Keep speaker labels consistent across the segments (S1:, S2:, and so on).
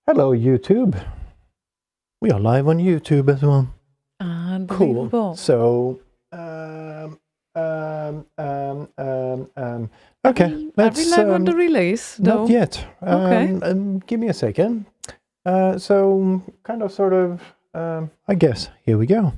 S1: Hello, YouTube. We are live on YouTube as well.
S2: Unbelievable.
S1: Cool. So, okay.
S2: Are we live on the relays?
S1: Not yet.
S2: Okay.
S1: Give me a second. So, kind of, sort of, I guess. Here we go.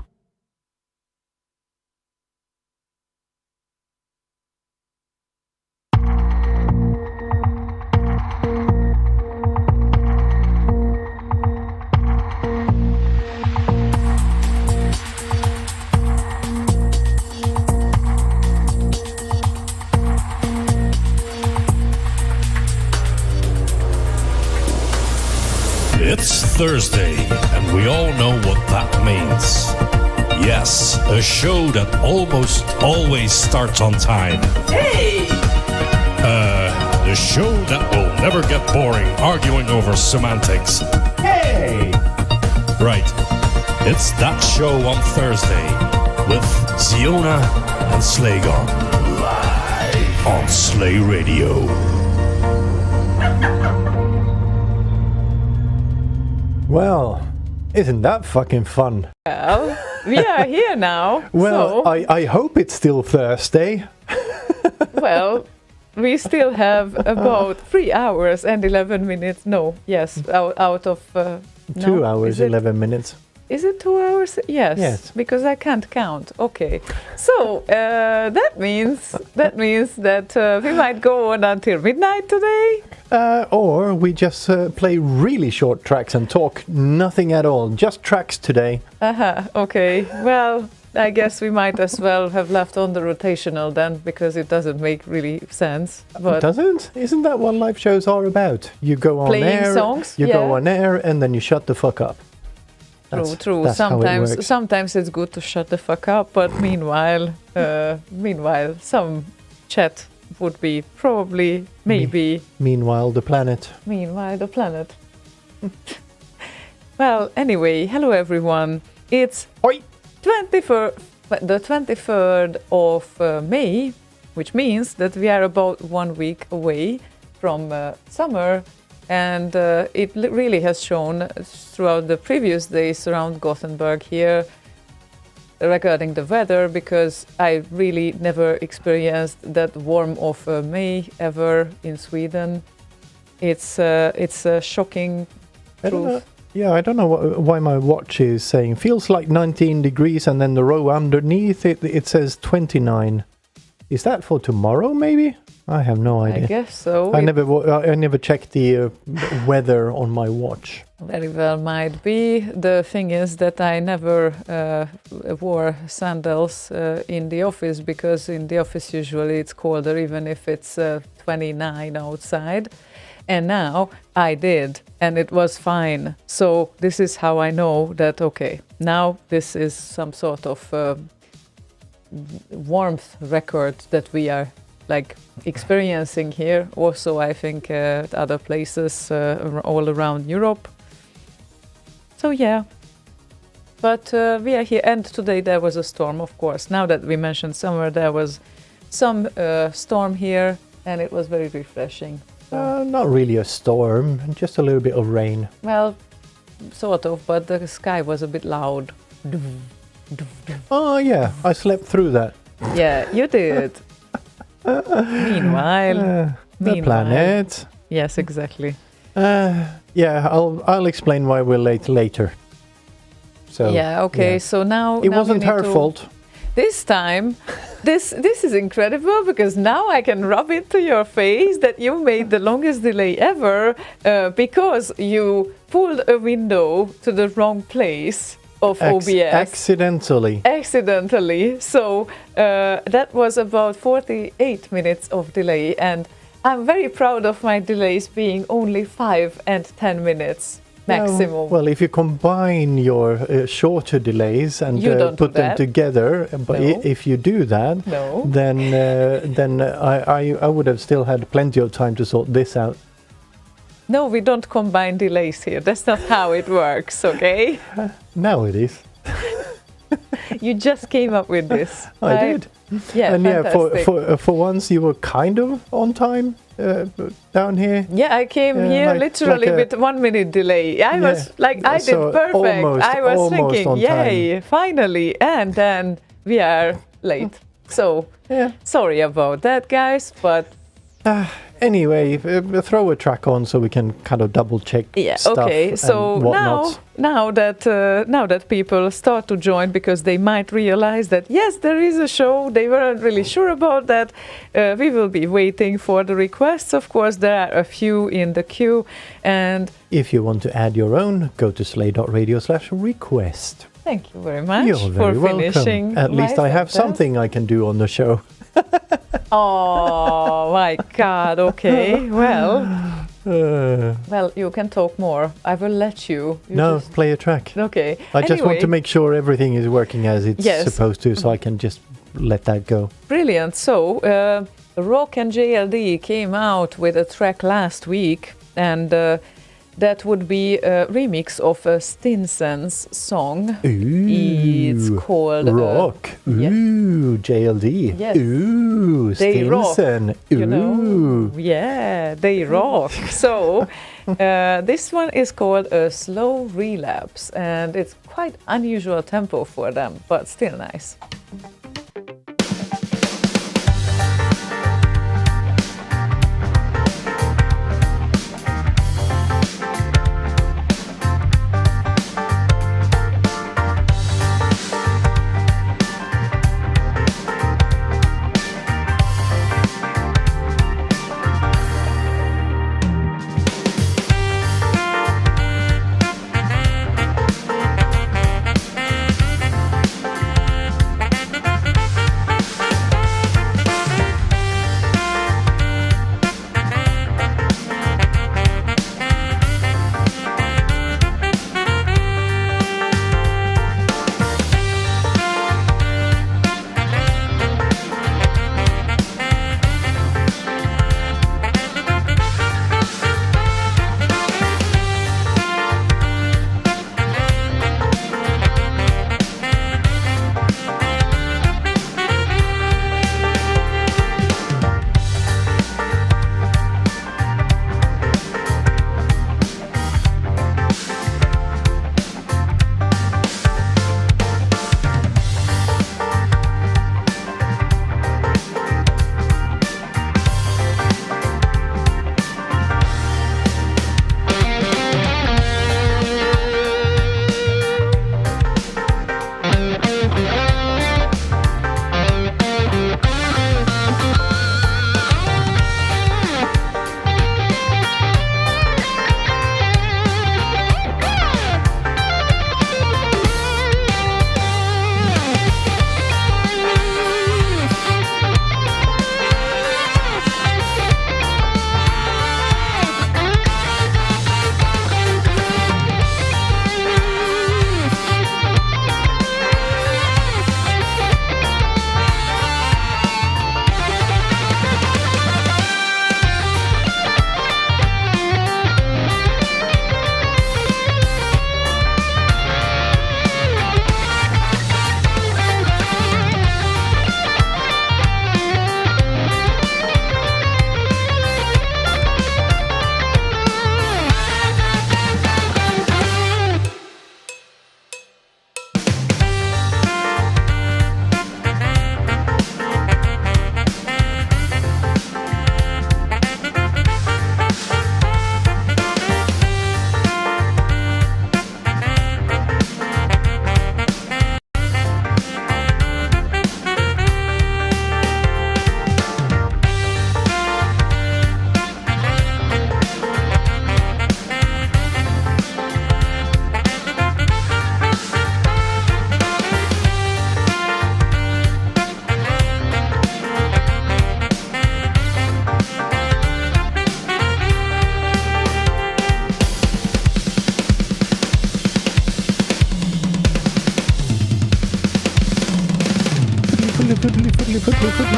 S3: It's Thursday, and we all know what that means. Yes, a show that almost always starts on time.
S2: Hey!
S3: The show that will never get boring arguing over semantics.
S1: Hey!
S3: Right. It's that show on Thursday with Ziona and Slaygon. Live on Slay Radio.
S1: Well, isn't that fucking fun?
S2: Well, we are here now.
S1: Well,
S2: so,
S1: I hope it's still Thursday.
S2: well, we still have about 3 hours and 11 minutes. No, yes, out of...
S1: 2 hours, 11 minutes.
S2: Is it 2 hours? Yes, because I can't count. Okay, so that means that we might go on until midnight today.
S1: Or we just play really short tracks and talk nothing at all, just tracks today.
S2: Okay, well, I guess we might as well have left on the rotational then, because it doesn't make really sense. But
S1: Doesn't? Isn't that what live shows are about? You go on
S2: playing
S1: air,
S2: songs?
S1: you
S2: Yeah.
S1: go on air, and then you shut the fuck up.
S2: True.
S1: That's how it works.
S2: Sometimes it's good to shut the fuck up, but meanwhile, some chat would be probably, maybe.
S1: Meanwhile, the planet.
S2: Meanwhile, the planet. Well, anyway, hello everyone. It's
S1: Oi!
S2: the 23rd of May, which means that we are about 1 week away from summer. And it really has shown throughout the previous days around Gothenburg here regarding the weather, because I really never experienced that warm of May ever in Sweden. It's a shocking
S1: I don't know.
S2: truth.
S1: Yeah, I don't know why my watch is saying feels like 19 degrees, and then the row underneath it says 29. Is that for tomorrow, maybe? I have no idea.
S2: I guess so.
S1: I never checked the weather on my watch.
S2: Very well might be. The thing is that I never wore sandals in the office, because in the office usually it's colder even if it's 29 outside. And now I did, and it was fine. So this is how I know that, okay, now this is some sort of warmth record that we are like experiencing here. Also, I think at other places all around Europe. So yeah, but we are here, and today there was a storm, of course. Now that we mentioned summer, there was some storm here, and it was very refreshing. So,
S1: Not really a storm, just a little bit of rain.
S2: well, sort of, but the sky was a bit loud.
S1: Oh yeah, I slept through that.
S2: Yeah, you did. Meanwhile,
S1: The planet.
S2: Yes, exactly.
S1: Yeah, I'll explain why we're late later. So
S2: Yeah, okay.
S1: yeah.
S2: So now
S1: It
S2: now
S1: wasn't
S2: we need
S1: her
S2: to-
S1: fault.
S2: This time, this is incredible, because now I can rub into your face that you made the longest delay ever because you pulled a window to the wrong place of OBS.
S1: Accidentally.
S2: Accidentally. So that was about 48 minutes of delay, and I'm very proud of my delays being only 5 and 10 minutes maximum.
S1: Well, if you combine your shorter delays and
S2: You don't
S1: put
S2: do
S1: them
S2: that.
S1: together, but
S2: No.
S1: if you do that,
S2: No.
S1: then I would have still had plenty of time to sort this out.
S2: No, we don't combine delays here. That's not how it works, okay?
S1: Now it is.
S2: You just came up with this.
S1: I
S2: right?
S1: did.
S2: Yeah,
S1: And yeah,
S2: fantastic.
S1: for once you were kind of on time. down here?
S2: Yeah, I came
S1: Yeah,
S2: here
S1: like-
S2: literally
S1: like a-
S2: with 1 minute delay. I was like, I
S1: So
S2: did perfect. I was
S1: almost
S2: thinking,
S1: on
S2: yay, finally. And then we are late. So
S1: Yeah.
S2: sorry about that, guys. But
S1: Anyway, throw a track on so we can kind of double check
S2: yeah,
S1: stuff
S2: okay.
S1: and
S2: So
S1: whatnots.
S2: now that people start to join because they might realize that yes, there is a show. They weren't really sure about that. We will be waiting for the requests. Of course, there are a few in the queue, and
S1: If you want to add your own, go to slay.radio/request.
S2: thank you very much
S1: You're
S2: for
S1: very
S2: finishing.
S1: welcome. At least I have
S2: sentence.
S1: something I can do on the show.
S2: Oh my God! Okay, well,
S1: Uh,
S2: you can talk more. I will let you.
S1: no,
S2: just-
S1: play a track.
S2: Okay.
S1: I just want to
S2: Anyway,
S1: make sure everything is working as it's
S2: Yes.
S1: supposed to, so I can just let that go.
S2: Brilliant. So, Rock and JLD came out with a track last week, and that would be a remix of a Stinson's song.
S1: Ooh,
S2: It's called
S1: rock.
S2: yeah.
S1: Ooh, JLD.
S2: Yes.
S1: Ooh,
S2: They rock,
S1: Stinson.
S2: you
S1: Ooh.
S2: know. Yeah, they rock. So, this one is called a slow relapse, and it's quite unusual tempo for them, but still nice.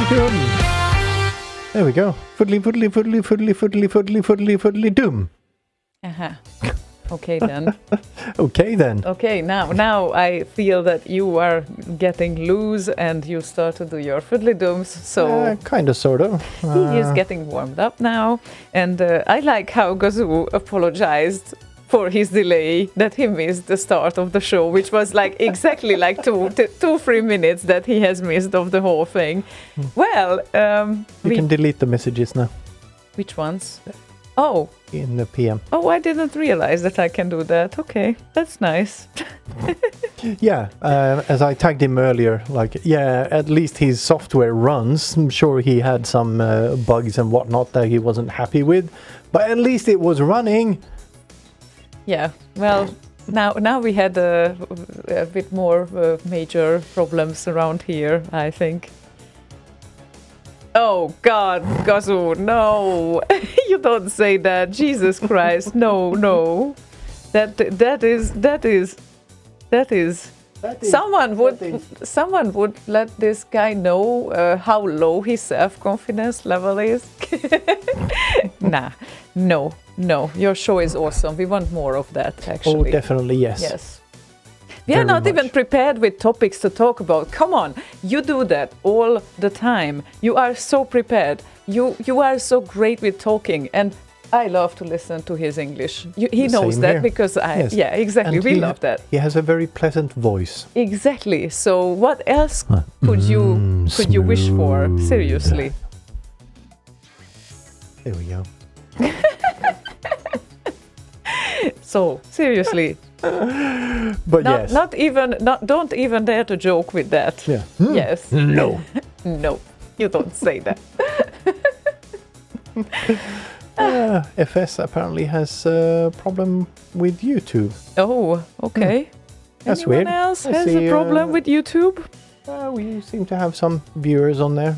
S1: Dum. There we go. Fiddly, fiddly, fiddly, fiddly, fiddly, fiddly, fiddly, fiddly, dum.
S2: Uh-huh. Okay then.
S1: Okay then.
S2: Okay, now I feel that you are getting loose and you start to do your fiddly-dooms. So
S1: Kind of, sort of.
S2: he is getting warmed up now. And I like how Gazoo apologized for his delay, that he missed the start of the show, which was like exactly like 3 minutes that he has missed of the whole thing. Well,
S1: You can delete the messages now
S2: which ones? Oh,
S1: in the PM.
S2: I didn't realize that I can do that. Okay, that's nice.
S1: Yeah, as I tagged him earlier, like, yeah, at least his software runs. I'm sure he had some bugs and whatnot that he wasn't happy with, but at least it was running.
S2: Yeah, well, now we had a bit more major problems around here, I think. Oh God, Gazoo, no! You don't say that, Jesus Christ, no. That is. Someone would let this guy know how low his self-confidence level is. Nah, no. Your show is awesome. We want more of that, actually.
S1: Oh, definitely, yes.
S2: Yes. We are not even prepared with topics to talk about. Come on, you do that all the time. You are so prepared. You are so great with talking, and I love to listen to his English. He knows
S1: Same
S2: that
S1: here.
S2: because
S1: Yes.
S2: yeah, exactly.
S1: And
S2: we love that.
S1: He has a very pleasant voice.
S2: Exactly. So what else could you wish for? Seriously.
S1: There we go.
S2: So seriously,
S1: But yes.
S2: don't even dare to joke with that.
S1: Yeah.
S2: Yes.
S1: No.
S2: No, you don't say that.
S1: FS apparently has a problem with YouTube.
S2: Oh, okay.
S1: That's
S2: Anyone
S1: weird.
S2: else
S1: I
S2: has
S1: see,
S2: a problem with YouTube?
S1: We seem to have some viewers on there,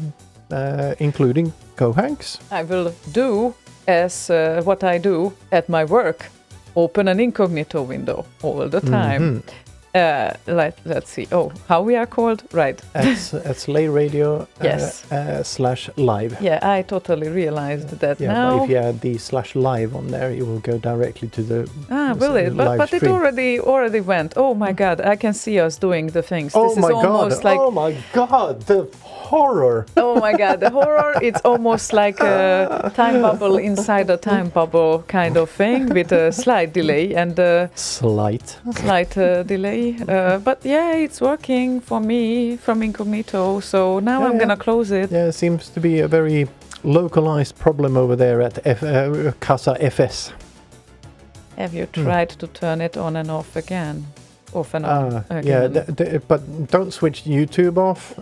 S1: including Kohanks.
S2: I will do as what I do at my work. Open an incognito window all the time. Let's see. Oh, how we are called? Right.
S1: At Slay Radio
S2: Yes.
S1: /live.
S2: Yeah, I totally realized that
S1: Yeah,
S2: now.
S1: but if you add the /live on there, it will go directly to the
S2: Will it?
S1: live
S2: But it
S1: stream.
S2: already went. Oh my God! I can see us doing the things.
S1: Oh
S2: this
S1: my
S2: is almost
S1: god!
S2: like.
S1: Oh my god! The horror!
S2: Oh my God! The horror. It's almost like a time bubble inside a time bubble kind of thing with a slight delay and a
S1: Slight.
S2: slight delay. But yeah, it's working for me from incognito. So now I'm
S1: Yeah.
S2: gonna close it.
S1: Yeah, it seems to be a very localized problem over there at Casa FS.
S2: Have you tried to turn it on and off again? Off and on
S1: Yeah,
S2: again?
S1: but don't switch YouTube off.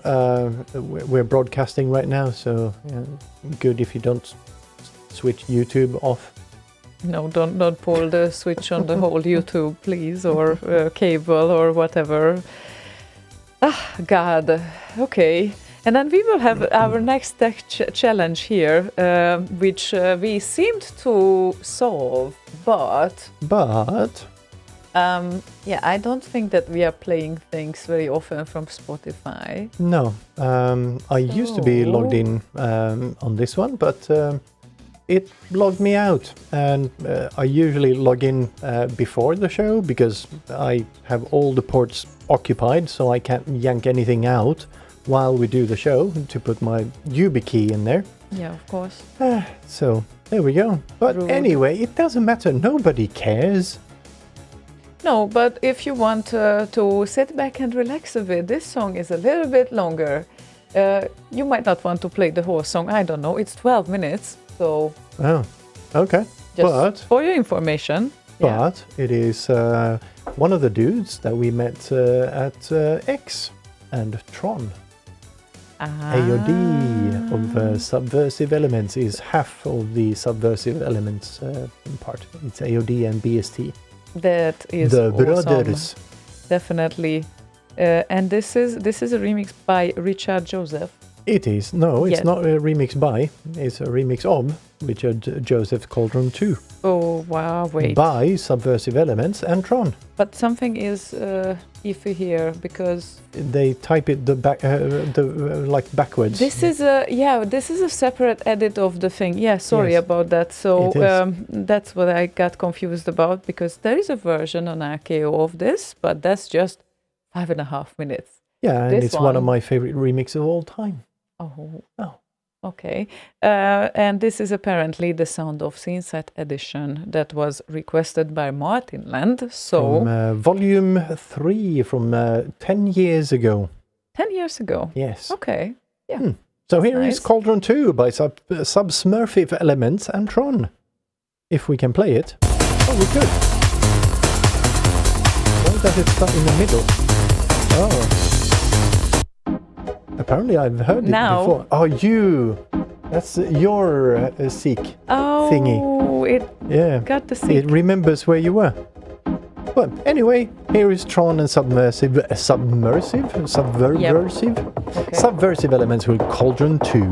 S1: We're broadcasting right now, so yeah, good if you don't switch YouTube off.
S2: No, don't pull the switch on the whole YouTube, please, or cable or whatever. Ah, God. Okay. And then we will have our next tech challenge here, which we seemed to solve, but yeah, I don't think that we are playing things very often from Spotify.
S1: No, I used to be logged in on this one, but it logged me out, and I usually log in before the show because I have all the ports occupied, so I can't yank anything out while we do the show to put my YubiKey in there.
S2: Yeah, of course.
S1: So there we go. But
S2: Rude.
S1: anyway, it doesn't matter. Nobody cares.
S2: No, but if you want to sit back and relax a bit, this song is a little bit longer. You might not want to play the whole song. I don't know. It's 12 minutes, so
S1: Oh, okay.
S2: just
S1: But
S2: for your information. Yeah.
S1: it is one of the dudes that we met at X and Tron. AOD of Subversive Elements is half of the Subversive Elements part. It's AOD and BST.
S2: That is
S1: The
S2: awesome.
S1: brothers.
S2: Definitely. And this is a remix by Richard Joseph.
S1: It is. No, it's
S2: Yes.
S1: not a remix by. It's a remix of. Richard Joseph Cauldron 2
S2: Oh, wow, wait.
S1: by Subversive Elements and Tron.
S2: But something is iffy here because
S1: They type it like backwards.
S2: this is a separate edit of the thing. Yeah, sorry
S1: Yes.
S2: about that. So
S1: It is.
S2: that's what I got confused about because there is a version on RKO of this, but that's just 5.5 minutes.
S1: Yeah, and
S2: This
S1: it's one of
S2: one.
S1: my favorite remixes of all time.
S2: Oh. Okay. And this is apparently the Sound of Sunset edition that was requested by Martin Land. So
S1: From volume 3 from 10 years ago.
S2: 10 years ago.
S1: Yes.
S2: Okay. Yeah.
S1: So
S2: That's
S1: here is
S2: nice.
S1: Cauldron 2 by Subsmurfive Elements and Tron. If we can play it. Oh, we could. Why does it start in the middle? Oh. Apparently I've heard it
S2: Now.
S1: before. Oh, you! That's your seek
S2: Oh,
S1: thingy.
S2: it
S1: Yeah.
S2: got the
S1: It
S2: seat.
S1: remembers where you were. But anyway, here is Tron and Subversive
S2: Okay.
S1: Subversive Elements with Cauldron 2.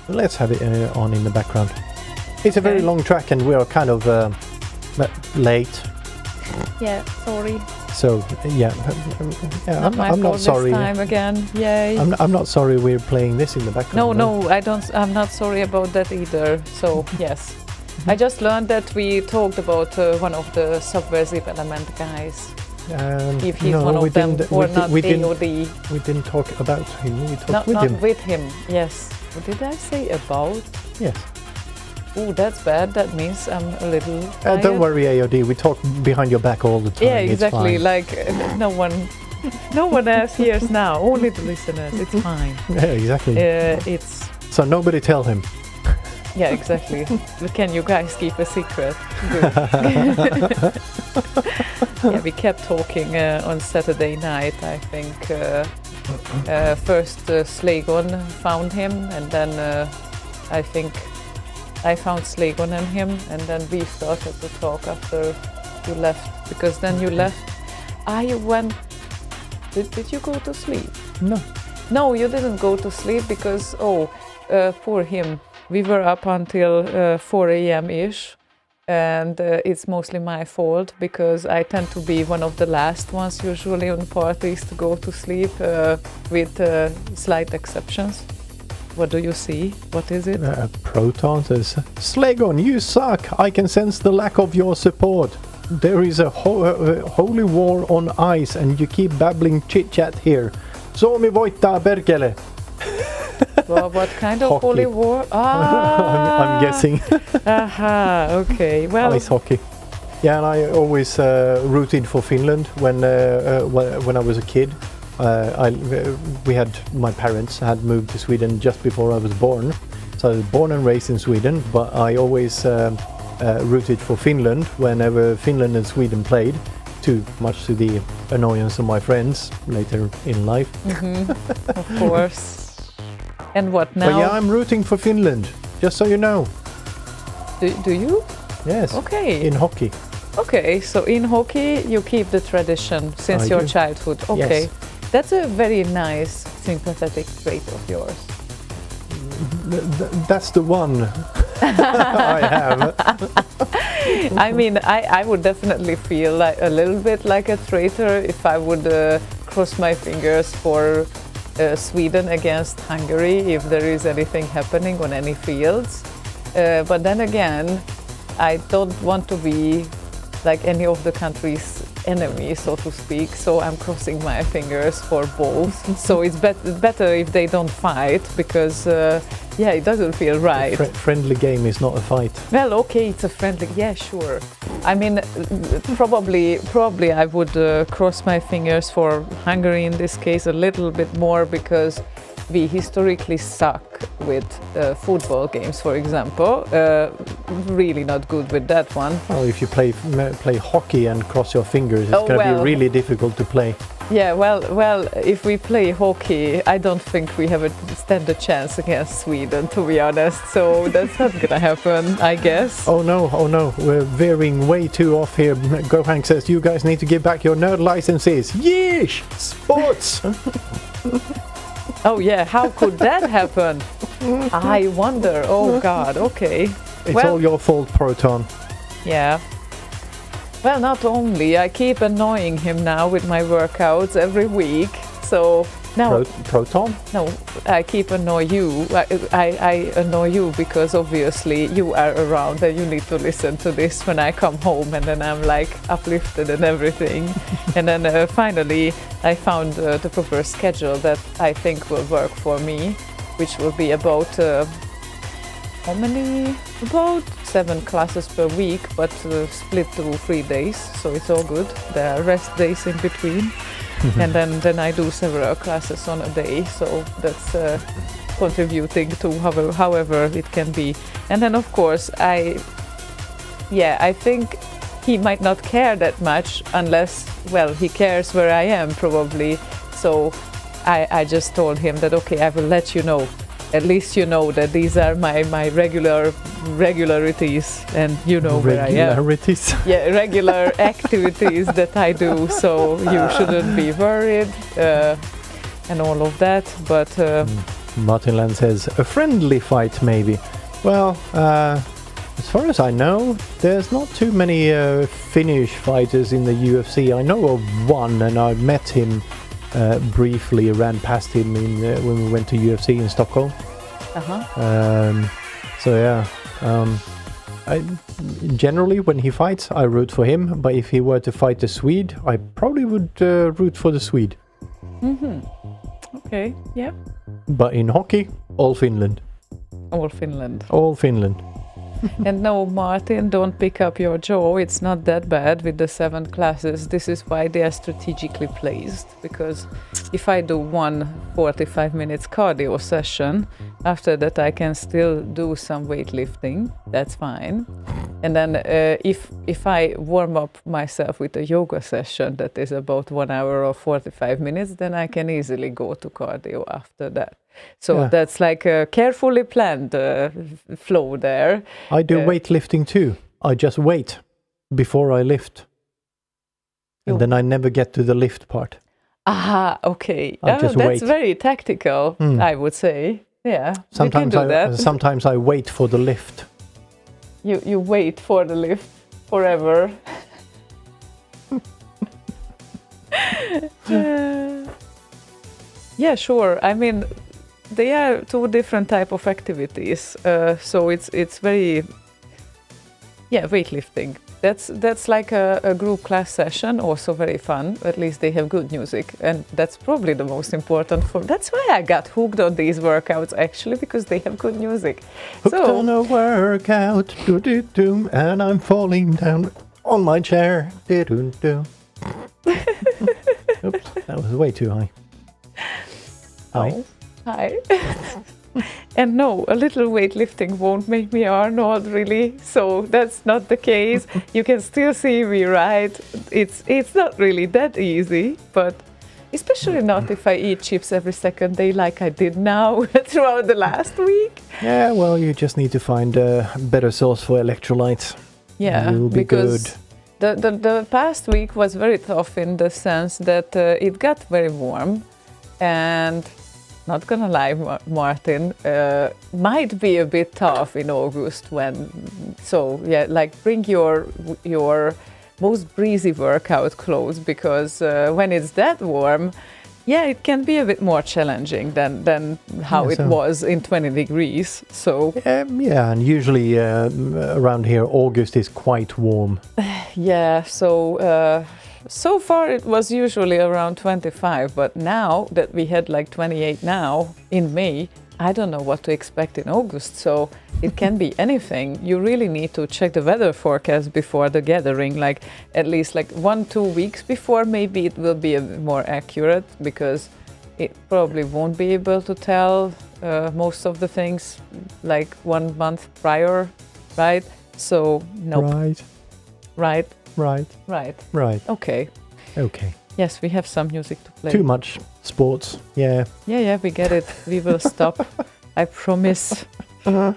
S1: Let's have it on in the background. It's a very
S2: Okay.
S1: long track, and we are kind of late.
S2: Yeah, sorry.
S1: So yeah,
S2: Not my
S1: I'm
S2: fault
S1: not sorry.
S2: this time again. Yay.
S1: I'm not sorry we're playing this in the background.
S2: No, I'm not sorry about that either. So yes, I just learned that we talked about one of the subversive element guys. If he's
S1: no,
S2: one
S1: we
S2: of them
S1: didn't,
S2: or
S1: we,
S2: not
S1: we didn't,
S2: AOD.
S1: we didn't talk about him. We talked
S2: Not
S1: with him.
S2: with him. Yes. What did I say about?
S1: Yes.
S2: Oh, that's bad. That means I'm a little. Tired.
S1: Don't worry, AOD. We talk behind your back all the time.
S2: Yeah, exactly.
S1: It's fine.
S2: Like no one else hears now. Only the listeners. It's fine.
S1: Yeah, exactly.
S2: It's.
S1: So nobody tell him.
S2: Yeah, exactly. Can you guys keep a secret? Good. Yeah, we kept talking on Saturday night. I think first Slaygon found him, and then I think I found Slaygon and him, and then we started to talk after you left. Because then you left. I went. Did you go to sleep?
S1: No.
S2: No, you didn't go to sleep because poor him. We were up until 4 a.m. ish, and it's mostly my fault because I tend to be one of the last ones usually on parties to go to sleep, with slight exceptions. What do you see? What is it?
S1: Proton says, Slaygon, you suck. I can sense the lack of your support. There is a holy war on ice, and you keep babbling chit-chat here. Suomi voittaa perkele.
S2: Well, what kind of
S1: Hockey.
S2: holy war? Ah,
S1: I'm guessing.
S2: Aha, okay. Well,
S1: Ice hockey. Yeah, and I always rooted for Finland when I was a kid. My parents had moved to Sweden just before I was born, so I was born and raised in Sweden. But I always rooted for Finland whenever Finland and Sweden played, too much to the annoyance of my friends later in life.
S2: of course. And what now?
S1: But yeah, I'm rooting for Finland, just so you know.
S2: Do you?
S1: Yes.
S2: Okay.
S1: In hockey.
S2: Okay, so in hockey you keep the tradition since
S1: I
S2: your
S1: do.
S2: childhood. Okay.
S1: Yes.
S2: That's a very nice sympathetic trait of yours.
S1: That's the one I have.
S2: I mean, I would definitely feel like a little bit like a traitor if I would cross my fingers for Sweden against Hungary if there is anything happening on any fields. But then again, I don't want to be like any of the country's enemy, so to speak, so I'm crossing my fingers for both. So it's better if they don't fight, because it doesn't feel right.
S1: Friendly game is not a fight.
S2: Well, okay, it's a friendly, yeah, sure. I mean, probably I would cross my fingers for Hungary in this case a little bit more, because we historically suck with football games, for example. Really not good with that one.
S1: Well, if you play hockey and cross your fingers, it's going to be really difficult to play.
S2: Yeah, well, if we play hockey, I don't think we stand a chance against Sweden, to be honest. So that's not gonna happen, I guess.
S1: Oh no, we're veering way too off here. Gohank says you guys need to give back your nerd licenses. Yeesh! Sports!
S2: Oh yeah, how could that happen? I wonder. Oh God, okay.
S1: It's all your fault, Proton.
S2: Yeah. Well, not only, I keep annoying him now with my workouts every week. So now...
S1: Proton?
S2: No, I keep annoy you. I annoy you because obviously you are around and you need to listen to this when I come home, and then I'm like uplifted and everything. And then finally I found the proper schedule that I think will work for me, which will be about... how many? About 7 classes per week, but split through 3 days, so it's all good. There are rest days in between. And then I do several classes on a day, so that's contributing to however it can be. And then of course I think he might not care that much unless, well, he cares where I am probably. So I just told him that, okay, I will let you know. At least you know that these are my regularities, and you know where I am.
S1: Regularities?
S2: Yeah, regular activities that I do, so you shouldn't be worried and all of that. But
S1: Martin Land says, a friendly fight maybe. Well, as far as I know, there's not too many Finnish fighters in the UFC. I know of one, and I met him briefly, ran past him when we went to UFC in Stockholm. So yeah, I generally when he fights, I root for him. But if he were to fight a Swede, I probably would root for the Swede.
S2: Okay, yeah.
S1: But in hockey, all Finland.
S2: All Finland.
S1: All Finland.
S2: And no, Martin, don't pick up your jaw. It's not that bad with the 7 classes. This is why they are strategically placed. Because if I do one 45 minutes cardio session, after that I can still do some weightlifting. That's fine. And then if I warm up myself with a yoga session that is about 1 hour or 45 minutes, then I can easily go to cardio after that. So that's like a carefully planned flow there.
S1: I do weightlifting too. I just wait before I lift. And then I never get to the lift part.
S2: Aha, okay.
S1: Just
S2: that's
S1: wait.
S2: very tactical, I would say. Yeah,
S1: sometimes
S2: you can do that.
S1: Sometimes I wait for the lift.
S2: You wait for the lift forever. Yeah, sure. I mean, they are 2 different type of activities. So it's very weightlifting. That's like a group class session, also very fun. At least they have good music, and that's probably the most important for. That's why I got hooked on these workouts actually, because they have good music.
S1: Hooked on a workout, and I'm falling down on my chair. Oops, that was way too high. Hi.
S2: Hi. And no, a little weightlifting won't make me Arnold, really. So that's not the case. You can still see me, right? It's not really that easy, but especially not if I eat chips every second day like I did now throughout the last week.
S1: Yeah, well, you just need to find a better source for electrolytes.
S2: Yeah,
S1: you'll be
S2: because
S1: good.
S2: The past week was very tough in the sense that it got very warm, and not gonna lie, Martin, might be a bit tough in August bring your most breezy workout clothes, because when it's that warm, it can be a bit more challenging than how it was in 20 degrees. So
S1: and usually around here August is quite warm.
S2: So far it was usually around 25, but now that we had like 28 now in May, I don't know what to expect in August, so it can be anything. You really need to check the weather forecast before the gathering, like at least like 1-2 weeks before. Maybe it will be a bit more accurate, because it probably won't be able to tell most of the things like 1 month prior, right? So no. Right. Okay. Yes, we have some music to play.
S1: Too much sports. Yeah,
S2: we get it. We will stop. I promise.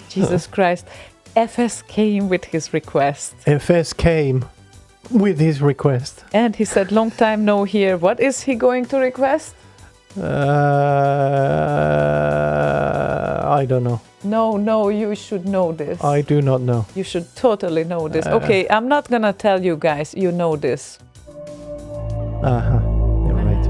S2: Jesus Christ. FS came with his request. And he said, long time no hear. What is he going to request?
S1: I don't know.
S2: No, you should know this.
S1: I do not know.
S2: You should totally know this. Okay, I'm not gonna tell you guys. You know this.
S1: You're right.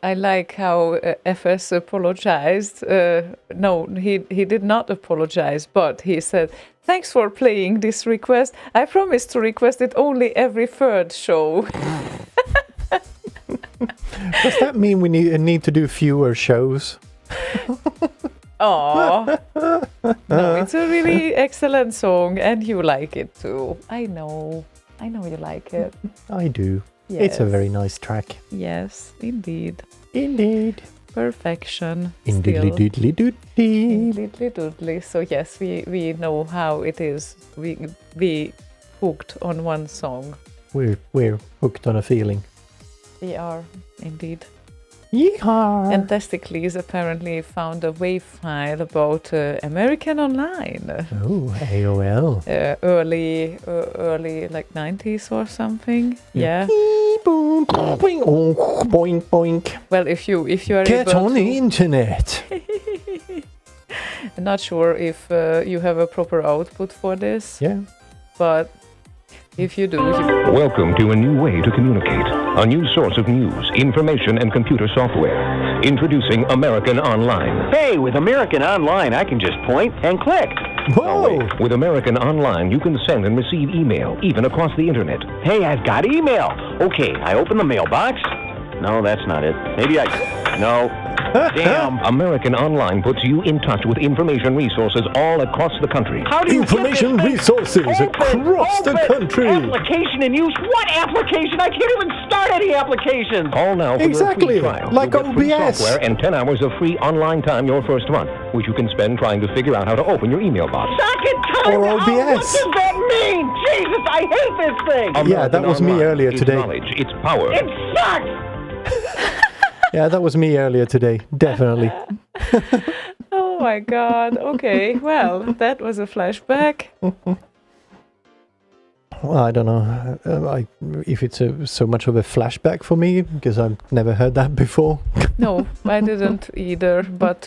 S2: I like how FS apologized. No, he did not apologize, but he said, "Thanks for playing this request. I promise to request it only every third show."
S1: Does that mean we need to do fewer shows?
S2: Oh, no, it's a really excellent song, and you like it too. I know you like it.
S1: I do.
S2: Yes.
S1: It's a very nice track.
S2: Yes, indeed.
S1: Indeed.
S2: Perfection.
S1: Indiddly doodly doodly.
S2: Diddly doodly. So yes, we know how it is. We hooked on one song.
S1: We're hooked on a feeling.
S2: We are indeed.
S1: Yeehaw!
S2: And Testicles apparently found a WAV file about American Online.
S1: Oh, AOL.
S2: Early like 90s or something. Yeah.
S1: Boing, boing, boing.
S2: Well, if you are
S1: Get
S2: able
S1: on the internet.
S2: I'm not sure if you have a proper output for this.
S1: Yeah.
S2: But if you do,
S4: Welcome to a new way to communicate. A new source of news, information, and computer software. Introducing American Online.
S5: Hey, with American Online, I can just point and click.
S1: Whoa!
S4: With American Online, you can send and receive email, even across the internet.
S5: Hey, I've got email. Okay, I open the mailbox. No, that's not it. Maybe No. Damn.
S4: American Online puts you in touch with information resources all across the country.
S5: How do you
S1: Information
S5: get this thing
S1: resources across the country.
S5: Application in use? What application? I can't even start any applications.
S4: Call now for
S1: Exactly,
S4: your free trial.
S1: like
S4: You'll get free
S1: OBS.
S4: software and 10 hours of free online time your first month, which you can spend trying to figure out how to open your email box.
S5: Second time.
S1: Or
S5: What
S1: OBS.
S5: does that mean? Jesus, I hate this thing.
S1: Yeah, that was me
S4: Online
S1: earlier
S4: is
S1: today.
S4: Knowledge, it's power.
S5: It sucks.
S1: Yeah, that was me earlier today. Definitely.
S2: oh my god. Okay, well, that was a flashback.
S1: Well, I don't know if it's so much of a flashback for me, because I've never heard that before.
S2: No, I didn't either, but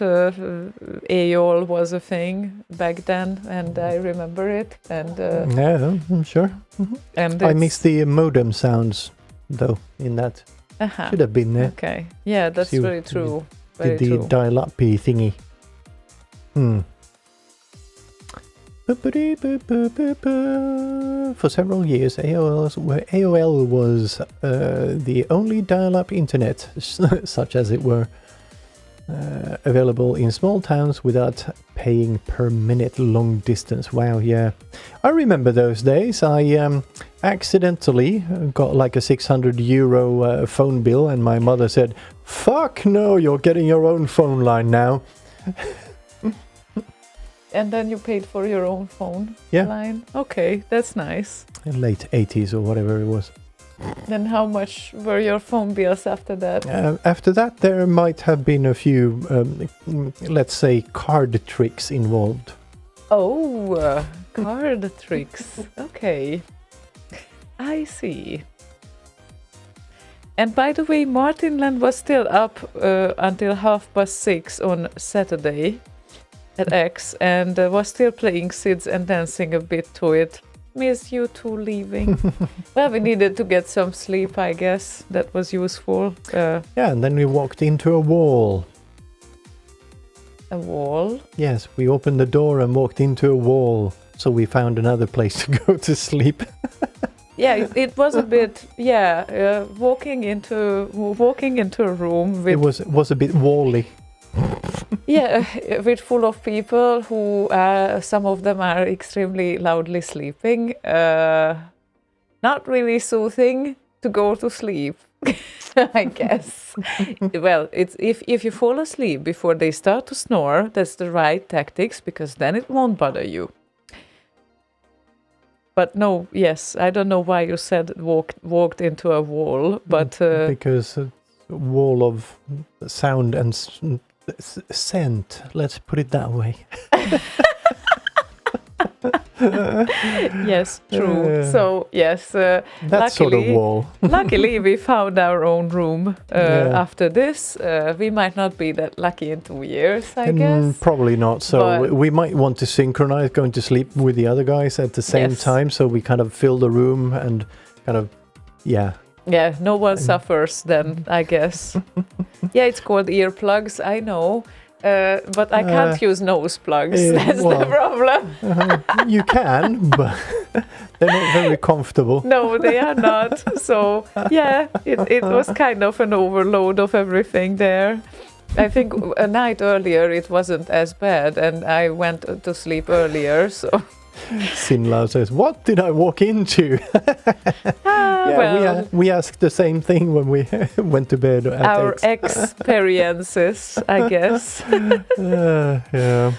S2: AOL was a thing back then, and I remember it. And
S1: Yeah, I'm sure.
S2: and
S1: I miss the modem sounds, though, in that.
S2: Uh-huh.
S1: Should have been there.
S2: Okay, yeah, that's
S1: You
S2: very true. Very
S1: the
S2: true.
S1: dial-up-y thingy. For several years, AOL was the only dial-up internet, such as it were, available in small towns without paying per minute long distance. Wow, yeah. I remember those days. I accidentally got like a €600 phone bill, and my mother said, "Fuck no, you're getting your own phone line now."
S2: And then you paid for your own phone
S1: Yeah.
S2: line? Okay, that's nice.
S1: In late 80s or whatever it was.
S2: Then how much were your phone bills after that?
S1: After that, there might have been a few, let's say, card tricks involved.
S2: Oh, card tricks. Okay. I see. And by the way, Martinland was still up until 6:30 on Saturday at X, and was still playing SIDS and dancing a bit to it. Miss you two leaving. Well, we needed to get some sleep, I guess. That was useful.
S1: Yeah, and then we walked into a wall.
S2: A wall.
S1: Yes, we opened the door and walked into a wall. So we found another place to go to sleep.
S2: Yeah, it was a bit. Yeah, walking into a room with.
S1: It was a bit wally.
S2: Yeah, with full of people who some of them are extremely loudly sleeping. Not really soothing to go to sleep, I guess. Well, it's if you fall asleep before they start to snore, that's the right tactics, because then it won't bother you. But no, yes, I don't know why you said walked into a wall, but
S1: Because a wall of sound and scent, let's put it that way.
S2: yes, true. So yes,
S1: That
S2: luckily,
S1: sort of wall.
S2: luckily we found our own room
S1: Yeah.
S2: after this. We might not be that lucky in 2 years, I guess.
S1: Probably not. So
S2: But-
S1: we might want to synchronize going to sleep with the other guys at the same
S2: Yes.
S1: time. So we kind of fill the room and kind of, yeah.
S2: Yeah, no one suffers then, I guess. Yeah, it's called earplugs, I know. But I can't use nose plugs. That's the problem.
S1: You can, but they're not very comfortable.
S2: No, they are not. So, yeah, it was kind of an overload of everything there. I think a night earlier it wasn't as bad, and I went to sleep earlier, so...
S1: Sinlau says, "What did I walk into?"
S2: well,
S1: we asked the same thing when we went to bed at
S2: our
S1: 8.
S2: experiences, I guess.
S1: Yeah.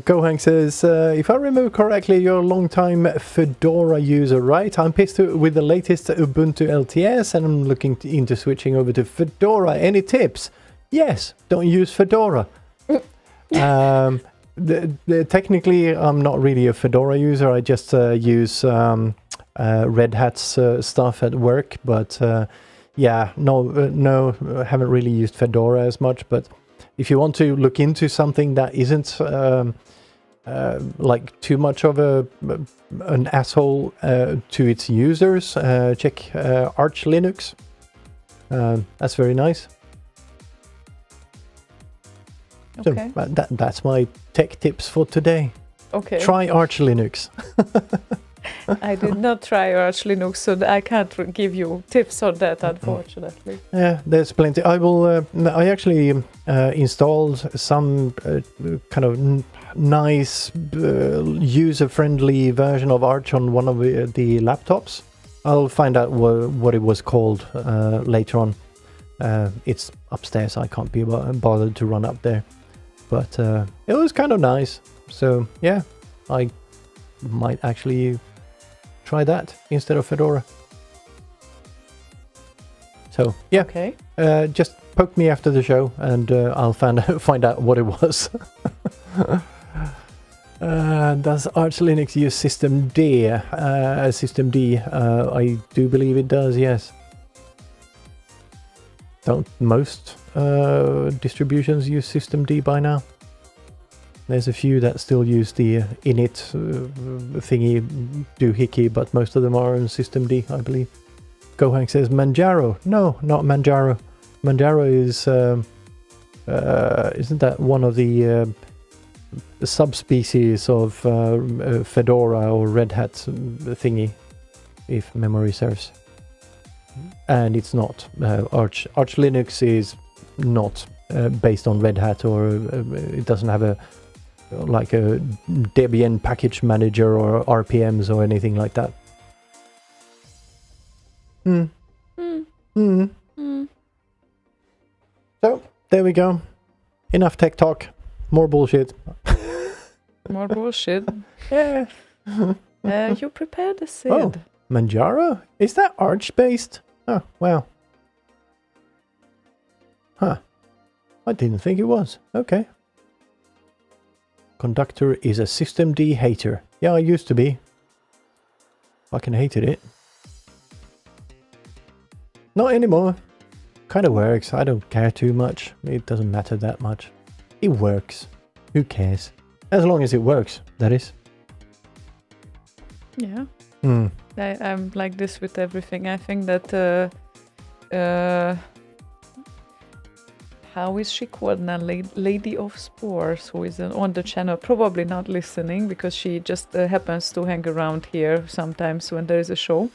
S1: Gohang says, if I remember correctly, you're a long-time Fedora user, right? I'm pissed with the latest Ubuntu LTS, and I'm looking into switching over to Fedora. Any tips? Yes, don't use Fedora. Technically, I'm not really a Fedora user. I just use Red Hat's stuff at work. But yeah, no, haven't really used Fedora as much. But if you want to look into something that isn't like too much of an asshole to its users, check Arch Linux. That's very nice.
S2: Okay.
S1: So that's my tech tips for today.
S2: Okay.
S1: Try Arch Linux.
S2: I did not try Arch Linux, so I can't give you tips on that, unfortunately.
S1: Yeah, there's plenty. I actually installed some kind of nice user-friendly version of Arch on one of the laptops. I'll find out what it was called later on. It's upstairs. I can't be bothered to run up there. But it was kind of nice. So yeah, I might actually try that instead of Fedora. So yeah,
S2: Okay.
S1: just poke me after the show and I'll find out what it was. Does Arch Linux use System D? System D, I do believe it does, yes. Don't most distributions use System D by now? There's a few that still use the init thingy doohickey, but most of them are on System D, I believe. Gohang says Manjaro. No, not Manjaro. Manjaro is... isn't that one of the subspecies of Fedora or Red Hat thingy, if memory serves? And it's not. Arch Linux is not based on Red Hat, or it doesn't have a Debian package manager or RPMs or anything like that. So there we go. Enough tech talk. More bullshit.
S2: More bullshit.
S1: Yeah.
S2: You prepared a SID.
S1: Oh, Manjaro? Is that Arch based? Oh, wow. Huh. I didn't think it was. Okay. Conductor is a System D hater. Yeah, I used to be. Fucking hated it. Not anymore. Kind of works. I don't care too much. It doesn't matter that much. It works. Who cares? As long as it works, that is.
S2: Yeah. I'm like this with everything. I think that how is she called now? Lady of Spores, who is on the channel, probably not listening because she just happens to hang around here sometimes when there is a show.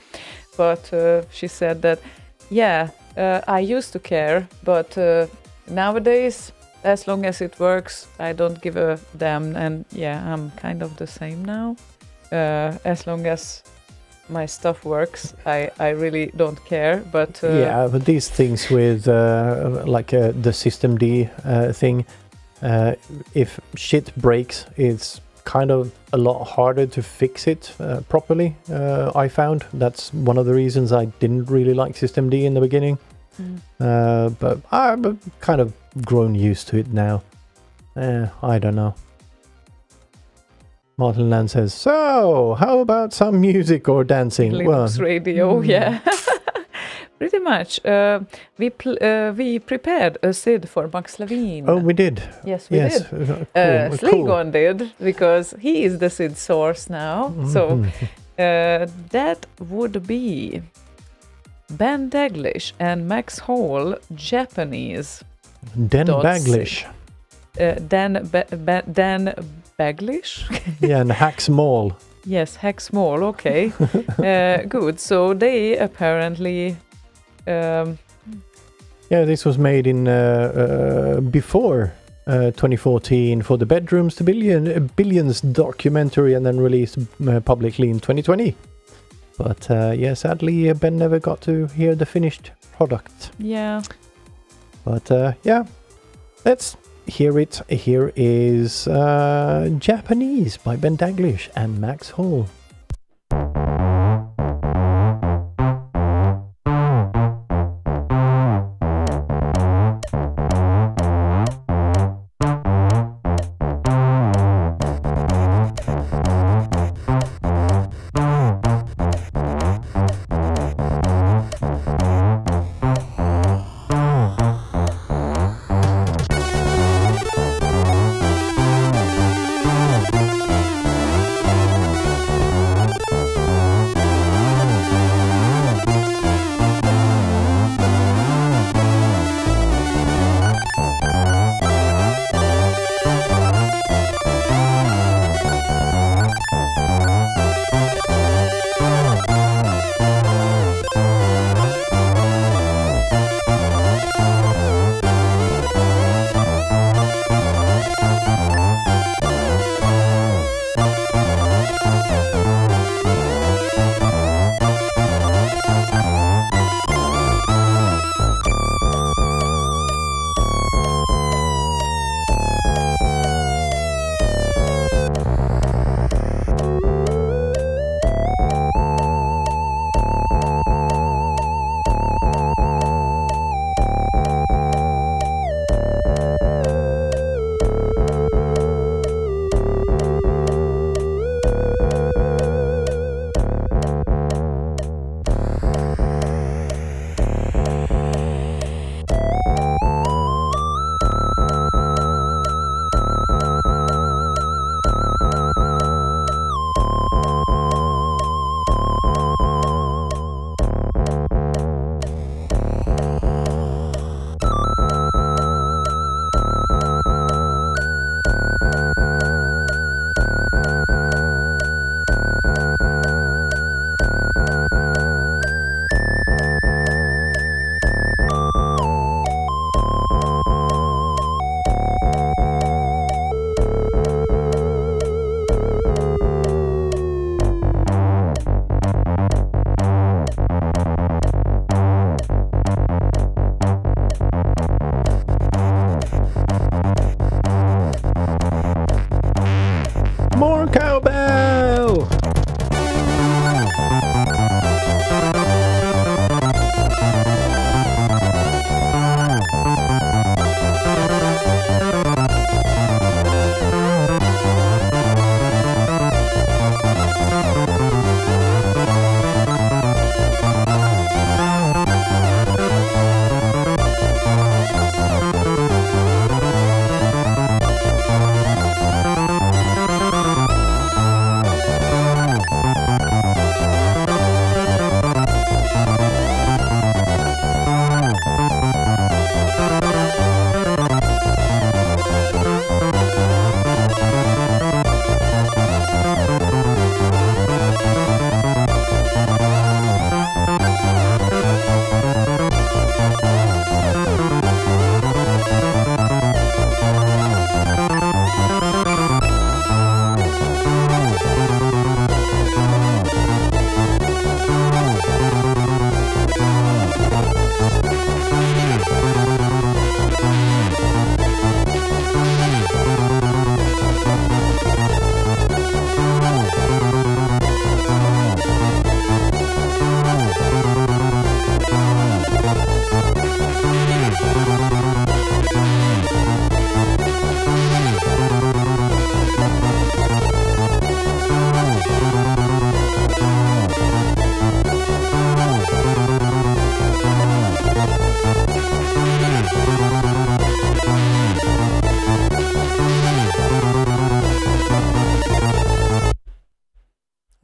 S2: But she said that, yeah, I used to care, but nowadays, as long as it works, I don't give a damn. And yeah, I'm kind of the same now. As long as my stuff works, I really don't care. But
S1: yeah, but these things with the System D thing, if shit breaks, it's kind of a lot harder to fix it properly. I found that's one of the reasons I didn't really like System D in the beginning. But I've kind of grown used to it now. I don't know. Martin Land says, so how about some music or dancing?
S2: Linux radio, yeah. Pretty much. We prepared a SID for Max Levine.
S1: Oh, we did?
S2: Yes, we did. Slaygon did, because he is the SID source now. So that would be Ben Daglish and Max Hall, Japanese.
S1: Dan Baglish.
S2: Dan Baglish?
S1: Yeah, and Hacksmall.
S2: Yes, Hacksmall, okay. Good. So they apparently...
S1: yeah, this was made in before 2014 for the Bedrooms to Billions documentary, and then released publicly in 2020. But yeah, sadly, Ben never got to hear the finished product.
S2: Yeah.
S1: But yeah, let's hear it. Here is Japanese by Ben Daglish and Max Hall.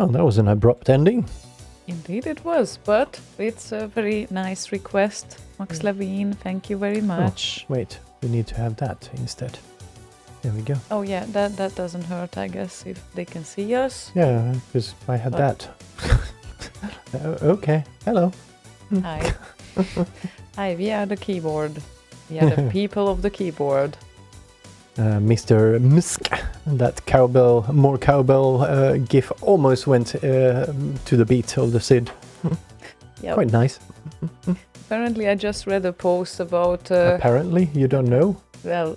S1: Oh, that was an abrupt ending.
S2: Indeed it was, but it's a very nice request. Max Levine, thank you very much.
S1: Wait, we need to have that instead. There we go.
S2: Oh yeah, that doesn't hurt, I guess, if they can see us.
S1: Yeah, because I had that. Okay, hello.
S2: Hi. Hi, we are the keyboard. We are the people of the keyboard.
S1: Mr. Musk, that more cowbell gif almost went to the beat of the Sid.
S2: Yep.
S1: Quite nice.
S2: Apparently, I just read a post about.
S1: Apparently, you don't know?
S2: Well,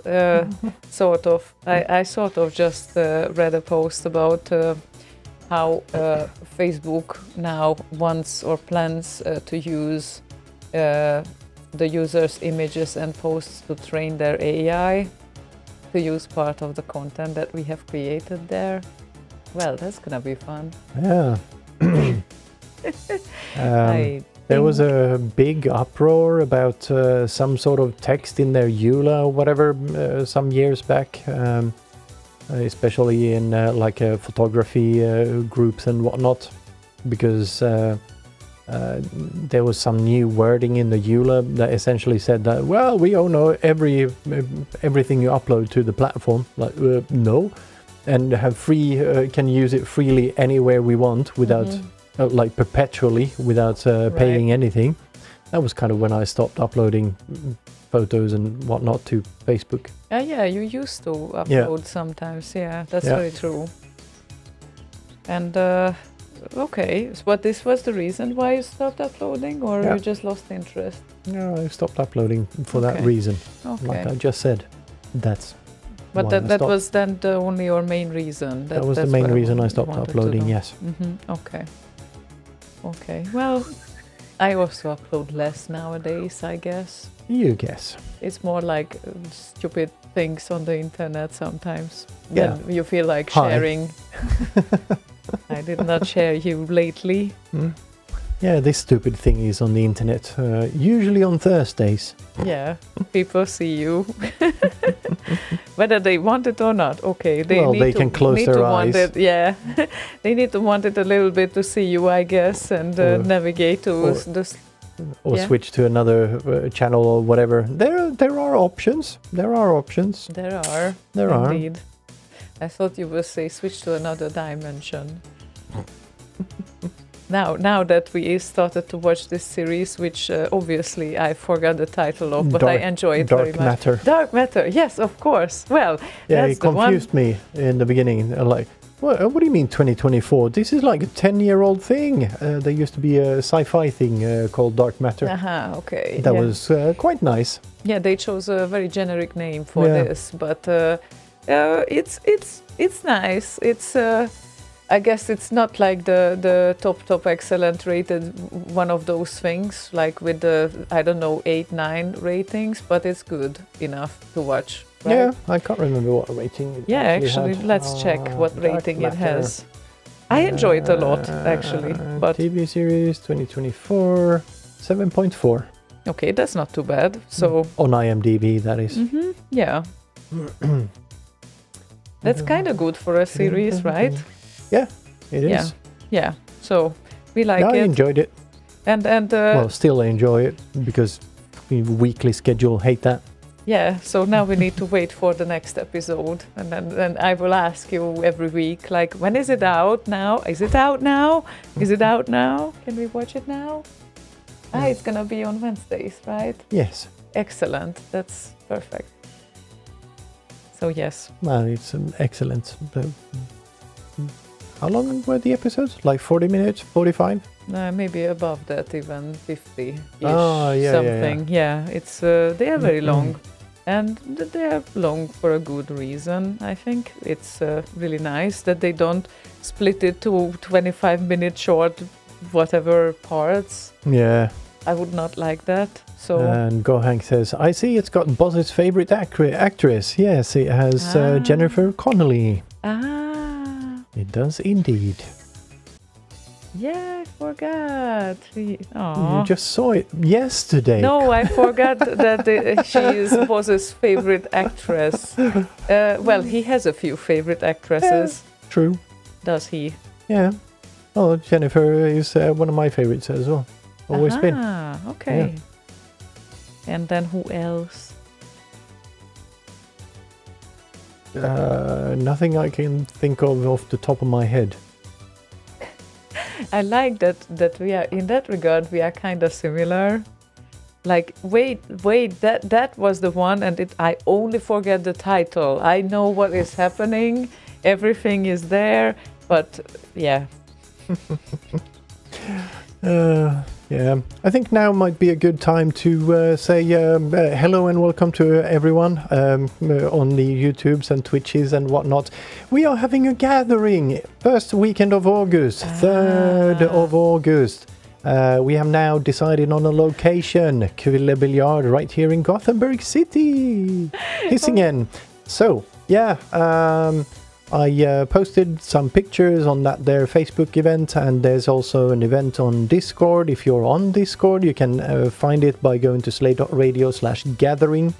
S2: sort of. I sort of just read a post about how Facebook now wants or plans to use the users' images and posts to train their AI to use part of the content that we have created there. Well, that's gonna be fun.
S1: Yeah. There was a big uproar about some sort of text in their EULA or whatever some years back, especially in photography groups and whatnot, because there was some new wording in the EULA that essentially said that, well, we own everything you upload to the platform. Like, no, and have free can use it freely anywhere we want without. Perpetually without paying anything. That was kind of when I stopped uploading photos and whatnot to Facebook.
S2: Yeah, you used to upload sometimes. Yeah, that's very true. And okay, but this was the reason why you stopped uploading, or you just lost interest?
S1: No, I stopped uploading for that reason.
S2: Okay.
S1: Like I just said, that's.
S2: But that was then the only or main reason.
S1: That was the main reason I stopped uploading. Yes.
S2: Okay. Okay, well, I also upload less nowadays, I guess.
S1: You guess.
S2: It's more like stupid things on the internet sometimes.
S1: Yeah.
S2: Then you feel like sharing. I did not share you lately.
S1: Yeah, this stupid thing is on the internet, usually on Thursdays.
S2: Yeah, people see you. Whether they want it or not, okay.
S1: They can close their eyes.
S2: Yeah, they need to want it a little bit to see you, I guess, and navigate to
S1: or switch to another channel or whatever. There are options. There are
S2: indeed. I thought you would say switch to another dimension. Now that we started to watch this series, which obviously I forgot the title of, but I enjoy it very much.
S1: Dark Matter.
S2: Dark Matter, yes, of course. Well,
S1: yeah,
S2: that's
S1: it confused me in the beginning. Like, what do you mean 2024? This is like a 10-year-old thing. There used to be a sci-fi thing called Dark Matter.
S2: Okay.
S1: That was quite nice.
S2: Yeah, they chose a very generic name for this, but it's nice. It's. I guess it's not like the top excellent rated one of those things, like with the, 8, 9 ratings, but it's good enough to watch. Right?
S1: Yeah, I can't remember what rating it
S2: actually
S1: had.
S2: Let's check what rating it has. I enjoy it a lot, actually. But
S1: TV series 2024, 7.4.
S2: Okay, that's not too bad. So
S1: on IMDb, that is.
S2: Yeah. That's kind of good for a series, right?
S1: Yeah, it is.
S2: Yeah. So we like it.
S1: I enjoyed it.
S2: And
S1: still enjoy it because weekly schedule, hate that.
S2: Yeah, so now we need to wait for the next episode, and then I will ask you every week, like, when is it out now? Is it out now? Is it out now? Can we watch it now? It's gonna be on Wednesdays, right?
S1: Yes.
S2: Excellent. That's perfect. So yes.
S1: Well, it's excellent. How long were the episodes? Like 40 minutes, 45?
S2: Maybe above that, even 50-ish,
S1: something.
S2: Yeah, it's they are very long, and they are long for a good reason. I think it's really nice that they don't split it to 25-minute short, whatever parts.
S1: Yeah.
S2: I would not like that. So.
S1: And Gohang says, I see it's got Boss's favorite actress. Yes, it has Jennifer Connelly. It does indeed.
S2: Yeah, I forgot.
S1: You just saw it yesterday.
S2: No, I forgot that she is Boss's favorite actress. Well, he has a few favorite actresses.
S1: True.
S2: Does he?
S1: Yeah. Oh, Jennifer is one of my favorites as well. Always been.
S2: Ah, okay. And then who else?
S1: Nothing I can think of off the top of my head.
S2: I like that we are, in that regard, we are kind of similar. Like, wait, that was the one, and I only forget the title. I know what is happening, everything is there, but yeah.
S1: Yeah, I think now might be a good time to say hello and welcome to everyone on the YouTubes and Twitches and whatnot. We are having a gathering, first weekend of August, 3rd of August. We have now decided on a location, Kville Biljard, right here in Gothenburg City, Hisingen. So, yeah, I posted some pictures on their Facebook event, and there's also an event on Discord. If you're on Discord, you can find it by going to slay.radio/gathering.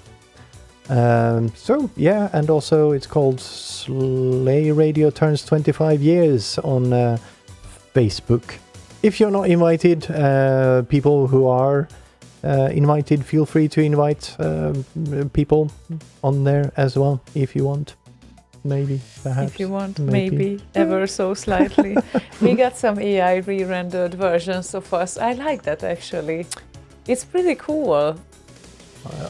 S1: So, yeah, and also it's called Slay Radio Turns 25 Years on Facebook. If you're not invited, people who are invited, feel free to invite people on there as well, if you want. Maybe, perhaps.
S2: If you want, maybe ever so slightly. We got some AI re-rendered versions of us. I like that, actually. It's pretty cool.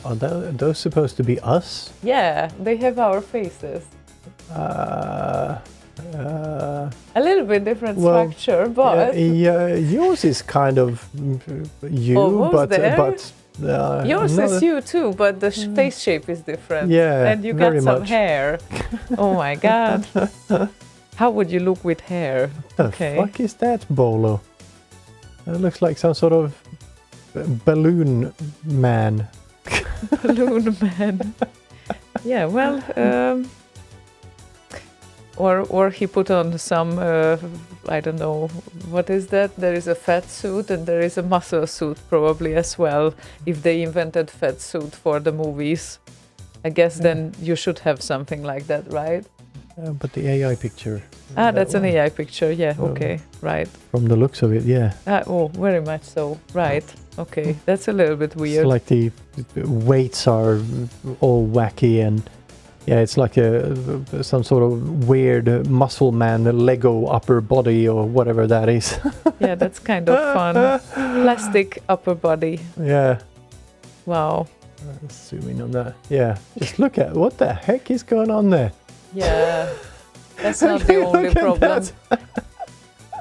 S1: Are those supposed to be us?
S2: Yeah, they have our faces. A little bit different structure, but
S1: yours is kind of you,
S2: almost there.
S1: but
S2: yours is you too, but the face shape is different.
S1: Yeah,
S2: and you got
S1: very
S2: some
S1: much.
S2: hair. Oh my god! How would you look with hair?
S1: What the fuck is that, Bolo? It looks like some sort of balloon man.
S2: Balloon man. Yeah, well. Or he put on some, I don't know, what is that? There is a fat suit and there is a muscle suit probably as well. If they invented fat suit for the movies, I guess then you should have something like that, right?
S1: But the AI picture.
S2: That's an AI picture, yeah, okay, right.
S1: From the looks of it, yeah.
S2: Oh, very much so, right. Okay, that's a little bit weird.
S1: It's like the weights are all wacky and... Yeah, it's like some sort of weird muscle man Lego upper body or whatever that is.
S2: Yeah, that's kind of fun. Plastic upper body.
S1: Yeah.
S2: Wow.
S1: Let's zoom in on that. Yeah, just look at what the heck is going on there.
S2: Yeah, that's not the only problem.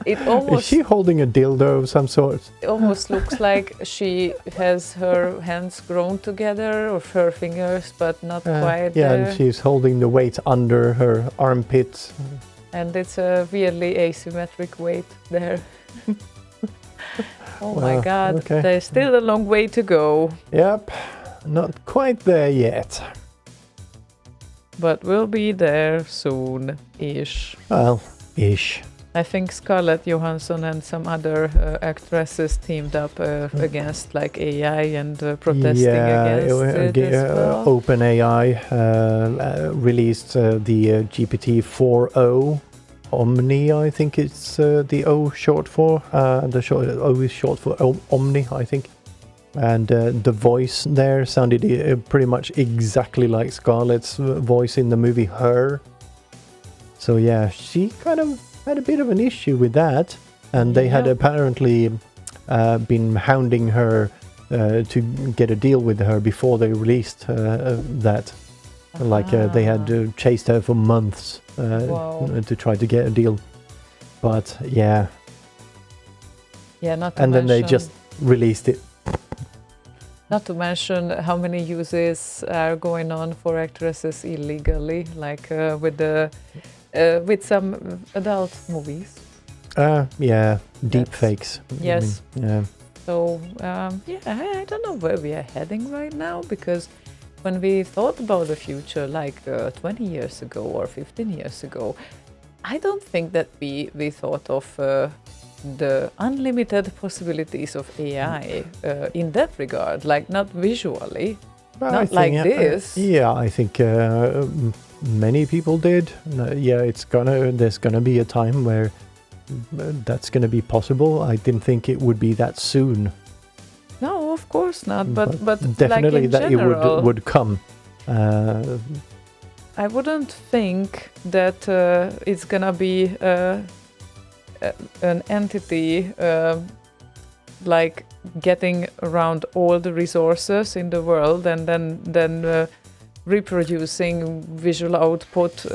S2: It almost,
S1: is she holding a dildo of some sort?
S2: It almost looks like she has her hands grown together, or her fingers, but not quite.
S1: Yeah, and she's holding the weight under her armpits.
S2: And it's a weirdly asymmetric weight there. Oh my god,
S1: okay.
S2: There's still a long way to go.
S1: Yep, not quite there yet.
S2: But we'll be there soon-ish.
S1: Well, ish.
S2: I think Scarlett Johansson and some other actresses teamed up against like AI and protesting against it as well.
S1: OpenAI released the GPT-4o Omni, I think it's the O short for. The O is short for Omni, I think. And the voice there sounded pretty much exactly like Scarlett's voice in the movie Her. So yeah, she kind of had a bit of an issue with that, and they had apparently been hounding her to get a deal with her before they released that. Like they had chased her for months to try to get a deal, but yeah,
S2: not to
S1: and then they
S2: mention,
S1: just released it.
S2: Not to mention how many uses are going on for actresses illegally, like with some adult movies.
S1: Yeah, deep fakes.
S2: Yes.
S1: I mean, yeah.
S2: So I don't know where we are heading right now, because when we thought about the future, like 20 years ago or 15 years ago, I don't think that we thought of the unlimited possibilities of AI in that regard, like not visually,
S1: But
S2: not like this.
S1: I think many people did. Yeah, there's gonna be a time where that's going to be possible. I didn't think it would be that soon.
S2: No, of course not. But
S1: definitely
S2: like in
S1: that
S2: general,
S1: it would come.
S2: I wouldn't think that it's gonna be an entity like getting around all the resources in the world and then reproducing visual output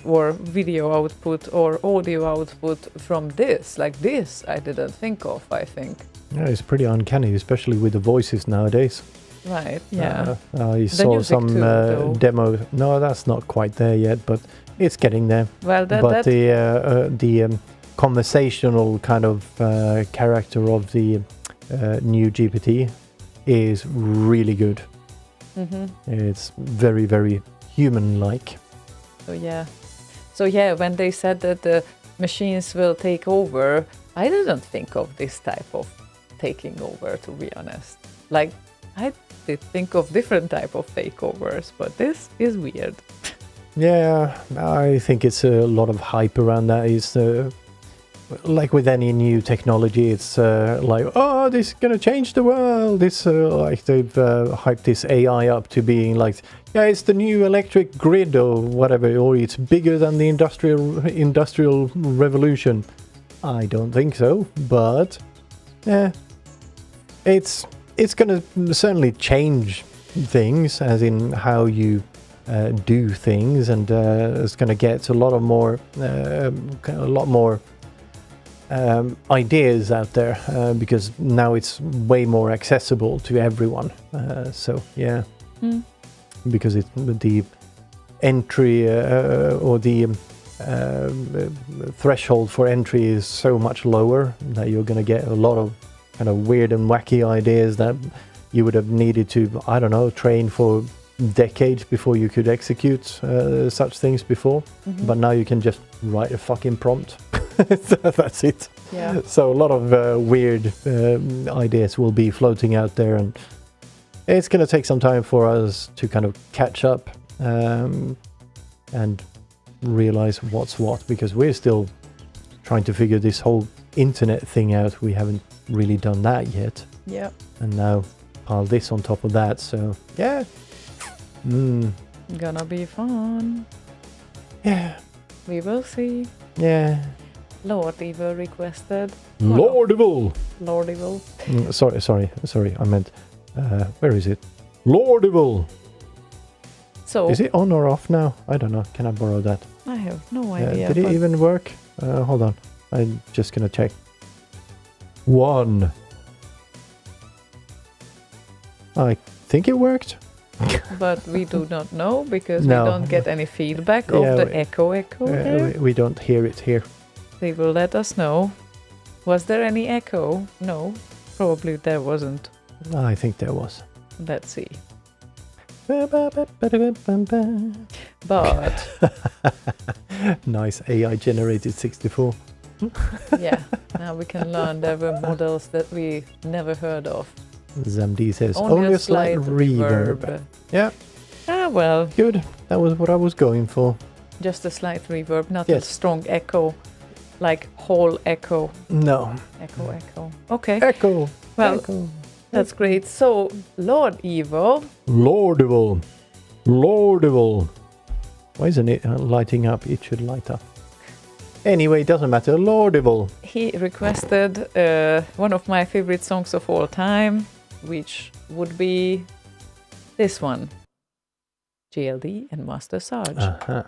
S2: or video output or audio output from this. Like this, I didn't think of, I think.
S1: Yeah, it's pretty uncanny, especially with the voices nowadays.
S2: Right, yeah.
S1: I saw
S2: music
S1: some
S2: too, though.
S1: demo. No, that's not quite there yet, but it's getting there.
S2: Well,
S1: But the conversational kind of character of the new GPT is really good. It's very, very human-like.
S2: So yeah, when they said that the machines will take over, I didn't think of this type of taking over, to be honest. Like, I did think of different type of takeovers, but this is weird.
S1: Yeah, I think it's a lot of hype around that. Is like with any new technology, it's like, oh, this is gonna change the world. This like they've hyped this AI up to being like, yeah, it's the new electric grid or whatever, or it's bigger than the industrial revolution. I don't think so, but yeah, it's gonna certainly change things, as in how you do things, and it's gonna get a lot more ideas out there because now it's way more accessible to everyone. So yeah, because the entry or the threshold for entry is so much lower that you're going to get a lot of kind of weird and wacky ideas that you would have needed to, I don't know, train for decades before you could execute such things before. But now you can just write a fucking prompt. That's it.
S2: Yeah.
S1: So a lot of weird ideas will be floating out there, and it's going to take some time for us to kind of catch up and realize what's what, because we're still trying to figure this whole internet thing out. We haven't really done that yet.
S2: Yeah.
S1: And now pile this on top of that. So yeah.
S2: Gonna be fun.
S1: Yeah.
S2: We will see.
S1: Yeah.
S2: Lord Evil requested.
S1: Lordival.
S2: Lord Evil.
S1: Sorry. I meant, where is it? Lordival.
S2: So
S1: Is it on or off now? I don't know. Can I borrow that?
S2: I have no idea.
S1: Did it even work? Hold on. I'm just gonna check. 1. I think it worked.
S2: But we do not know because
S1: No.
S2: we don't get any feedback
S1: Yeah,
S2: of the echo there.
S1: We don't hear it here.
S2: They will let us know. Was there any echo? No, probably there wasn't.
S1: I think there was.
S2: Let's see.
S1: But
S2: But
S1: nice AI generated 64.
S2: yeah, now we can learn there were models that we never heard of.
S1: Zamd says only a slight reverb. Yeah.
S2: Ah, well,
S1: Good. That was what I was going for.
S2: just a slight reverb, not a
S1: Yes.
S2: strong echo, like whole echo.
S1: No.
S2: Echo. Okay,
S1: Echo.
S2: well,
S1: Echo.
S2: that's great. So, Lord Evil,
S1: Lordival. Why isn't it lighting up? It should light up. Anyway, it doesn't matter. Lordival.
S2: he requested one of my favorite songs of all time, which would be this one, GLD and Master Sarge.
S1: Uh-huh.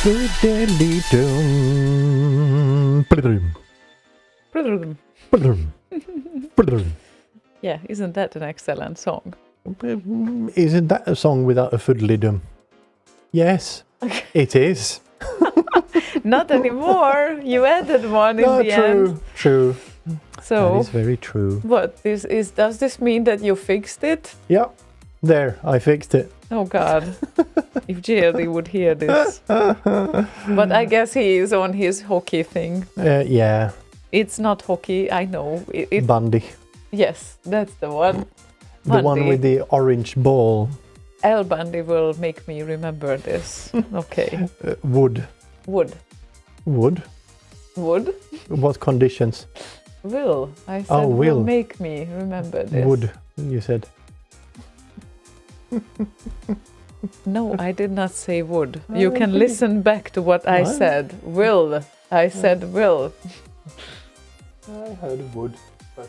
S2: Yeah, isn't that an excellent song?
S1: Isn't that a song without a fiddly-dum? Yes, it is.
S2: Not anymore. You added one in the end.
S1: True. That
S2: So,
S1: is very true.
S2: what this is? Does this mean that you fixed it?
S1: Yeah, there, I fixed it.
S2: Oh God! If JLD would hear this, but I guess he is on his hockey thing.
S1: Yeah,
S2: It's not hockey, I know.
S1: Bundy.
S2: Yes, that's the one.
S1: The one
S2: Bundy.
S1: with the orange ball.
S2: El Bundy will make me remember this. Okay.
S1: Wood.
S2: Wood.
S1: Wood?
S2: Wood?
S1: What conditions?
S2: Will. I said
S1: will.
S2: make me remember this.
S1: Wood, you said.
S2: No, I did not say would. You can listen back to what I
S1: What?
S2: said. Will. I said will.
S1: I heard wood, but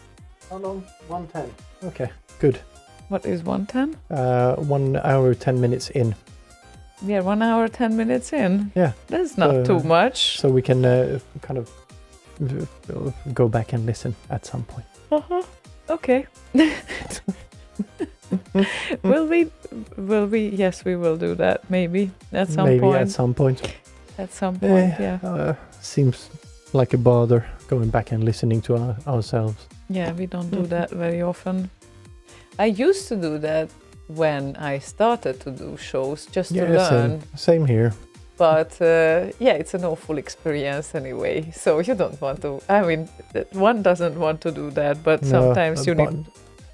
S1: how long? 1:10. Okay, good.
S2: What is 1:10?
S1: 1 hour, 10 minutes in.
S2: We are 1 hour, 10 minutes in.
S1: Yeah.
S2: That's not too much.
S1: So we can kind of go back and listen at some point.
S2: Okay. Will we? Yes, we will do that. Maybe at some
S1: Maybe
S2: point.
S1: at some point.
S2: At some point, yeah.
S1: Seems like a bother going back and listening to ourselves.
S2: Yeah, we don't do that very often. I used to do that when I started to do shows, just to learn.
S1: Same here.
S2: But yeah, it's an awful experience anyway. So you don't want to. I mean, one doesn't want to do that, but sometimes you need.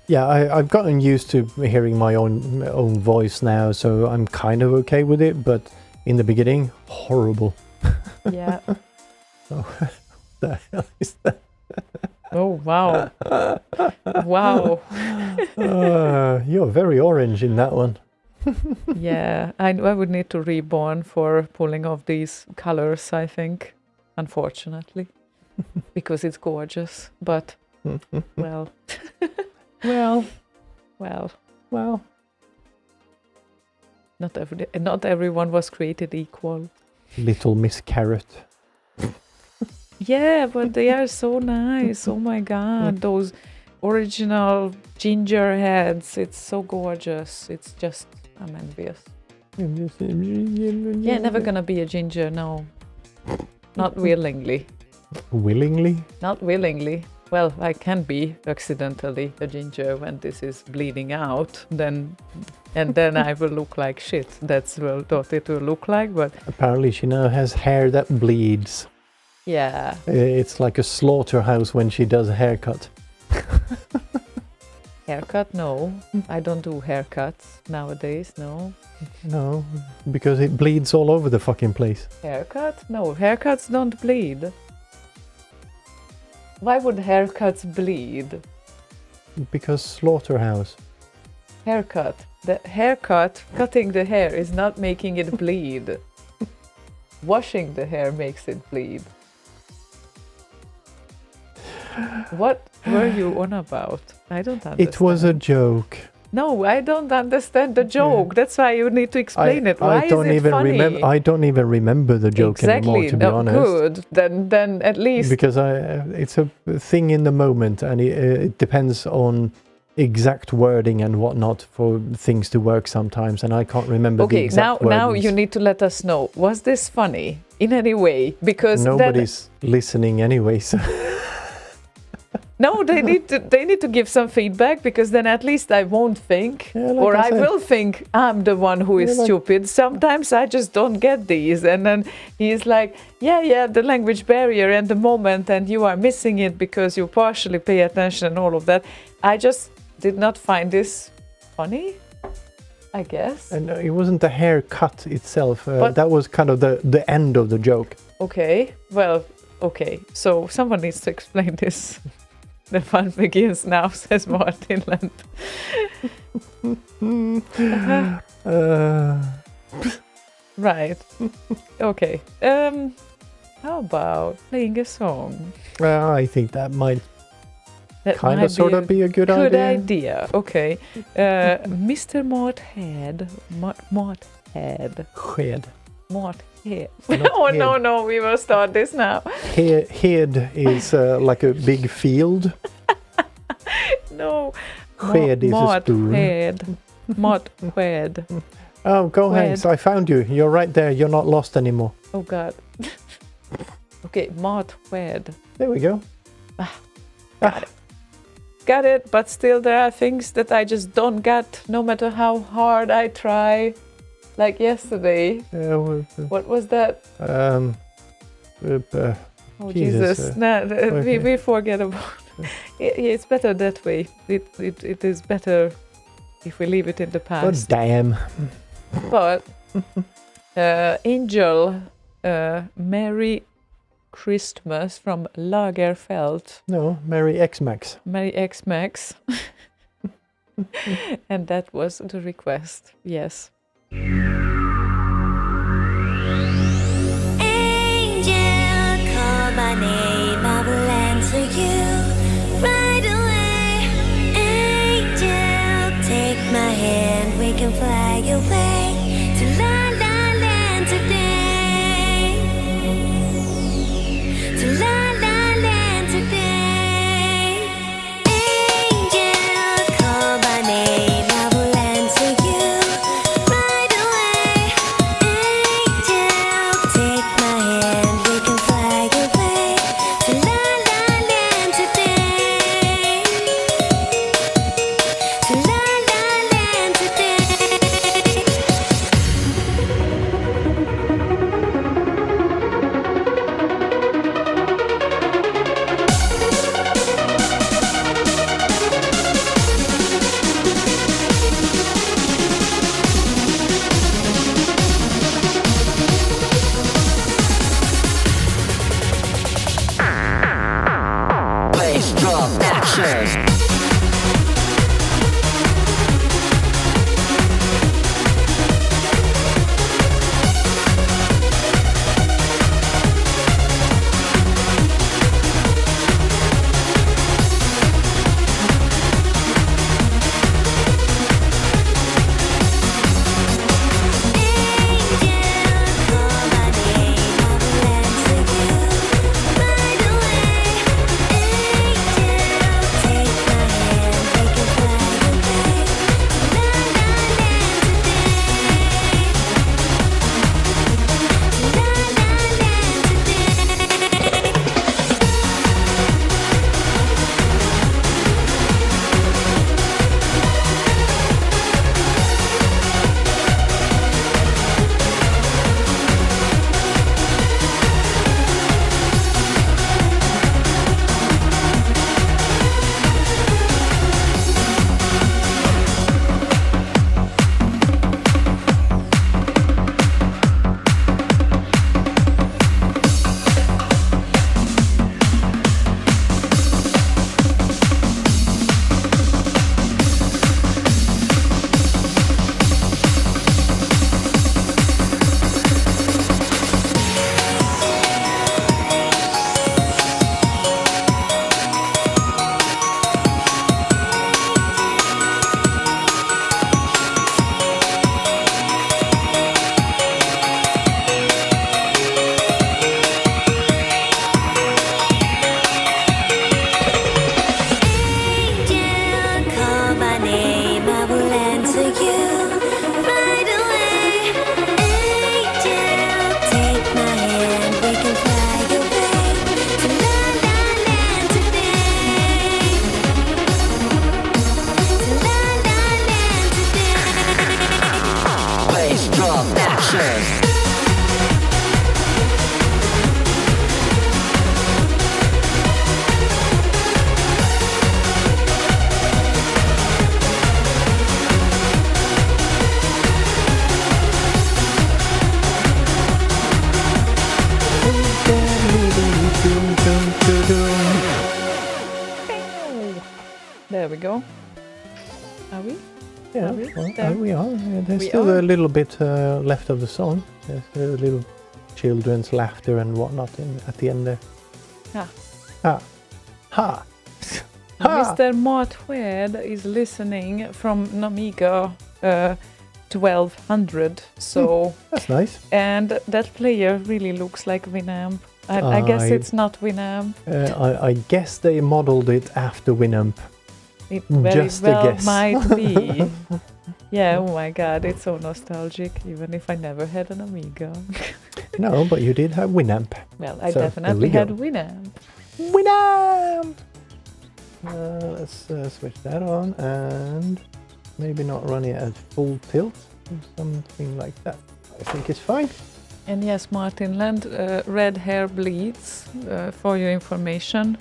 S1: Yeah, I've gotten used to hearing my own voice now, so I'm kind of okay with it. But in the beginning, horrible.
S2: Yeah.
S1: Oh, what the hell is that?
S2: Oh wow! Wow.
S1: You're very orange in that one.
S2: Yeah, I would need to reborn for pulling off these colors, I think, unfortunately, because it's gorgeous. But well, well, not everyone was created equal.
S1: Little Miss Carrot.
S2: Yeah, but they are so nice. Oh my God, those original ginger heads. It's so gorgeous. It's just, I'm envious. Yeah, never gonna be a ginger, no. Not willingly.
S1: Willingly?
S2: Not willingly. Well, I can be accidentally a ginger when this is bleeding out, and then I will look like shit. That's what it will look like, but...
S1: Apparently she now has hair that bleeds.
S2: Yeah.
S1: It's like a slaughterhouse when she does a haircut.
S2: Haircut? No. I don't do haircuts nowadays, no.
S1: No, because it bleeds all over the fucking place.
S2: Haircut? No, haircuts don't bleed. Why would haircuts bleed?
S1: Because slaughterhouse.
S2: Haircut. The haircut, cutting the hair, is not making it bleed. Washing the hair makes it bleed. What were you on about? I don't understand.
S1: It was a joke.
S2: No, I don't understand the joke. That's why you need to explain it. Why
S1: don't
S2: is it
S1: even
S2: funny?
S1: I don't even remember the joke anymore, to be honest.
S2: Good. Then at least...
S1: Because it's a thing in the moment, and it depends on exact wording and whatnot for things to work sometimes, and I can't remember the exact wordings.
S2: Now you need to let us know. Was this funny in any way? Because
S1: nobody's listening anyway, so...
S2: No, they need to give some feedback, because then at least I won't think, or I will think I'm the one who is stupid. Sometimes I just don't get these, and then he's like, yeah, the language barrier and the moment, and you are missing it because you partially pay attention and all of that. I just did not find this funny, I guess.
S1: And it wasn't the haircut itself. That was kind of the end of the joke.
S2: Okay, well, okay. So someone needs to explain this. The fun begins now, says Martinland. Right. Okay. How about playing a song?
S1: I think that might
S2: That
S1: kind
S2: might
S1: of sort of be a good idea.
S2: Good idea. Okay. Mr. Mordhead. Mordhead. Mothead.
S1: Not
S2: Oh
S1: head.
S2: no, we will start this now.
S1: Head is like a big field.
S2: No.
S1: Head is a spoon.
S2: Mothead.
S1: Oh, go Hanks,
S2: Head.
S1: I found you. You're right there. You're not lost anymore.
S2: Oh God. Okay, mothead.
S1: There we go.
S2: Got it, but still there are things that I just don't get, no matter how hard I try. Like yesterday. What was that?
S1: Oh,
S2: Oh
S1: Jesus,
S2: Jesus! Nah,
S1: okay.
S2: we forget about. It's better that way. It is better if we leave it in the
S1: oh,
S2: past.
S1: damn.
S2: But Angel, Merry Christmas from Lagerfeld,
S1: No, Merry X-Max.
S2: Merry X-Max, and that was the request. Yes.
S6: Angel, call my name, I will answer you right away. Angel, take my hand, we can fly away to La La Land today. To La La Land today. Angel, call my name, I will answer you right away. Angel, take my hand, we can fly away to La La Land today. To La La Land today.
S7: Bass drum action. Angel, call my name, I will answer you right away. Angel, take my hand, we can fly away to La La Land today. To La La Land today. Bass drum action.
S2: There we go. Are we?
S1: Yeah,
S2: Are we
S1: well,
S2: there?
S1: we are. Yeah, there's
S2: We
S1: still
S2: are.
S1: a little bit left of the song. There's a little children's laughter and whatnot at the end there.
S2: Ah.
S1: Ha. Ha. Ha.
S2: Mr. Mothead is listening from Namiga 1200. So
S1: That's nice.
S2: and that player really looks like Winamp. I guess it's not Winamp.
S1: I guess they modeled it after Winamp.
S2: It very
S1: Just a
S2: well
S1: guess.
S2: might be. Yeah, oh my god, it's so nostalgic, even if I never had an Amiga.
S1: No, but you did have Winamp.
S2: Well, I
S1: So,
S2: definitely
S1: there
S2: had
S1: we
S2: Winamp.
S1: Winamp! Let's switch that on and maybe not run it at full tilt or something like that. I think it's fine.
S2: And yes, Martin Land, red hair bleeds. For your information,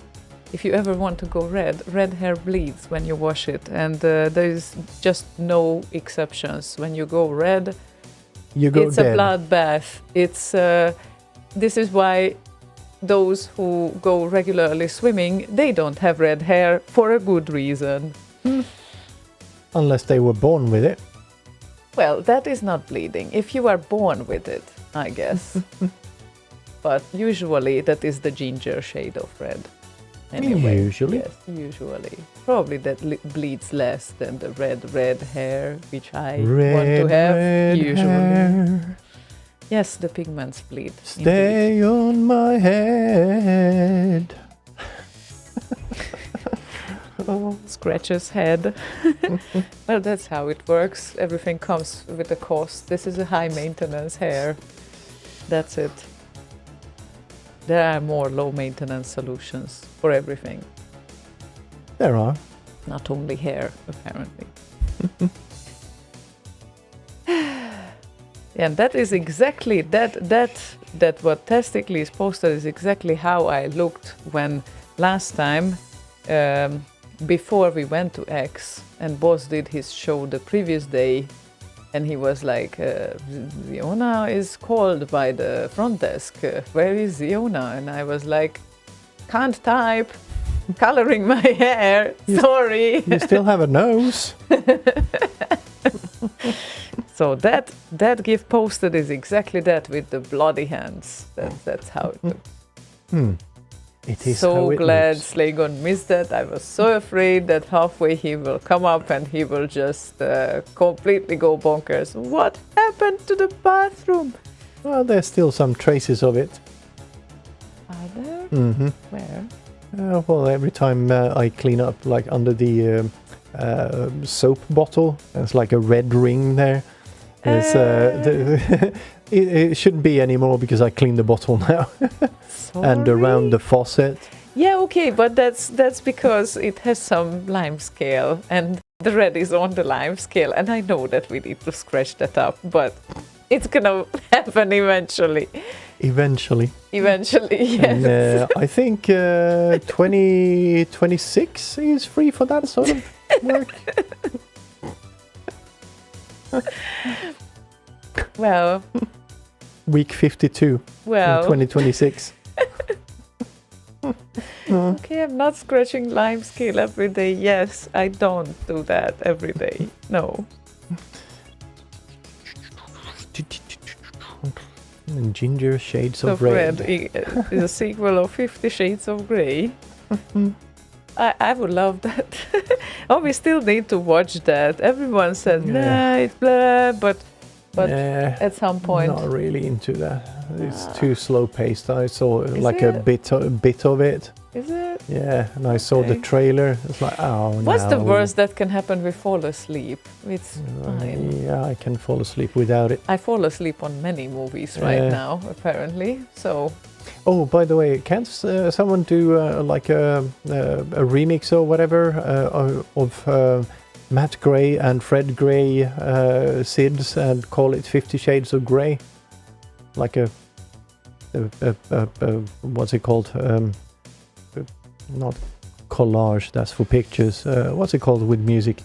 S2: if you ever want to go red hair bleeds when you wash it, and there is just no exceptions. When you go red,
S1: You go
S2: it's
S1: dead.
S2: a bloodbath. It's this is why those who go regularly swimming, they don't have red hair for a good reason.
S1: Unless they were born with it.
S2: Well, that is not bleeding. If you are born with it, I guess. But usually that is the ginger shade of red. Anyway,
S1: Usually.
S2: yes, usually. Probably that bleeds less than the red hair, which I want to have usually.
S1: Hair,
S2: Yes, the pigments bleed. indeed.
S1: stay on my head.
S2: Scratches head. Well, that's how it works. Everything comes with a cost. This is a high maintenance hair. That's it. There are more low maintenance solutions for everything,
S1: There are.
S2: not only hair, apparently. And that is exactly that what Testically is posted is exactly how I looked when last time before we went to X and Boss did his show the previous day, and he was like, Ziona is called by the front desk. Where is Ziona? And I was like, can't type, coloring my hair. Sorry.
S1: You still have a nose.
S2: So that GIF posted is exactly that with the bloody hands. That's how it looks.
S1: It is
S2: So
S1: how it
S2: glad
S1: looks.
S2: Slaygon missed that. I was so afraid that halfway he will come up and he will just completely go bonkers. What happened to the bathroom?
S1: Well, there's still some traces of it.
S2: Are there?
S1: Mm-hmm.
S2: Where?
S1: Well, every time I clean up, like under the soap bottle, there's like a red ring there. It's, it shouldn't be anymore because I cleaned the bottle now. And around the faucet.
S2: Yeah, okay, but that's because it has some lime scale and the red is on the lime scale, and I know that we need to scratch that up, but it's gonna happen eventually.
S1: Eventually.
S2: Eventually, yes.
S1: And I think 2026 is free for that sort of work.
S2: Well,
S1: Week 52 in
S2: well.
S1: 2026.
S2: Okay, I'm not scratching lime scale every day. Yes, I don't do that every day. No.
S1: And ginger shades
S2: So
S1: of red.
S2: is a sequel of 50 Shades of Grey. I would love that. Oh, we still need to watch that. Everyone says, nah, it's blah, but
S1: Yeah,
S2: at some point.
S1: not really into that. It's too slow paced. I saw like a
S2: it?
S1: bit of it.
S2: Is it?
S1: Yeah, and I saw the
S2: Okay.
S1: trailer. It's like, oh no.
S2: What's the worst that can happen? We fall asleep. It's fine.
S1: Yeah, I can fall asleep without it.
S2: I fall asleep on many movies right now, apparently. So,
S1: Oh, by the way, can't someone do like a remix or whatever of Matt Gray and Fred Gray SIDS and call it 50 Shades of Grey? Like a what's it called? Not collage, that's for pictures. What's it called with music?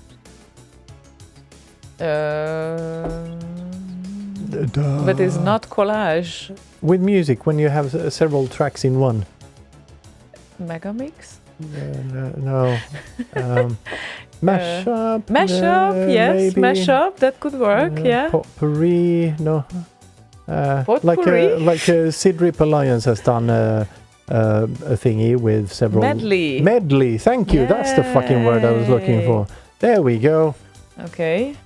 S2: but it's not collage.
S1: With music, when you have several tracks in one.
S2: Megamix?
S1: No. Mashup.
S2: Mashup, yes.
S1: Maybe.
S2: Mashup, that could work, yeah.
S1: Potpourri, no.
S2: Potpourri?
S1: Like Sid Rip Alliance has done a thingy with several...
S2: Medley.
S1: Medley, thank you. That's the fucking word I was looking
S2: Yay.
S1: for. There we go.
S2: Okay.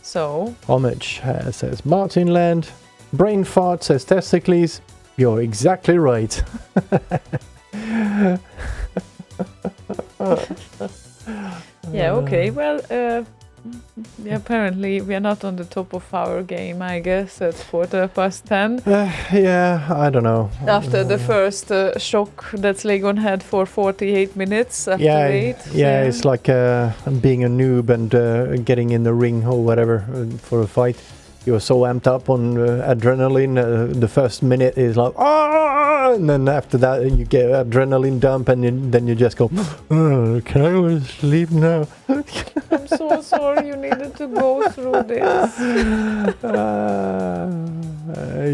S2: So,
S1: Homage says Martin Land. Brain fart says Testicles. You're exactly right.
S2: yeah, okay. Well, yeah, apparently we are not on the top of our game, I guess, at 10:15.
S1: Yeah, I don't know.
S2: After the first shock that Slaygon had for 48 minutes after
S1: Yeah,
S2: 8.
S1: yeah, it's like being a noob and getting in the ring or whatever for a fight. You're so amped up on adrenaline. The first minute is like, ah, and then after that you get adrenaline dump, and then you just go, oh, can I go to sleep now?
S2: I'm so sorry you needed to go through this.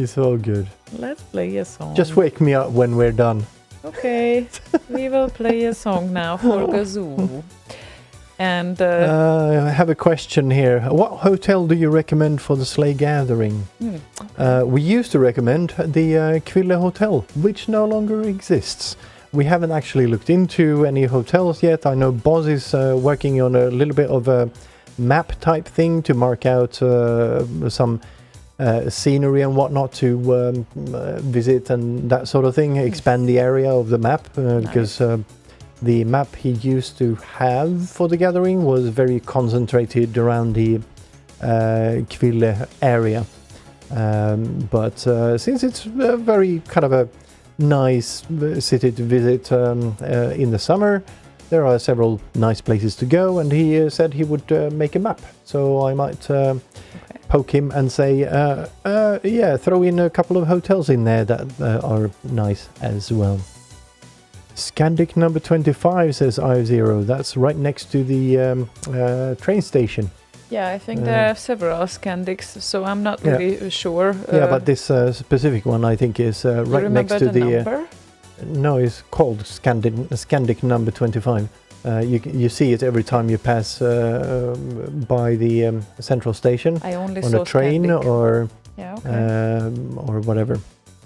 S1: It's all good.
S2: Let's play a song.
S1: Just wake me up when we're done.
S2: Okay, we will play a song now for Gazoo. And
S1: I have a question here. What hotel do you recommend for the sleigh gathering? We used to recommend the Kville Hotel, which no longer exists. We haven't actually looked into any hotels yet. I know Boz is working on a little bit of a map type thing to mark out some scenery and whatnot to visit and that sort of thing, expand the area of the map because the map he used to have for the gathering was very concentrated around the Kville area. But since it's a very kind of a nice city to visit in the summer, there are several nice places to go, and he said he would make a map. So I might poke him and say, yeah, throw in a couple of hotels in there that are nice as well. Scandic number 25 says I0. That's right next to the train station.
S2: yeah, I think there are several Scandics, so I'm not really sure.
S1: Yeah, but this specific one I think is right next to
S2: the
S1: the.
S2: number?
S1: No, it's called Scandic number 25. You see it every time you pass by the central station
S2: I only
S1: on
S2: saw
S1: a train
S2: Scandic. or
S1: whatever.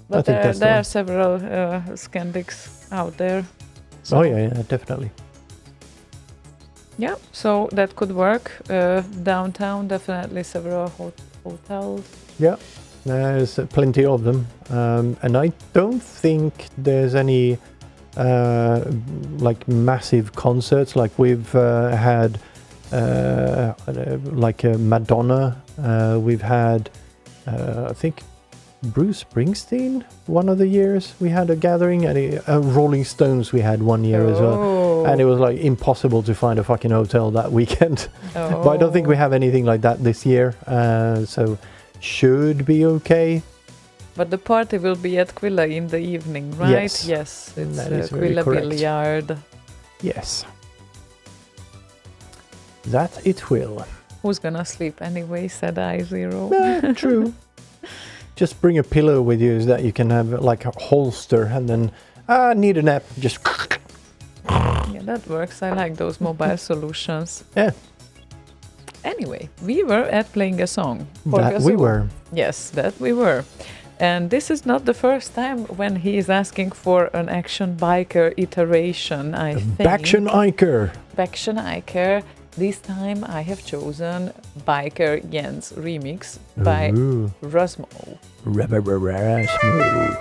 S2: but
S1: I think that's the
S2: there
S1: one.
S2: are several Scandics out there. So,
S1: Oh yeah, definitely.
S2: yeah, so that could work. Downtown, definitely several hotels.
S1: Yeah, there's plenty of them, and I don't think there's any like massive concerts like we've had, like Madonna. We've had, I think, Bruce Springsteen. One of the years we had a gathering, and Rolling Stones we had one year as well, and it was like impossible to find a fucking hotel that weekend. But I don't think we have anything like that this year, so should be okay.
S2: But the party will be at Quilla in the evening, right?
S1: Yes.
S2: Yes, it's
S1: That is very
S2: Quilla
S1: correct.
S2: Billiard.
S1: Yes, that it will.
S2: Who's gonna sleep anyway, said I0.
S1: True. Just bring a pillow with you so that you can have like a holster, and then need a nap, just
S2: Yeah, that works. I like those mobile solutions.
S1: yeah,
S2: Anyway, we were at playing a song. for
S1: that we
S2: Gazoo.
S1: were.
S2: Yes, that we were. And this is not the first time when he is asking for an Action Biker iteration, I think.
S1: Baction Iker.
S2: Action Biker. This time I have chosen Biker Jens remix by
S1: Ooh.
S2: Rasmo.
S1: Smooth.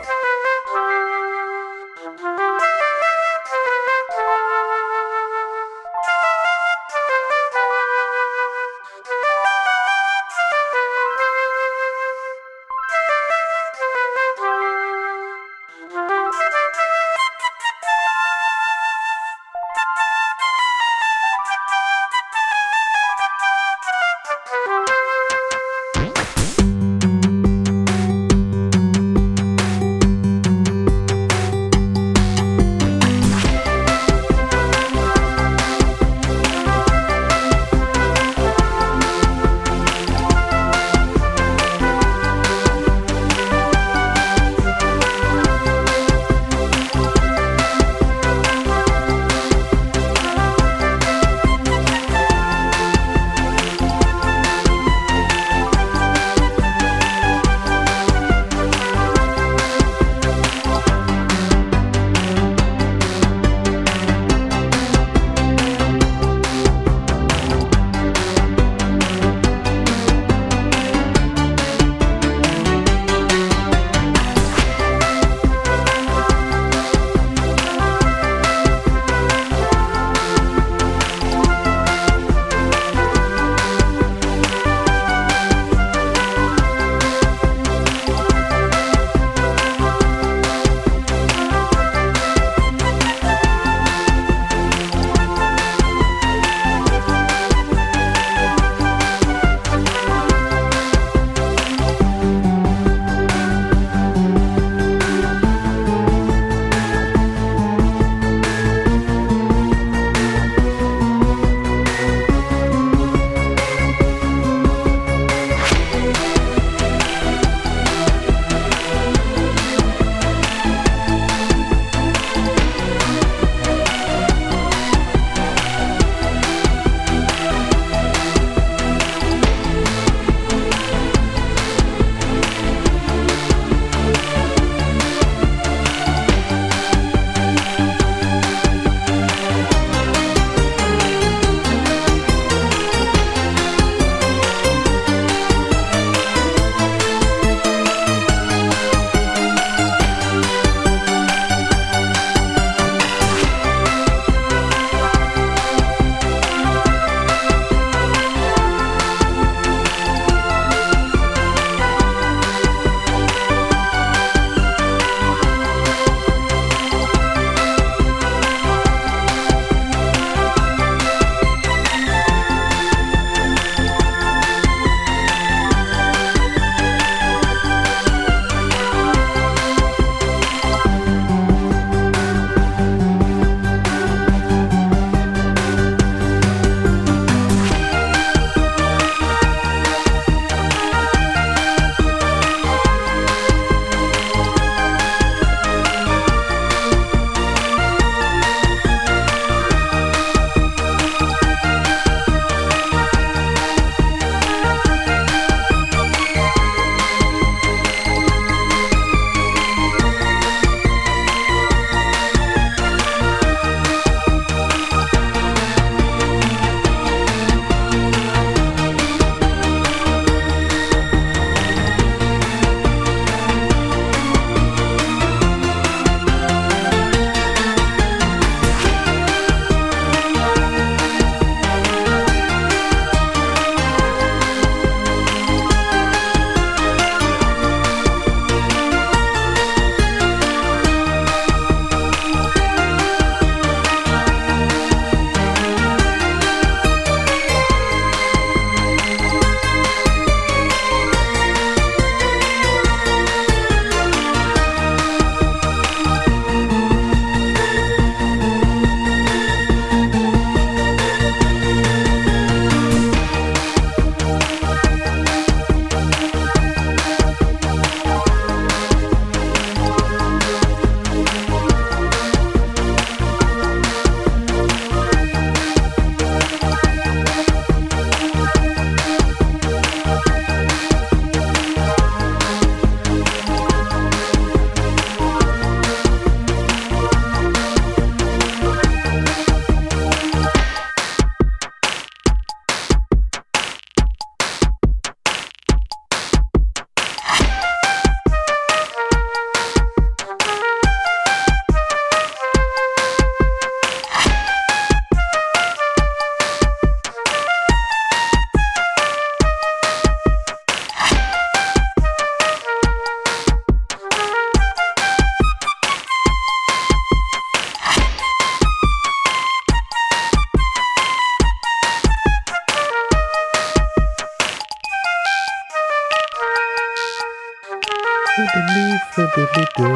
S1: Foodly, foodly doo.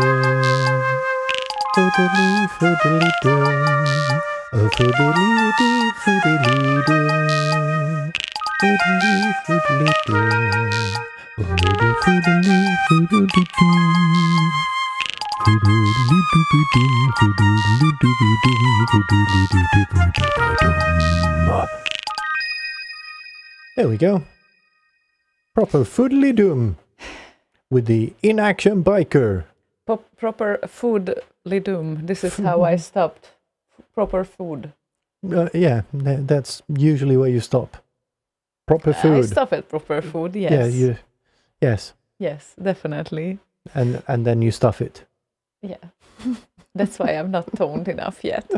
S1: Foodly, foodly doo. Oh, foodly doo, foodly doo. Foodly, foodly doo. Oh, foodly, foodly doo. Foodly dooby doo, foodly dooby doo, foodly dooby doo. There we go. Proper foodly doom with the in-action biker.
S2: Proper food lidum. This is how I stopped. Proper food.
S1: Yeah, that's usually where you stop. Proper
S2: I
S1: food.
S2: stop at proper food. Yes.
S1: Yeah, yes.
S2: Yes, definitely.
S1: And then you stuff it.
S2: Yeah. That's why I'm not toned enough yet.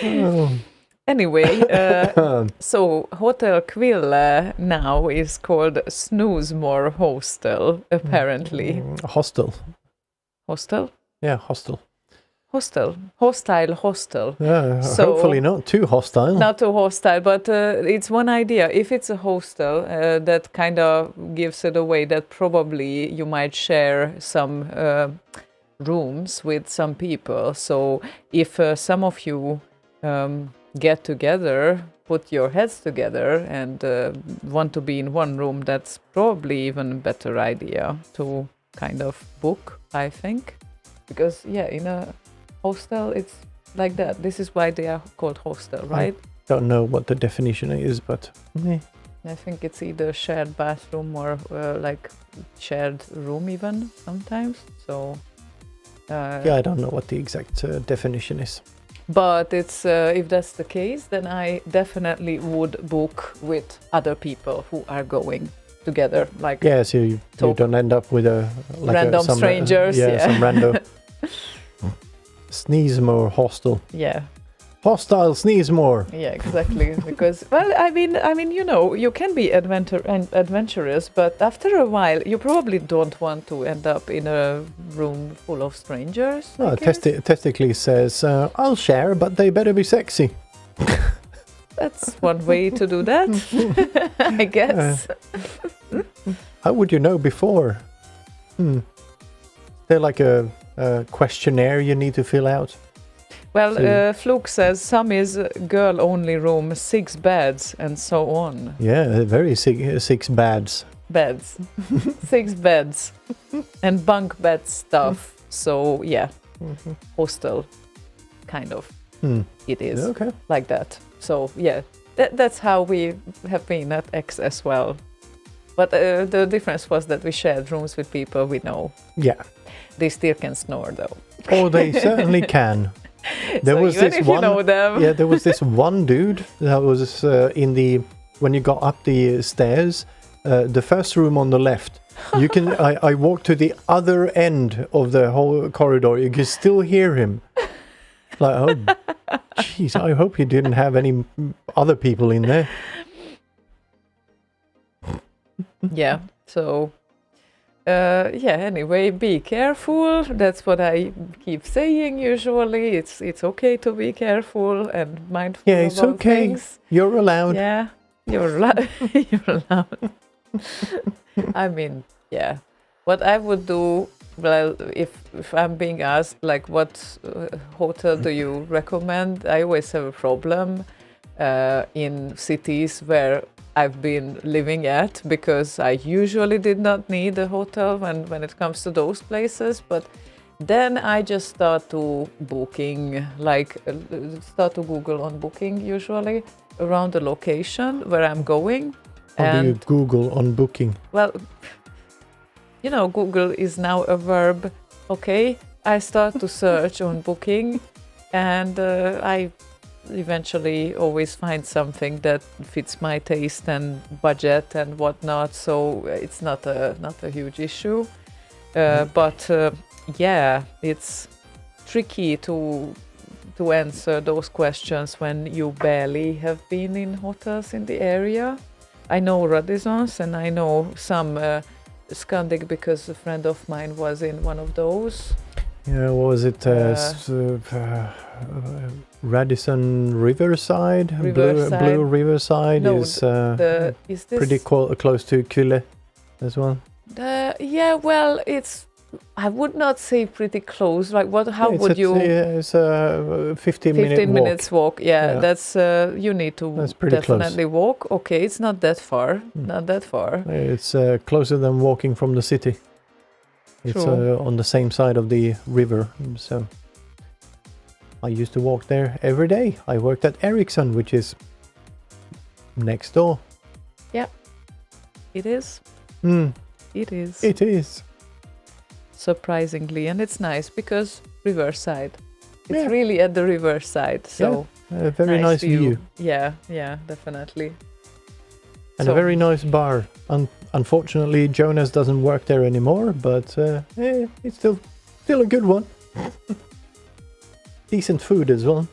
S1: Oh.
S2: Anyway, so Hotel Quill now is called Snoosemore Hostel, apparently.
S1: Hostel.
S2: Hostel?
S1: Yeah, hostel.
S2: Hostel. Hostile hostel. So-
S1: Hopefully not too hostile.
S2: Not too hostile, but it's one idea. If it's a hostel, that kind of gives it away that probably you might share some rooms with some people. So if some of you get together, put your heads together and want to be in one room, that's probably even a better idea to kind of book, I think. Because, yeah, in a hostel, it's like that. This is why they are called hostel, right?
S1: Don't know what the definition is, but
S2: I think it's either shared bathroom or like shared room even sometimes. So
S1: yeah, I don't know what the exact definition is.
S2: but it's if that's the case, then I definitely would book with other people who are going together. Like
S1: Yeah, so you don't end up with
S2: random
S1: some,
S2: strangers.
S1: some random Sneezemore hostel.
S2: Yeah.
S1: Hostile Sneezemore.
S2: Yeah, exactly. Because, well, I mean, you know, you can be adventurous, but after a while, you probably don't want to end up in a room full of strangers. I guess.
S1: Testically says, I'll share, but they better be sexy.
S2: That's one way to do that, I guess.
S1: How would you know before? They're like a questionnaire you need to fill out.
S2: Well, Fluke says some is girl-only room, 6 beds, and so on.
S1: Yeah, very six bads.
S2: Beds. 6 beds. And bunk bed stuff. So, yeah. Hostel, kind of. It is
S1: Okay.
S2: like that. So, yeah. That's how we have been at X as well. But the difference was that we shared rooms with people we know.
S1: Yeah.
S2: They still can snore, though.
S1: Oh, they certainly can. There
S2: So
S1: was
S2: even
S1: this
S2: if
S1: one.
S2: you know them.
S1: Yeah, there was this one dude that was when you got up the stairs, the first room on the left. You can. I walked to the other end of the whole corridor. You can still hear him. Like, oh, jeez! I hope you didn't have any other people in there.
S2: Yeah. So, anyway, be careful. That's what I keep saying usually. It's okay to be careful and mindful
S1: Yeah, it's
S2: about
S1: okay.
S2: things.
S1: You're allowed.
S2: Yeah, you're allowed. You're allowed. I mean, yeah. What I would do, well, if I'm being asked, like, what hotel do you recommend? I always have a problem in cities where I've been living at, because I usually did not need a hotel when it comes to those places, but then I just start to booking, start to Google on booking usually around the location where I'm going.
S1: How do you Google on booking?
S2: Well, you know, Google is now a verb, okay? I start to search on booking, and I eventually always find something that fits my taste and budget and whatnot, so it's not a huge issue. But yeah, it's tricky to answer those questions when you barely have been in hotels in the area. I know Radissons and I know some Scandic because a friend of mine was in one of those.
S1: Yeah, what was it? Radisson Riverside?
S2: Riverside.
S1: Blue Riverside
S2: No,
S1: is
S2: is this
S1: pretty close to Kyle. as well?
S2: Yeah, well, it's. I would not say pretty close. Like, what? How
S1: It's
S2: would you?
S1: It's a 15-minute
S2: 15
S1: walk.
S2: minutes walk. Yeah,
S1: Yeah.
S2: that's you need to
S1: That's pretty
S2: definitely walk. Okay, it's not that far. Not that far.
S1: It's closer than walking from the city. It's
S2: True.
S1: on the same side of the river, so I used to walk there every day. I worked at Ericsson, which is next door.
S2: It is.
S1: Mm,
S2: It is.
S1: it is.
S2: Surprisingly, and it's nice because riverside. It's
S1: Yeah.
S2: really at the riverside, so
S1: A very nice view.
S2: Yeah, definitely.
S1: And
S2: So-
S1: a very nice bar. Unfortunately, Jonas doesn't work there anymore, but it's still a good one. Decent food as well.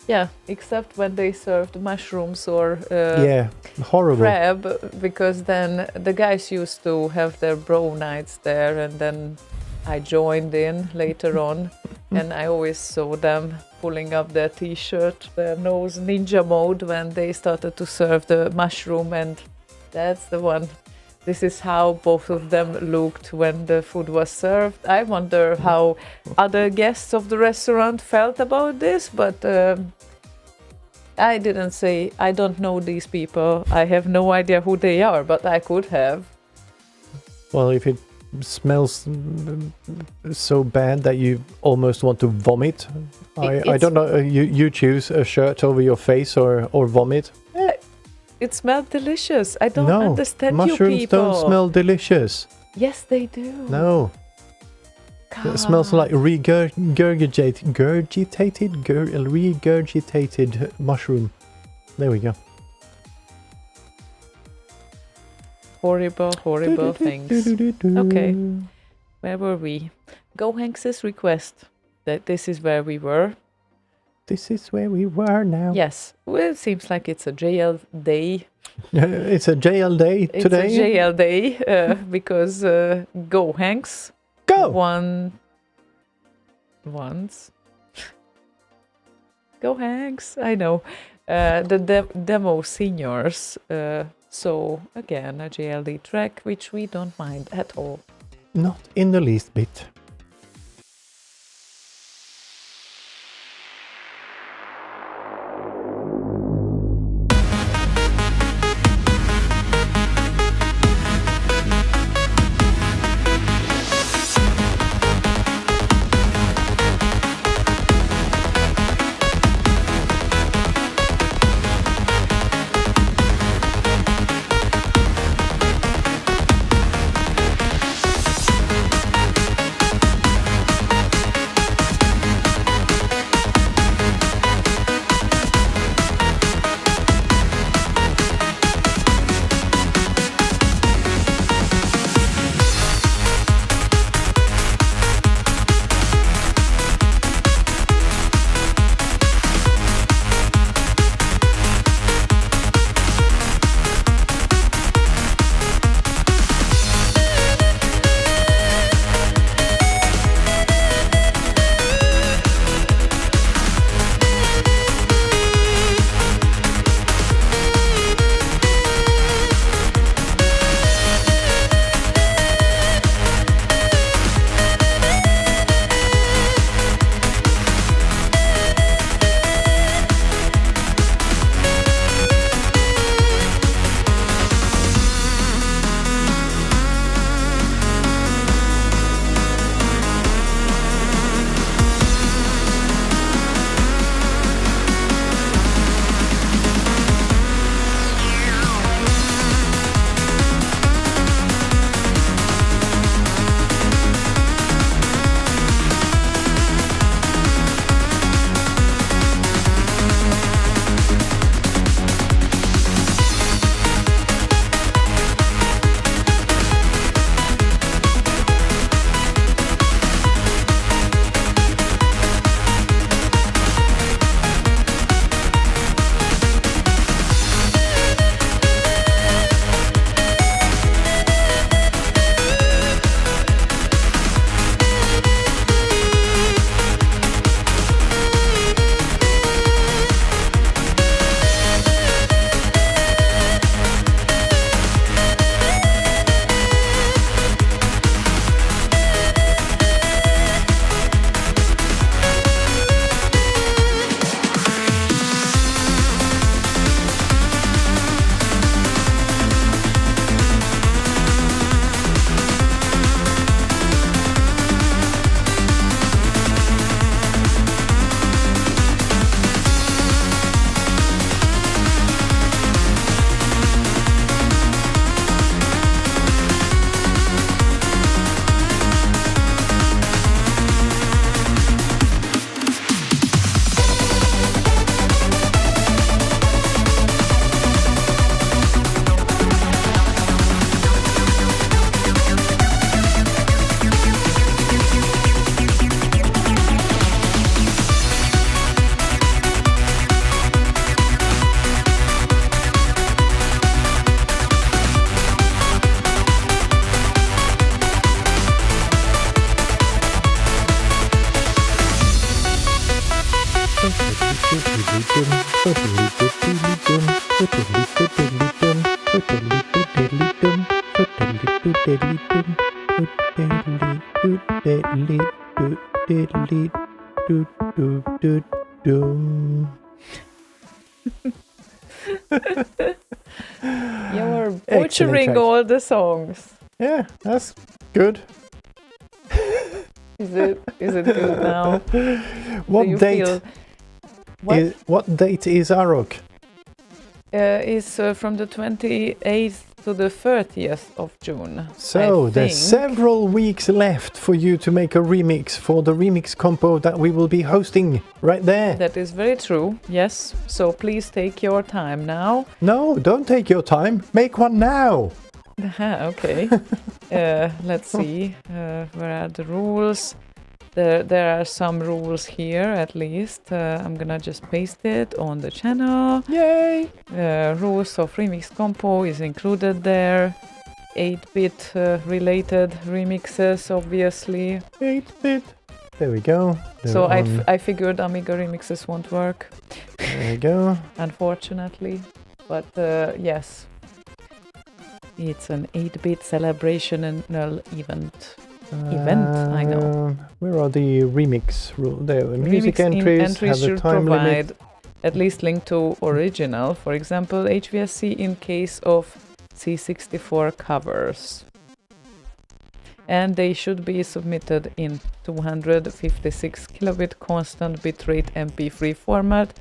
S2: Yeah, except when they served mushrooms or
S1: Yeah, horrible.
S2: crab, because then the guys used to have their bro nights there, and then I joined in later on, and I always saw them pulling up their t-shirt, their nose ninja mode when they started to serve the mushroom, and that's the one. This is how both of them looked when the food was served. I wonder how other guests of the restaurant felt about this, but I didn't say, I don't know these people. I have no idea who they are, but I could have.
S1: Well, if it smells so bad that you almost want to vomit, I
S2: It's-
S1: don't know. You choose a shirt over your face or vomit.
S2: It smelled delicious. I don't
S1: No,
S2: understand you
S1: mushrooms
S2: people.
S1: don't smell delicious.
S2: Yes, they do.
S1: No, it smells like regurgitated mushroom. There we go.
S2: Horrible things. Okay. Where were we? Go Hanks's request. That this is where we were.
S1: This is where we were now.
S2: Yes. Well, it seems like it's a JL day.
S1: It's a JL day
S2: It's
S1: today.
S2: a JL day because Go Hanks
S1: Go!
S2: won once. Go Hanks! I know. The demo seniors. So again, a JLD track, which we don't mind at all.
S1: Not in the least bit.
S2: You're
S1: Excellent
S2: butchering
S1: track.
S2: all the songs.
S1: Yeah, that's good.
S2: Is it good now?
S1: What
S2: Do you
S1: date?
S2: feel- What?
S1: What date is Arok?
S2: Is from the 28th to the 30th of June.
S1: So
S2: I
S1: there's
S2: think.
S1: several weeks left for you to make a remix for the remix compo that we will be hosting right there.
S2: That is very true, yes. So please take your time now.
S1: No, don't take your time. Make one now.
S2: Okay. Let's see. Where are the rules? There are some rules here, at least. I'm gonna just paste it on the channel.
S1: Yay!
S2: Rules of remix compo is included there. 8-bit related remixes, obviously.
S1: 8-bit. There we go.
S2: So
S1: They're on-
S2: I figured Amiga remixes won't work,
S1: There we go.
S2: unfortunately. But yes, it's an 8-bit celebrational event. I know.
S1: Where are the remix rules? There, music
S2: Remix
S1: entries,
S2: entries
S1: have a
S2: should
S1: time
S2: provide
S1: limit.
S2: at least link to original, for example, HVSC in case of C64 covers. And they should be submitted in 256 kilobit constant bitrate MP3 format.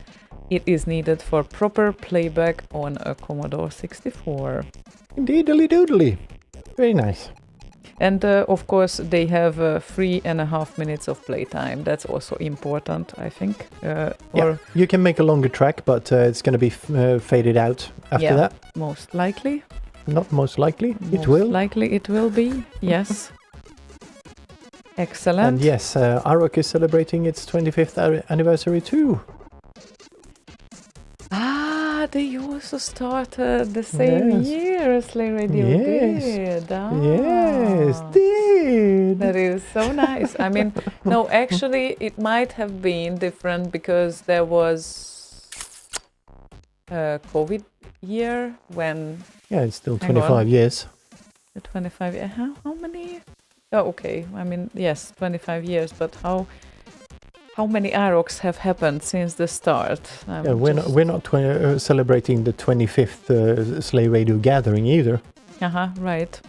S2: It is needed for proper playback on a Commodore 64.
S1: Indeedly doodly. Very nice.
S2: And of course, they have 3.5 minutes of playtime. That's also important, I think.
S1: Yeah, you can make a longer track, but it's going to be faded out after
S2: Yeah.
S1: that.
S2: Most likely.
S1: Not most likely. It
S2: Most
S1: will.
S2: likely it will be. Yes. Excellent.
S1: And yes, Arok is celebrating its 25th anniversary too.
S2: They also started the same
S1: Yes.
S2: year as Slay Radio
S1: Yes.
S2: did.
S1: Yes, did.
S2: That is so nice. I mean, no, actually, it might have been different because there was a COVID year when
S1: Yeah, it's still
S2: Hang on.
S1: 25 years.
S2: the 25. How many? Oh, okay. I mean, yes, 25 years. But how many Aroks have happened since the start?
S1: Yeah, we're not celebrating the 25th Slay Radio gathering either.
S2: Right.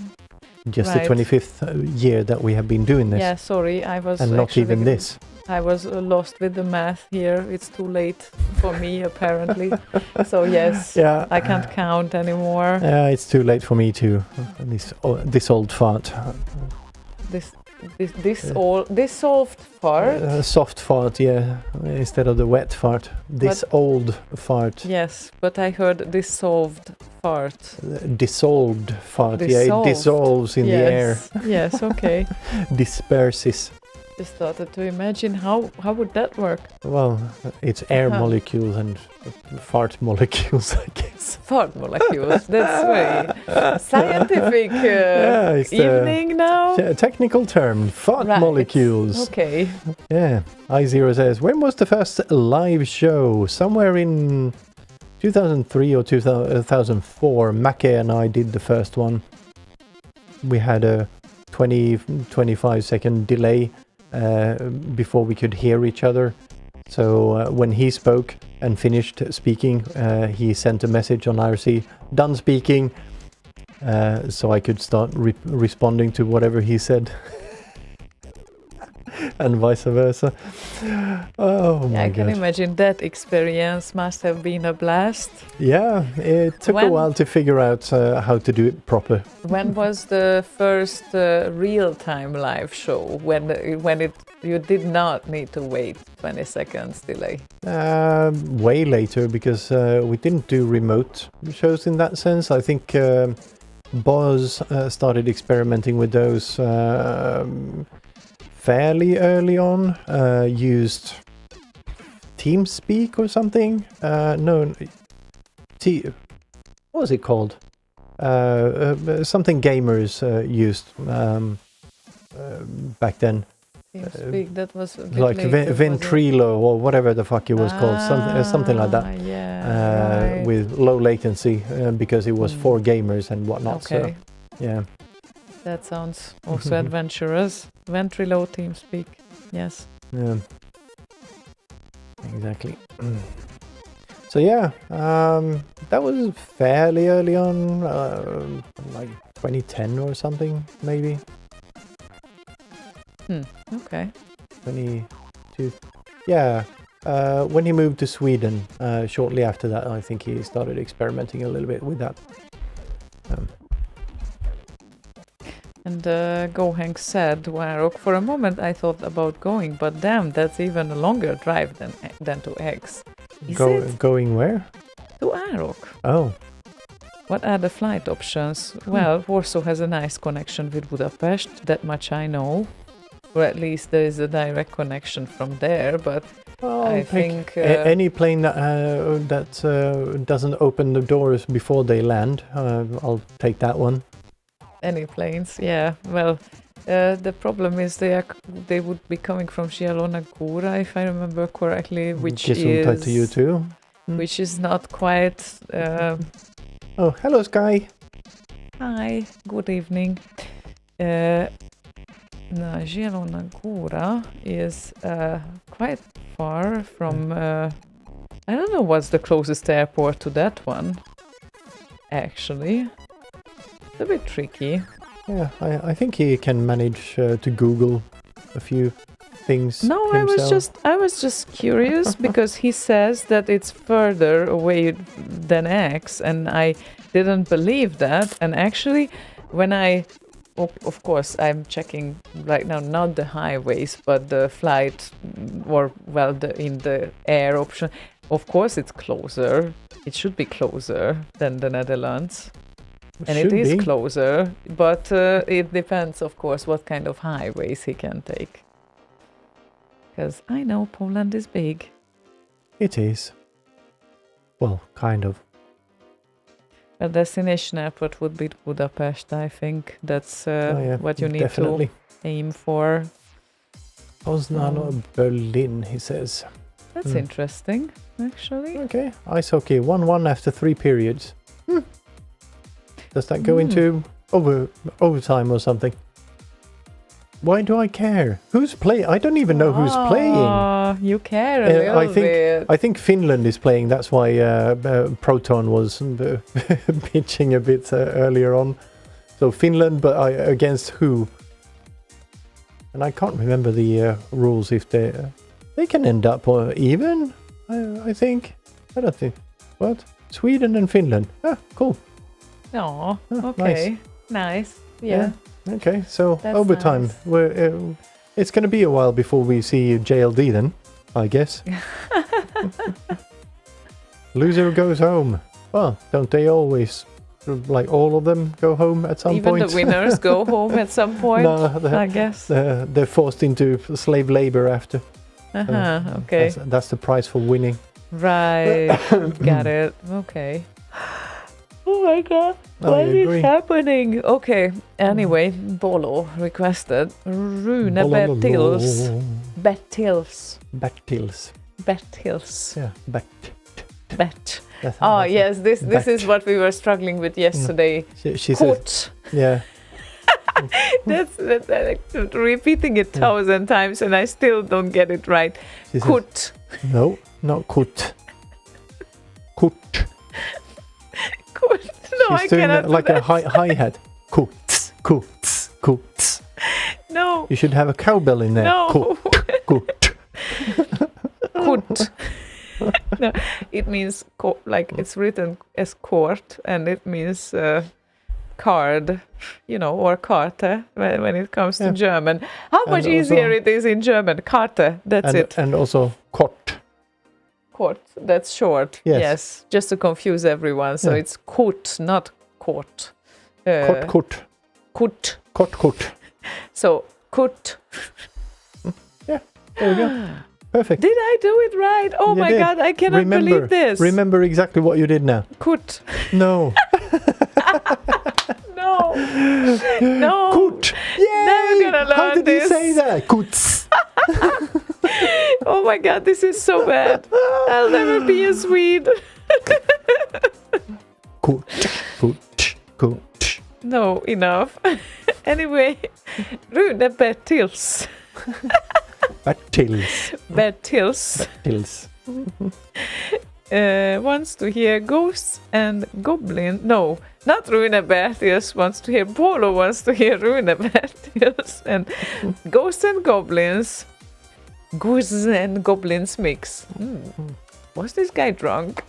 S1: Just
S2: Right.
S1: the 25th year that we have been doing this.
S2: Yeah, sorry, I was
S1: and not
S2: actually-
S1: even this.
S2: I was lost with the math here. It's too late for me, apparently. So yes,
S1: Yeah.
S2: I can't count anymore.
S1: It's too late for me too. This old fart.
S2: This soft part.
S1: Soft fart, yeah, instead of the wet fart. This old fart.
S2: Yes, but I heard dissolved fart.
S1: Dissolved fart, yeah, it
S2: Dissolved.
S1: dissolves in the air.
S2: Yes, okay.
S1: Disperses.
S2: Just started to imagine how would that work?
S1: Well, it's air
S2: Uh-huh.
S1: molecules and fart molecules, I guess.
S2: Fart molecules. That's very scientific
S1: it's the
S2: evening now.
S1: technical term, fart
S2: Right.
S1: molecules.
S2: Okay.
S1: Yeah. I0 says, when was the first live show? Somewhere in 2003 or 2004, Make and I did the first one. We had a 25 second delay before we could hear each other. So when he spoke and finished speaking, he sent a message on IRC, done speaking, so I could start responding to whatever he said. And vice versa. Oh my
S2: I can
S1: god.
S2: imagine that experience must have been a blast.
S1: Yeah, it took a
S2: When-
S1: while to figure out how to do it proper.
S2: When was the first real-time live show? When you did not need to wait 20 seconds delay?
S1: Way later, because we didn't do remote shows in that sense. I think Boz started experimenting with those fairly early on. Used TeamSpeak or something. What was it called? Something gamers used back then.
S2: TeamSpeak, that was a bit
S1: like
S2: later, was it?
S1: Ventrilo or whatever the fuck it was called, something like that,
S2: Yeah, right.
S1: with low latency because it was for gamers and whatnot.
S2: Okay,
S1: So yeah,
S2: that sounds also adventurous. Ventrilo, TeamSpeak, yes.
S1: yeah, exactly. So yeah, that was fairly early on, like 2010 or something, maybe.
S2: Okay.
S1: 22. Yeah. When he moved to Sweden, shortly after that, I think he started experimenting a little bit with that.
S2: And Gohank said, well, for a moment I thought about going, but damn, that's even a longer drive than to X. Is it?
S1: Going where?
S2: To Arok.
S1: Oh.
S2: What are the flight options? Well, Warsaw has a nice connection with Budapest, that much I know. Or at least there is a direct connection from there, but I think...
S1: any plane that, doesn't open the doors before they land, I'll take that one.
S2: Any planes, yeah. Well, the problem is they would be coming from Zielona Góra, if I remember correctly, which
S1: Gesundheit to you too.
S2: Which is not quite...
S1: Oh, hello, Sky.
S2: Hi, good evening. Zielona Góra is quite far from... I don't know what's the closest airport to that one, actually. It's a bit tricky.
S1: Yeah, I think he can manage to Google a few things.
S2: No,
S1: himself.
S2: I was just curious because he says that it's further away than X, and I didn't believe that. And actually, when of course, I'm checking right now not the highways, but the flight, or well, in the air option. Of course, it's closer. It should be closer than the Netherlands. And it is closer, but it depends, of course, what kind of highways he can take. Because I know Poland is big.
S1: It is. Well, kind of.
S2: A destination airport would be Budapest, I think. That's what you need
S1: definitely.
S2: to aim for.
S1: Poznan or Berlin, he says.
S2: That's interesting, actually.
S1: Okay, ice hockey, 1-1 after 3 periods. Does that go into overtime or something? Why do I care? Who's playing? I don't even know who's playing.
S2: You care a little bit.
S1: I think Finland is playing. That's why Proton was pitching a bit earlier on. So Finland, but against who? And I can't remember the rules. If they can end up even. I think. I don't think. What? Sweden and Finland. Ah, cool.
S2: Oh, okay. Nice. Yeah.
S1: Okay, so
S2: That's
S1: overtime.
S2: nice.
S1: It's going to be a while before we see JLD then, I guess. Loser goes home. Well, don't they always, like all of them, go home at some point?
S2: Even the winners go home at some point,
S1: No,
S2: I guess.
S1: They're forced into slave labor after.
S2: Okay.
S1: That's the price for winning.
S2: Right. Got it. Okay. Oh my god.
S1: Oh,
S2: What
S1: you
S2: is
S1: agree?
S2: happening? Okay. Anyway, Bolo requested Rune Bettils.
S1: Battils. Yeah,
S2: Bet.
S1: that's
S2: Yes, this
S1: Bet.
S2: is what we were struggling with yesterday.
S1: She says,
S2: Kut.
S1: yeah.
S2: That's like repeating it 1,000 times and I still don't get it right.
S1: She says,
S2: Kut.
S1: no, not kut. Kut.
S2: Kut. No, I
S1: She's doing
S2: cannot
S1: like
S2: do
S1: a
S2: that.
S1: hi-hat. Kuts, kuts, kuts.
S2: No.
S1: You should have a cowbell in there.
S2: No.
S1: Kut.
S2: Kut. No, it means like it's written as court and it means card, or Karte when it comes to German. How much easier it is in German. Karte, that's it.
S1: And also kort.
S2: Court, that's short.
S1: Yes.
S2: Just to confuse everyone. So it's kut, not court.
S1: Kort.
S2: Kut.
S1: Kort.
S2: So kut.
S1: Yeah, there we go. Perfect.
S2: Did I do it right? Oh
S1: You
S2: my
S1: did.
S2: god, I cannot believe this.
S1: Remember exactly what you did now.
S2: Kut.
S1: No.
S2: No. No. No.
S1: Kurt. Yay!
S2: Never gonna learn
S1: How did
S2: this.
S1: you say that? Kuts.
S2: Oh my god, this is so bad. I'll never be a Swede.
S1: Kurt. Kurt. Kurt.
S2: No, enough. Anyway, Rune Bertils.
S1: Bertils.
S2: Bertils
S1: Bertils.
S2: wants to hear Ghosts and Goblin. No, not Rune Bertils wants to hear. Polo wants to hear Rune Bertils and Ghosts and Goblins. Ghosts and Goblins mix. Was this guy drunk?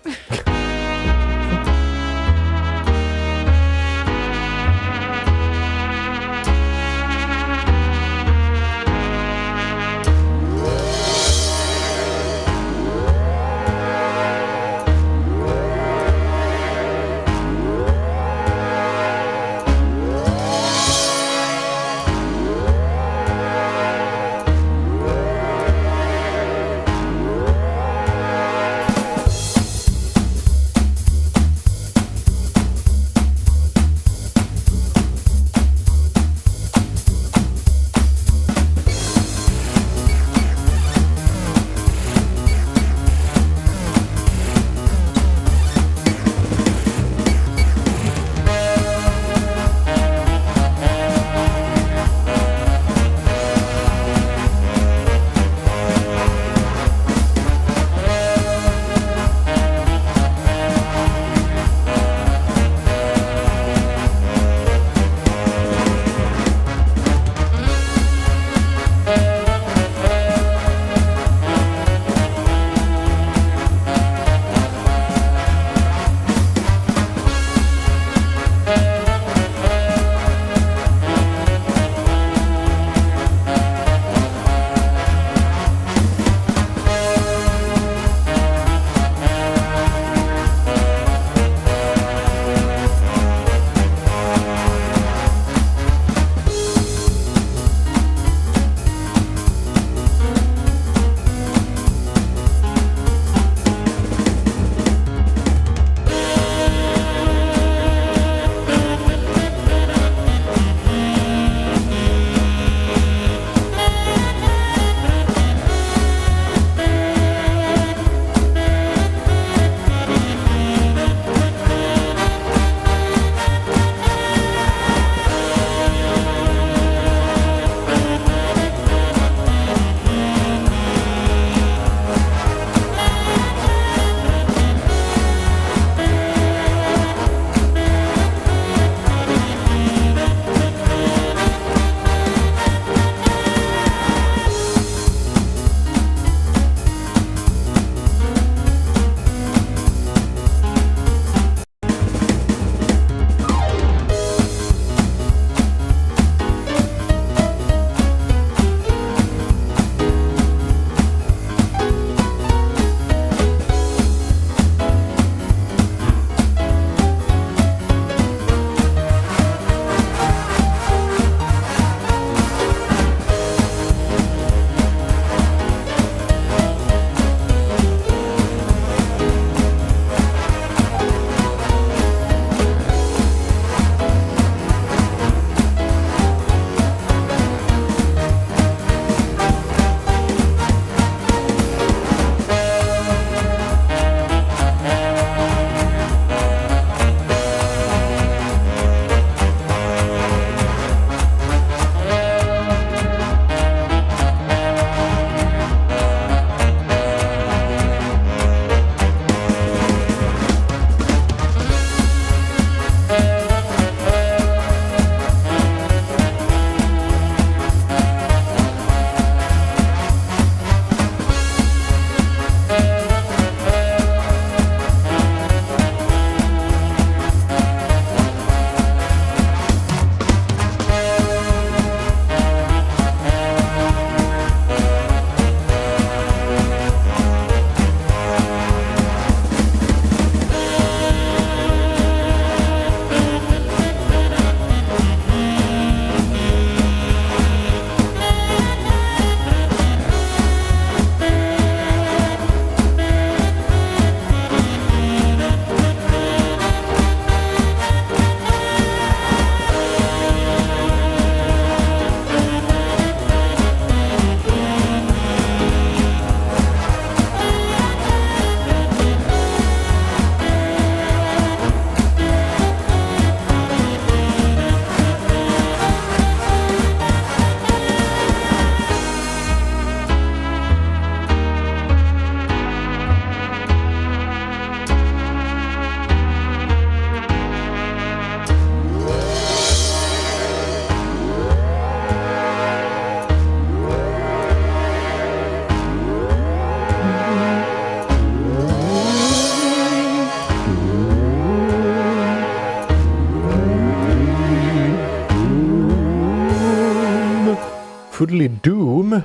S1: fully doom.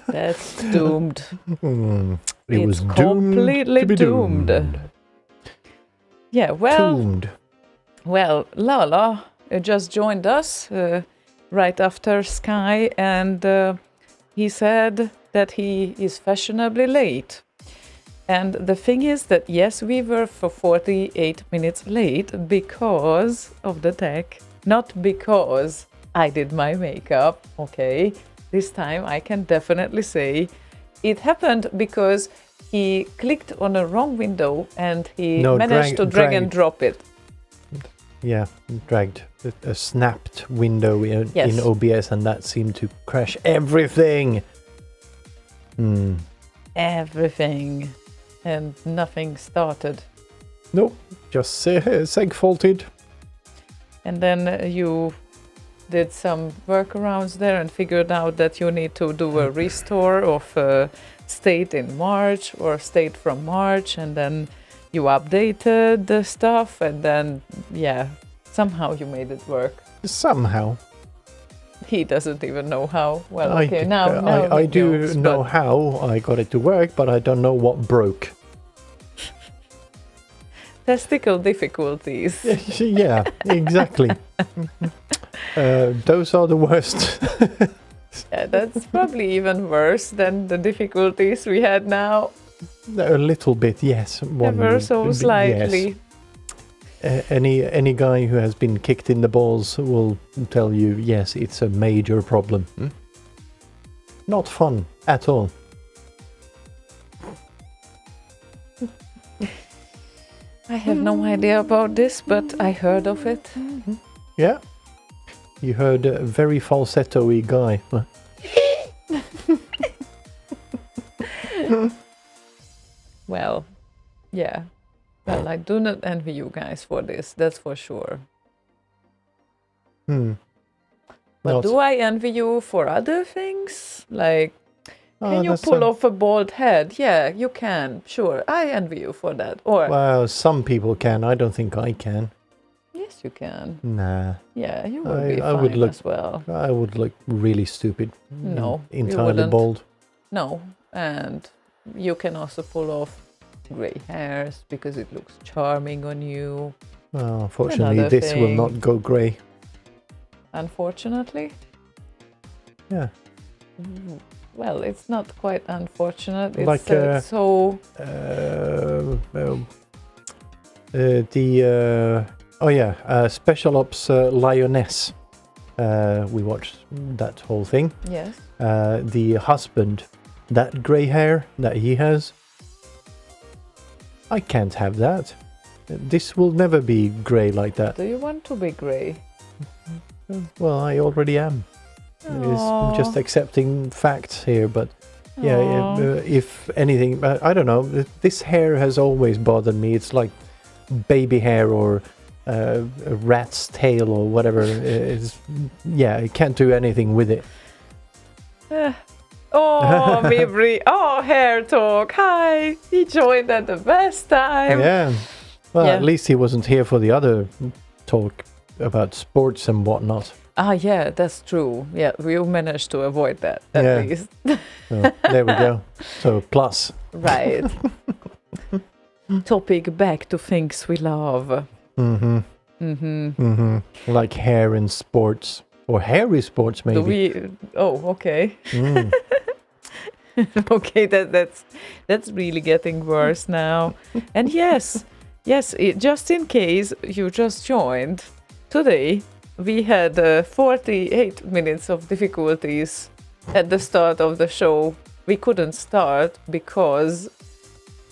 S2: That's doomed.
S1: It
S2: It's
S1: was doomed
S2: completely
S1: to be
S2: doomed. Yeah, well,
S1: Doomed.
S2: well, Lala just joined us right after Sky, and he said that he is fashionably late. And the thing is that yes, we were for 48 minutes late because of the tech, not because I did my makeup. Okay, this time I can definitely say it happened because he clicked on a wrong window and he
S1: No,
S2: managed to drag and drop it.
S1: Yeah, dragged a snapped window in
S2: Yes.
S1: OBS, and that seemed to crash everything.
S2: Everything, and nothing started.
S1: Nope, just seg faulted.
S2: And then you did some workarounds there and figured out that you need to do a restore of state in March or state from March, and then you updated the stuff, and then yeah, somehow you made it work.
S1: Somehow.
S2: He doesn't even know how. Well,
S1: I
S2: okay,
S1: d-
S2: now
S1: I
S2: he
S1: do
S2: knows,
S1: know
S2: but
S1: how I got it to work, but I don't know what broke.
S2: testicle difficulties.
S1: Yeah, exactly. Those are the worst.
S2: Yeah, that's probably even worse than the difficulties we had now.
S1: A little bit, yes.
S2: Ever so
S1: yes.
S2: slightly.
S1: Any guy who has been kicked in the balls will tell you, yes, it's a major problem. Not fun at all.
S2: I have no idea about this, but I heard of it.
S1: Yeah. You heard a very falsetto-y guy.
S2: Well, yeah. Well, I do not envy you guys for this, that's for sure. But
S1: Not-
S2: do I envy you for other things? Like, can you
S1: that's
S2: pull off a bald head? Yeah, you can. Sure, I envy you for that. Or,
S1: Well, some people can. I don't think I can.
S2: yes, you can.
S1: Nah.
S2: Yeah, you would be
S1: I
S2: fine
S1: would look-
S2: as well.
S1: I would look really stupid.
S2: No, you
S1: Entirely
S2: wouldn't.
S1: bald.
S2: No, and you can also pull off grey hairs because it looks charming on you.
S1: Well, unfortunately,
S2: Another
S1: this will
S2: thing.
S1: not go grey.
S2: Unfortunately,
S1: Yeah.
S2: well, it's not quite unfortunate. It's
S1: Like,
S2: so
S1: Special Ops Lioness. We watched that whole thing.
S2: yes.
S1: The husband, that grey hair that he has, I can't have that. This will never be grey like that.
S2: Do you want to be grey?
S1: Well, I already am.
S2: Aw.
S1: It's just accepting facts here, but yeah,
S2: Aw.
S1: if anything, I don't know. This hair has always bothered me. It's like baby hair or a rat's tail or whatever. Yeah, I can't do anything with it.
S2: Oh, Mibri. Oh, hair talk. Hi. He joined at the best time.
S1: Yeah. Well,
S2: Yeah.
S1: at least he wasn't here for the other talk about sports and whatnot.
S2: Ah, yeah, that's true. Yeah, we managed to avoid that at
S1: Yeah.
S2: least.
S1: So there we go. So plus.
S2: Right. Topic back to things we love.
S1: Like hair and sports. Or hairy sports, maybe.
S2: Do we? Oh, okay.
S1: Mm.
S2: Okay, that's really getting worse now. And yes, just in case you just joined, today we had 48 minutes of difficulties at the start of the show. We couldn't start because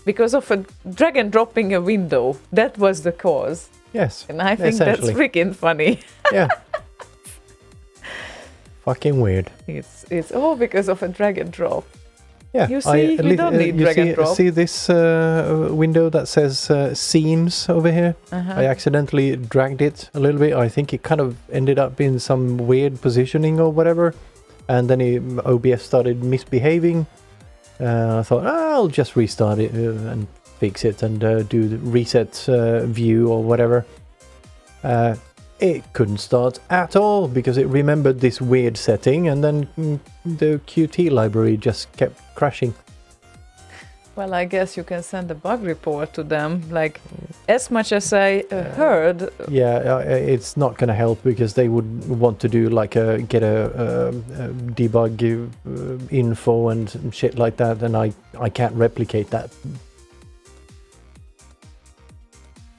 S2: of a dragon dropping a window. That was the cause.
S1: Yes.
S2: And I think that's
S1: essentially.
S2: freaking funny.
S1: Yeah. Fucking weird.
S2: It's all because of a drag and drop.
S1: Yeah.
S2: You see, we don't need
S1: you
S2: drag and drop.
S1: see this window that says scenes over here?
S2: Uh-huh.
S1: I accidentally dragged it a little bit. I think it kind of ended up in some weird positioning or whatever. And then OBS started misbehaving. I thought, I'll just restart it and fix it and do the reset view or whatever. it couldn't start at all because it remembered this weird setting, and then the Qt library just kept crashing.
S2: Well, I guess you can send a bug report to them. Like, as much as I heard.
S1: Yeah, it's not going to help because they would want to do like get a debug info and shit like that, and I can't replicate that.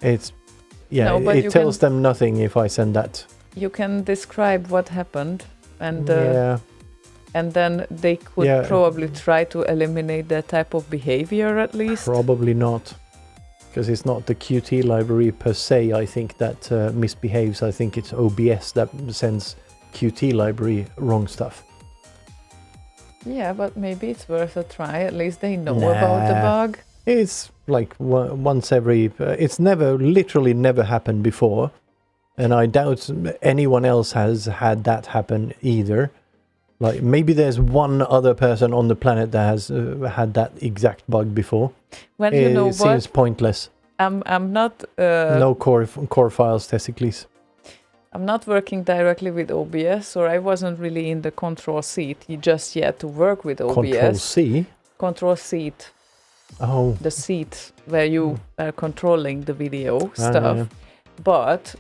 S1: It's
S2: No, but
S1: it
S2: you
S1: tells them nothing if I send that.
S2: You can describe what happened, and
S1: Yeah.
S2: and then they could probably try to eliminate that type of behavior at least.
S1: Probably not, because it's not the Qt library per se, I think, that misbehaves. I think it's OBS that sends Qt library wrong stuff.
S2: Yeah, but maybe it's worth a try. At least they know about the bug.
S1: It's like once every... it's literally never happened before, and I doubt anyone else has had that happen either. Like, maybe there's one other person on the planet that has had that exact bug before.
S2: Well, you know what?
S1: It seems pointless.
S2: I'm not...
S1: no core files, testicles.
S2: I'm not working directly with OBS, or I wasn't really in the control seat just yet to work with OBS.
S1: Control C?
S2: Control seat.
S1: Oh.
S2: The seat where you are controlling the video stuff.
S1: Yeah.
S2: But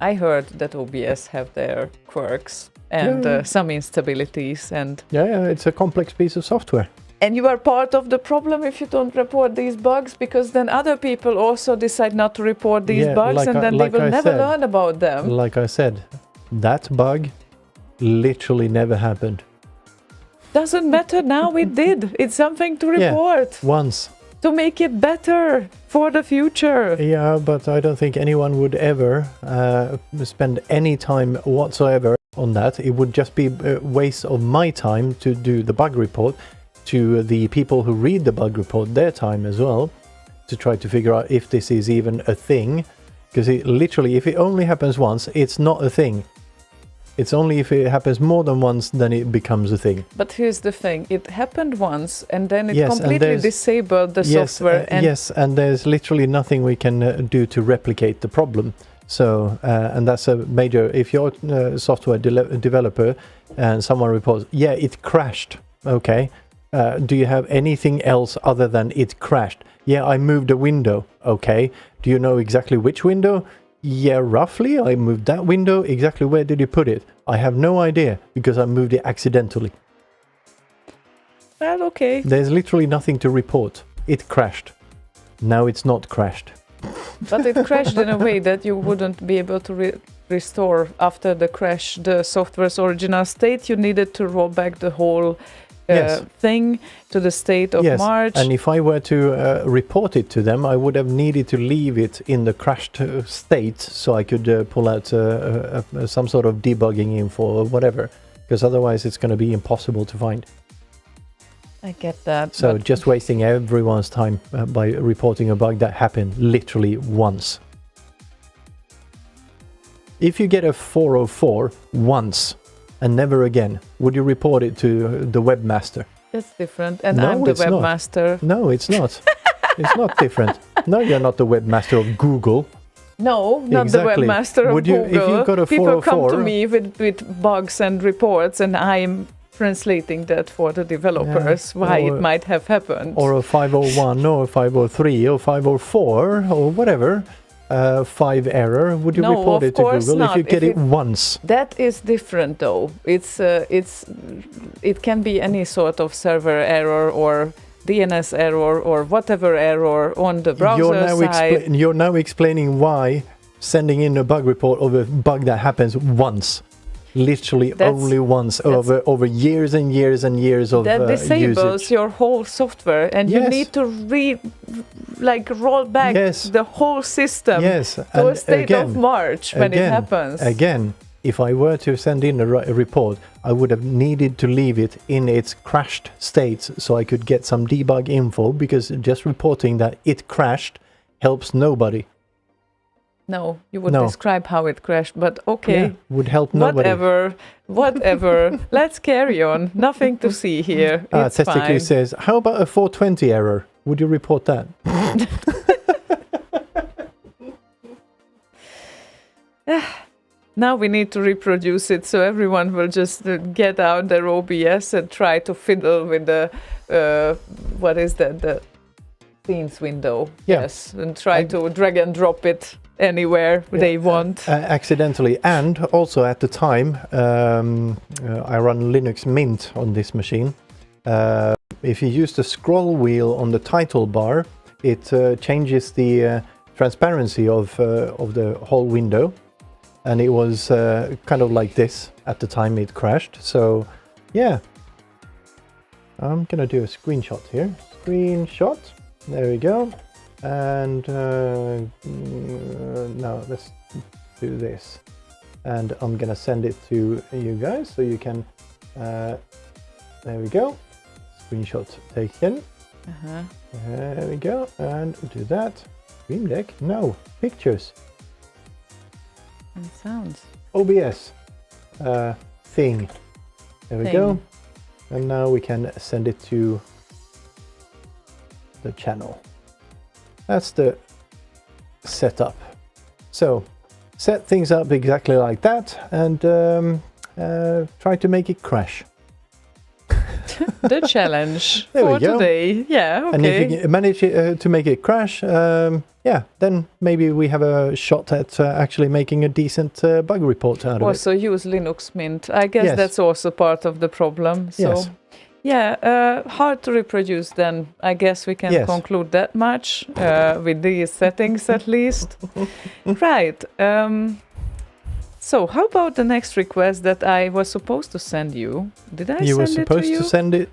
S2: I heard that OBS have their quirks and some instabilities, and
S1: yeah, it's a complex piece of software.
S2: And you are part of the problem if you don't report these bugs, because then other people also decide not to report these bugs,
S1: like
S2: and then they will never learn about them.
S1: Like I said, that bug literally never happened.
S2: Doesn't matter now, it did. It's something to report.
S1: Once.
S2: To make it better for the future.
S1: Yeah, but I don't think anyone would ever spend any time whatsoever on that. It would just be a waste of my time to do the bug report, to the people who read the bug report, their time as well, to try to figure out if this is even a thing. Because it literally, if it only happens once, it's not a thing. It's only if it happens more than once, then it becomes a thing.
S2: But here's the thing. It happened once, and then it completely disabled the software.
S1: And there's literally nothing we can do to replicate the problem. So, and that's a major... If you're a software developer and someone reports, yeah, it crashed, okay. Do you have anything else other than it crashed? Yeah, I moved a window, okay. Do you know exactly which window? Yeah, roughly. I moved that window. Exactly where did you put it? I have no idea, because I moved it accidentally.
S2: Well, okay.
S1: There's literally nothing to report. It crashed. Now it's not crashed.
S2: But it crashed in a way that you wouldn't be able to restore after the crash the software's original state. You needed to roll back the whole thing to the state of March.
S1: And if I were to report it to them, I would have needed to leave it in the crashed state so I could pull out some sort of debugging info or whatever, because otherwise it's going to be impossible to find.
S2: I get that.
S1: So just wasting everyone's time by reporting a bug that happened literally once. If you get a 404 once and never again, would you report it to the webmaster?
S2: That's different. And no, I'm the webmaster.
S1: No, it's not. It's not different. No, you're not the webmaster of Google.
S2: No, not the webmaster of Google.
S1: If you got a 404,
S2: people come to me with bugs and reports, and I'm translating that for the developers, why it might have happened.
S1: Or a 501, or 503, or 504, or whatever. 5 error, would you report it to Google
S2: not.
S1: If you get it once?
S2: That is different, though. It can be any sort of server error or DNS error or whatever error on the browser side.
S1: You're now explaining why sending in a bug report of a bug that happens once. Literally only once over years and years and years of
S2: that disables
S1: usage.
S2: Your whole software, and you need to roll back the whole system to a state of March when it happens.
S1: Again, if I were to send in a report, I would have needed to leave it in its crashed state so I could get some debug info, because just reporting that it crashed helps nobody.
S2: No, you would describe how it crashed, but okay.
S1: Yeah, would help nobody.
S2: Whatever. Let's carry on. Nothing to see here. It's
S1: Testically
S2: fine.
S1: says, how about a 420 error? Would you report that?
S2: Now we need to reproduce it, so everyone will just get out their OBS and try to fiddle with the what is that, the scenes window.
S1: Yeah.
S2: Yes, and try to drag and drop it anywhere they want.
S1: Accidentally, and also at the time, I run Linux Mint on this machine. If you use the scroll wheel on the title bar, it changes the transparency of the whole window, and it was kind of like this at the time it crashed. So, yeah, I'm gonna do a screenshot here. Screenshot. There we go. And now let's do this, and I'm gonna send it to you guys so you can there we go, screenshot taken. There we go, and do that. Stream Deck, no, pictures,
S2: And sounds.
S1: OBS thing, there we go,
S2: Thing.
S1: and now we can send it to the channel. That's the setup. So set things up exactly like that, and try to make it crash.
S2: The challenge
S1: There we
S2: for
S1: go.
S2: today. Yeah, okay.
S1: And if you manage to make it crash, yeah, then maybe we have a shot at actually making a decent bug report out of it.
S2: Also use Linux Mint. I guess
S1: Yes.
S2: that's also part of the problem. So,
S1: Yes.
S2: yeah, hard to reproduce then. I guess we can
S1: Yes.
S2: conclude that much with these settings at least. Right. So how about the next request that I was supposed to send you? Did I
S1: You were
S2: send it to
S1: supposed
S2: you?
S1: to send it.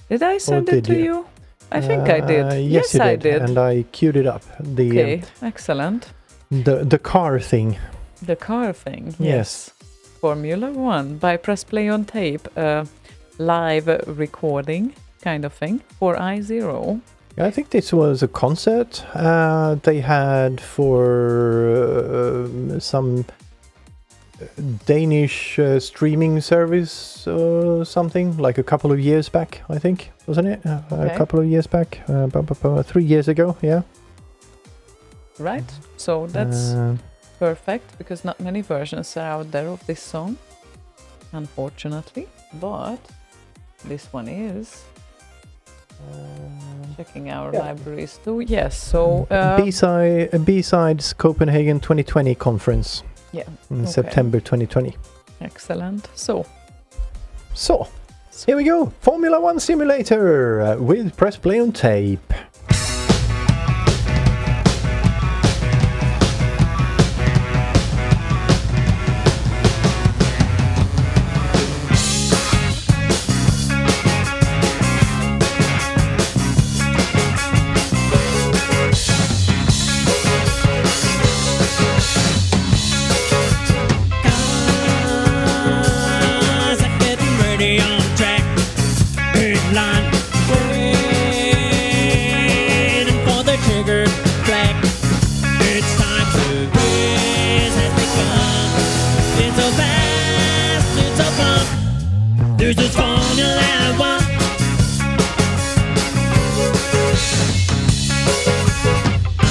S2: Did I send it
S1: did
S2: to
S1: you?
S2: you? I think I did.
S1: Yes, you
S2: I
S1: did.
S2: did.
S1: And I queued it up. The
S2: Okay, excellent.
S1: the car thing.
S2: The car thing.
S1: Yes.
S2: Formula One by Press Play on Tape, live recording kind of thing for I0.
S1: I think this was a concert they had for some Danish streaming service or something, like a couple of years back, I think, wasn't it? A couple of years back, 3 years ago, yeah.
S2: Right. So that's perfect, because not many versions are out there of this song, unfortunately. But this one is. Checking our libraries too. Yes. So
S1: B-sides Copenhagen 2020 conference.
S2: yeah.
S1: In
S2: Okay.
S1: September 2020.
S2: Excellent. So
S1: Here we go. Formula One Simulator with Press Play on Tape.
S8: This is Formula One. I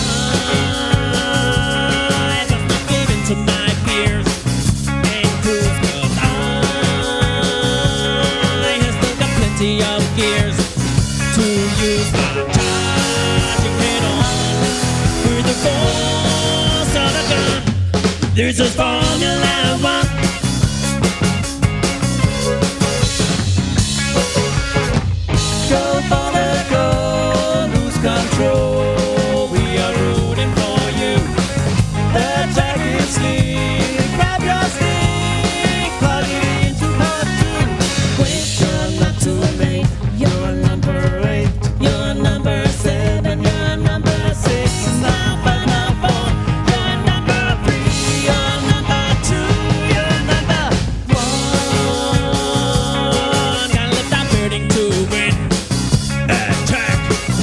S8: must not give in to my fears and cruise, 'cause I have still got plenty of gears to use. I'm charging head on with the force of a gun. This is Formula One. Control, we are rooting for you. The track is slick. Grab your stick, plug it into part 2. Quick, you're not too late. You're number 8. You're number 7. You're number 6. Number 4. You're number 3. You're number 2. You're number 1. Gotta lift that burden to win. Track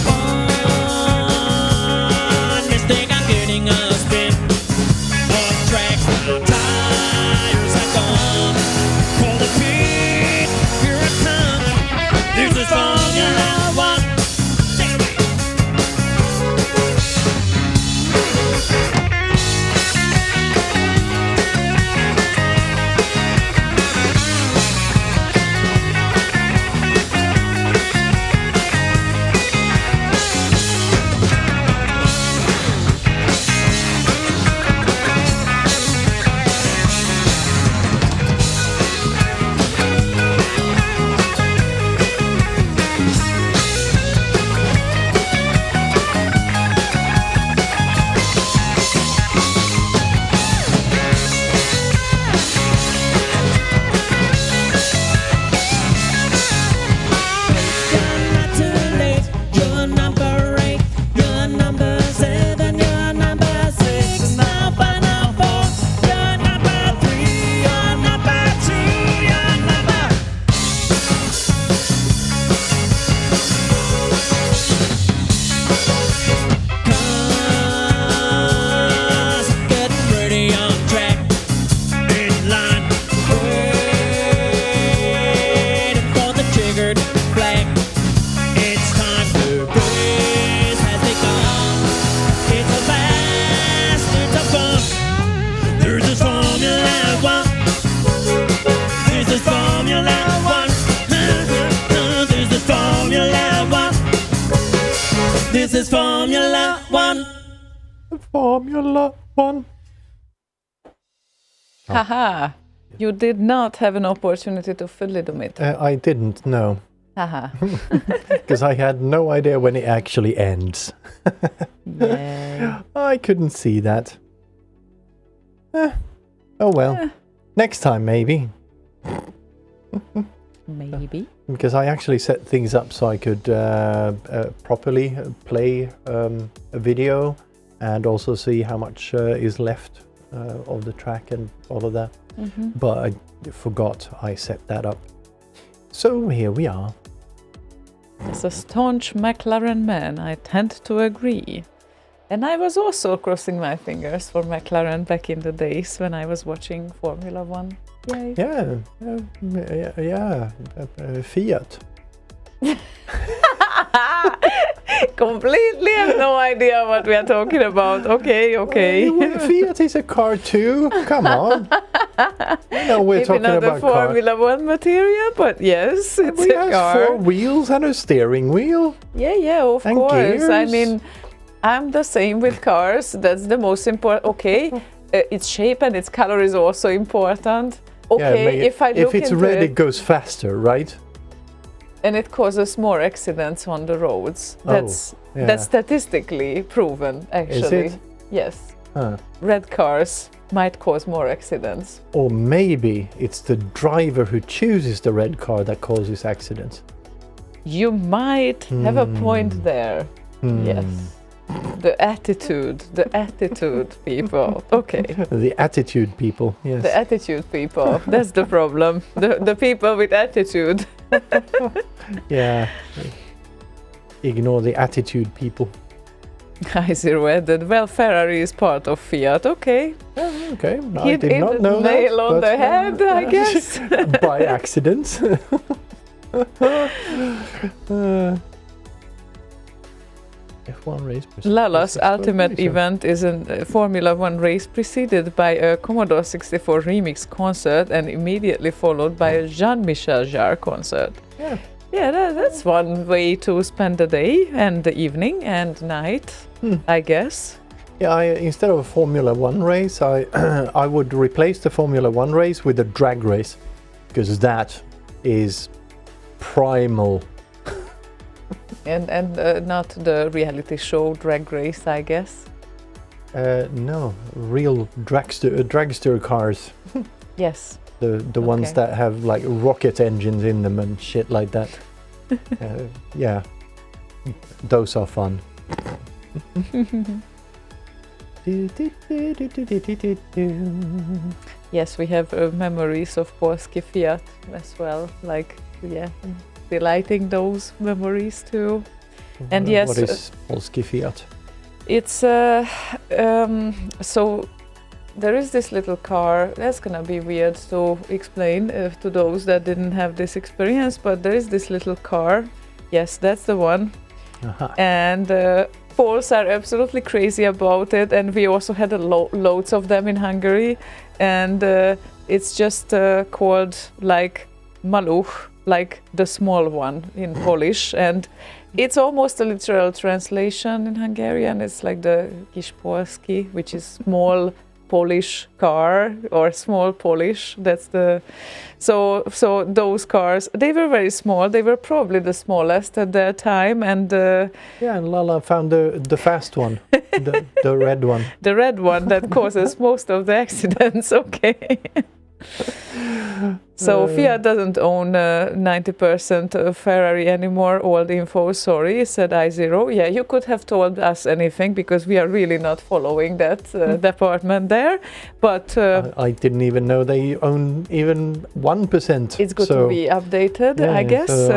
S8: 1. is Formula One.
S1: Formula One.
S2: Haha. You did not have an opportunity to it.
S1: I didn't know.
S2: Haha.
S1: Because I had no idea when it actually ends.
S2: Yeah.
S1: I couldn't see that. Oh well. Next time, maybe.
S2: Maybe.
S1: Because I actually set things up so I could properly play a video and also see how much is left of the track and all of that. But I forgot I set that up. So here we are.
S2: As a staunch McLaren man, I tend to agree. And I was also crossing my fingers for McLaren back in the days when I was watching Formula One. Yay.
S1: Yeah, Fiat.
S2: Completely have no idea what we are talking about. Okay.
S1: Well, Fiat is a car too. Come on. You know we're
S2: Maybe
S1: talking
S2: not
S1: about
S2: the Formula One material, but yes, it's
S1: We
S2: a
S1: have
S2: car.
S1: 4 wheels and a steering wheel.
S2: Yeah, of
S1: And
S2: course. I
S1: gears.
S2: mean, I'm the same with cars. That's the most important. Okay, its shape and its color is also important. Okay, if I look
S1: it's
S2: into
S1: red,
S2: it,
S1: it goes faster, right?
S2: and it causes more accidents on the roads. That's
S1: yeah.
S2: statistically proven, actually.
S1: it?
S2: Yes.
S1: Huh.
S2: Red cars might cause more accidents.
S1: Or maybe it's the driver who chooses the red car that causes accidents.
S2: You might have a point there. Yes. The attitude, people. Okay.
S1: The attitude people, yes.
S2: The attitude people. That's the problem. The people with attitude.
S1: Yeah. Ignore the attitude people.
S2: I added. Well, Ferrari is part of Fiat. Okay.
S1: Okay, I
S2: Hit
S1: did not know that.
S2: nail on
S1: but,
S2: the head, I guess.
S1: By accident. F1 race.
S2: Lala's ultimate event is a Formula One race preceded by a Commodore 64 remix concert and immediately followed by a Jean-Michel Jarre concert.
S1: Yeah.
S2: Yeah, that's one way to spend the day and the evening and night, I guess.
S1: Yeah, instead of a Formula One race, I would replace the Formula One race with a drag race, because that is primal.
S2: And not the reality show Drag Race, I guess.
S1: No, real dragster cars.
S2: Yes.
S1: The ones that have like rocket engines in them and shit like that. Yeah, those are fun.
S2: Yes, we have memories of Polski Fiat as well. Like, yeah, delighting those memories too. And yes,
S1: what is Polski Fiat?
S2: it's so there is this little car. That's gonna be weird to explain to those that didn't have this experience, but there is this little car. Yes, that's the one. And Poles are absolutely crazy about it, and we also had loads of them in Hungary, and it's just called like maluch, like the small one in Polish, and it's almost a literal translation in Hungarian. It's like the kis polski, which is small Polish car or small Polish. That's the so those cars, they were very small. They were probably the smallest at that time, and
S1: yeah, and Lala found the fast one, the red one.
S2: The red one that causes most of the accidents. Okay. So Fiat doesn't own 90% of Ferrari anymore. Old info, sorry, said I0. Yeah, you could have told us anything because we are really not following that department there. But
S1: I didn't even know they own even 1%.
S2: it's good to be updated,
S1: yeah,
S2: I guess.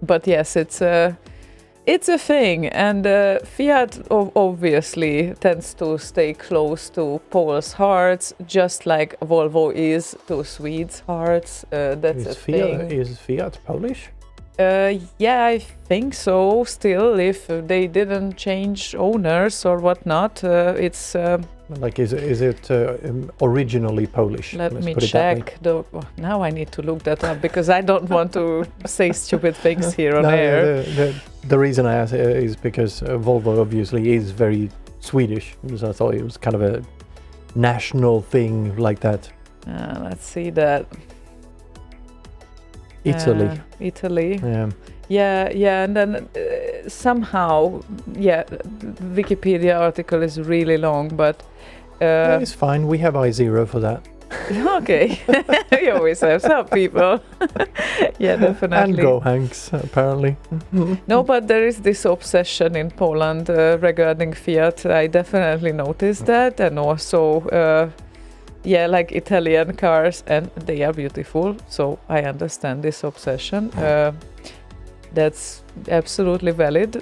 S2: But yes, it's a thing, and Fiat obviously tends to stay close to Poles' hearts, just like Volvo is to Swedes' hearts. That's a thing.
S1: Is Fiat Polish?
S2: Yeah, I think so. Still, if they didn't change owners or whatnot, it's
S1: Like, is it originally Polish?
S2: Let
S1: Let's
S2: me
S1: put it that way.
S2: check. Now I need to look that up because I don't want to say stupid things here on
S1: No,
S2: air.
S1: the reason I ask is because Volvo obviously is very Swedish, so I thought it was kind of a national thing like that.
S2: Let's see that.
S1: Italy.
S2: Italy.
S1: Yeah.
S2: Yeah, and then somehow, Wikipedia article is really long, but
S1: Yeah, it's fine. We have I0 for that.
S2: okay, we always have some people. Yeah, definitely.
S1: And Go Hanks, apparently.
S2: No, but there is this obsession in Poland regarding Fiat. I definitely noticed that, and also, like Italian cars, and they are beautiful. So I understand this obsession. That's absolutely valid.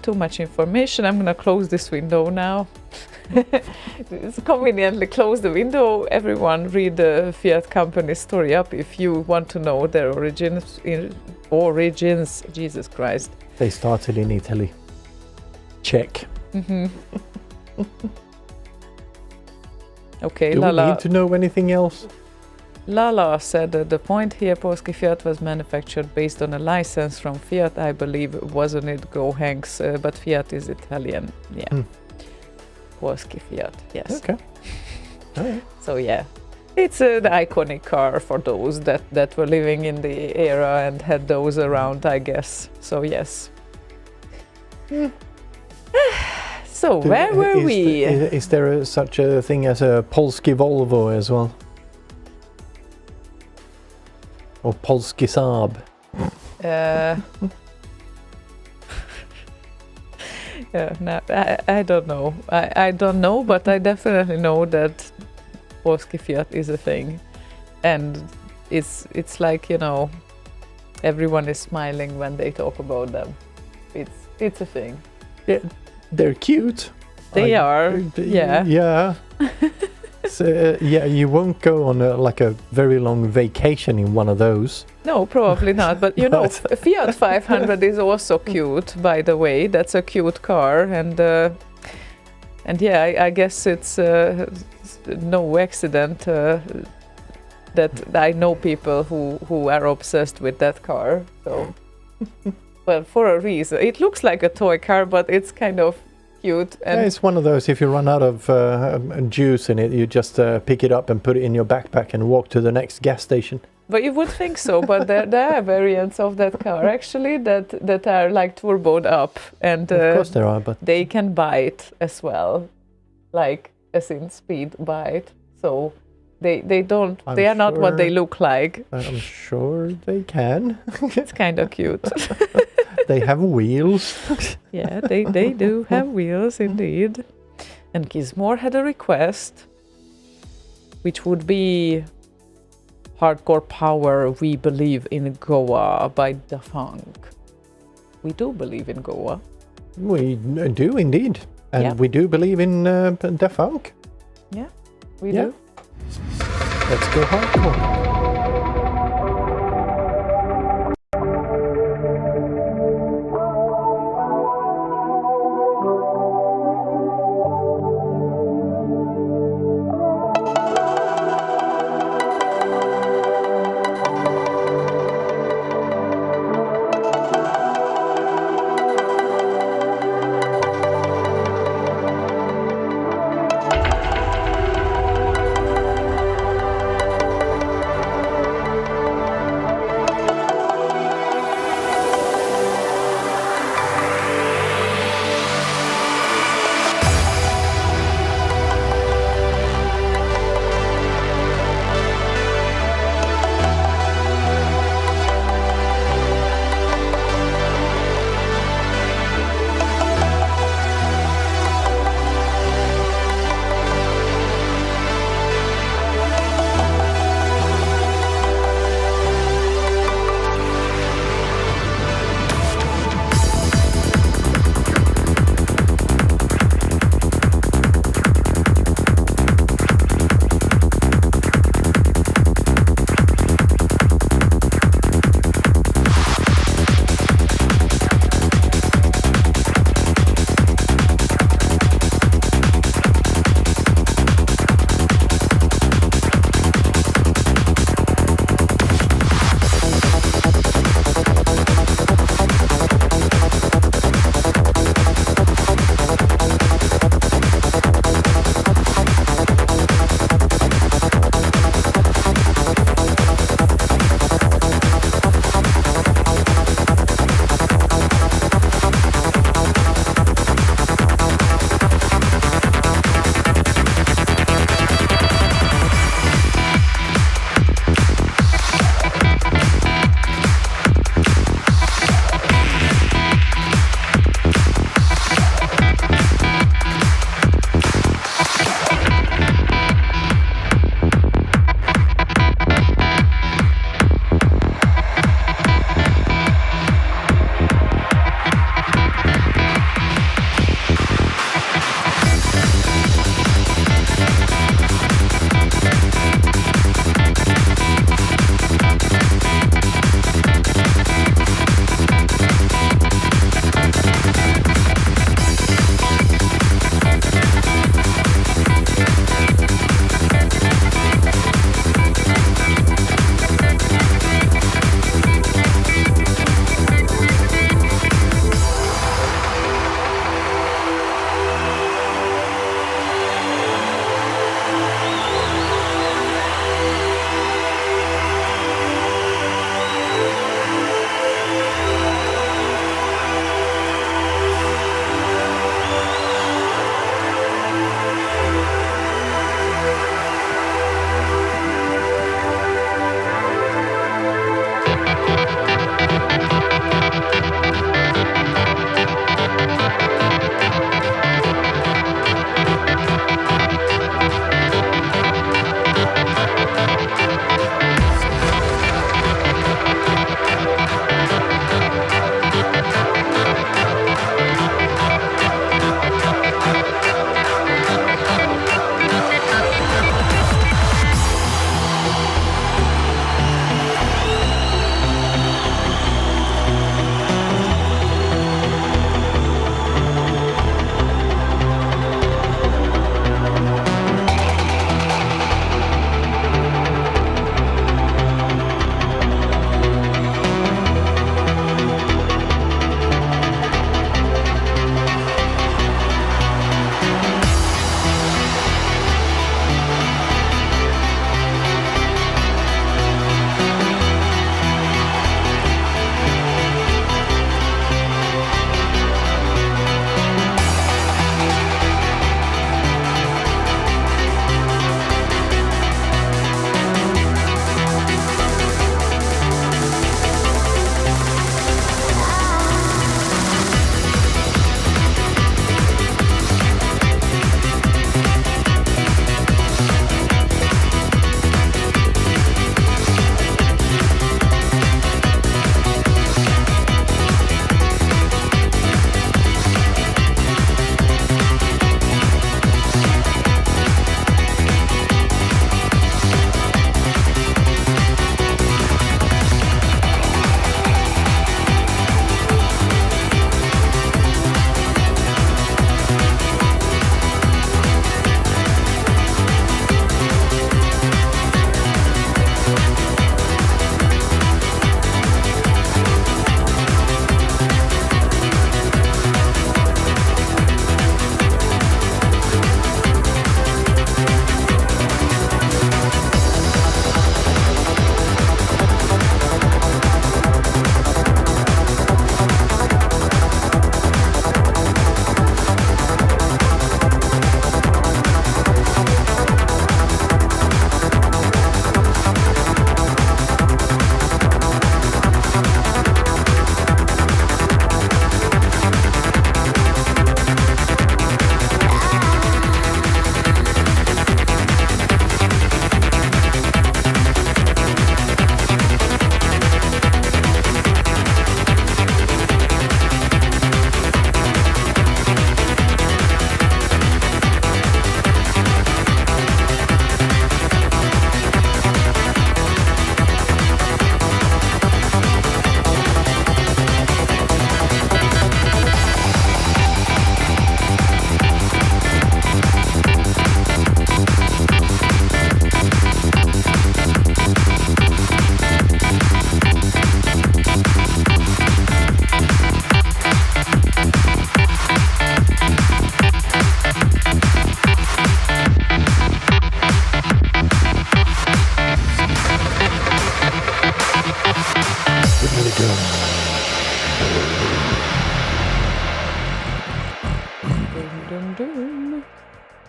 S2: Too much information. I'm gonna close this window now. It's conveniently close the window. Everyone read the Fiat company story up if you want to know their origins. Jesus Christ.
S1: They started in Italy. Check.
S2: Okay,
S1: Do we
S2: Lala.
S1: need to know anything else?
S2: Lala said the point here, Polski Fiat was manufactured based on a license from Fiat, I believe, wasn't it Go Hanks, but Fiat is Italian. Yeah. Polski Fiat, yes.
S1: Okay. All right.
S2: So yeah, it's the iconic car for those that were living in the era and had those around, I guess. So yes. So where were we?
S1: Is there such a thing as a Polski Volvo as well? Or Polski Saab?
S2: No, I don't know. I don't know, but I definitely know that Polski Fiat is a thing, and it's like, you know, everyone is smiling when they talk about them. It's a thing.
S1: Yeah, they're cute.
S2: They are. Yeah.
S1: Yeah. So, you won't go on a very long vacation in one of those.
S2: No, probably not. But you know, Fiat 500 is also cute. By the way, that's a cute car, and I guess it's no accident that I know people who are obsessed with that car. So, well, for a reason. It looks like a toy car, but it's kind of cute. And
S1: It's one of those, if you run out of juice in it, you just pick it up and put it in your backpack and walk to the next gas station.
S2: But you would think so, but there are variants of that car actually that are like turboed up, and
S1: Of course there are, but
S2: they can bite as well, like as in speed bite. So they don't. They are not what they look like.
S1: I'm sure they can.
S2: It's kind of cute.
S1: They have wheels.
S2: Yeah, they do have wheels indeed. And Gizmore had a request, which would be Hardcore Power, We Believe in Goa by Da Funk. We do believe in Goa.
S1: We do indeed. And we do believe in Da Funk.
S2: Yeah, we do.
S1: Let's go hardcore.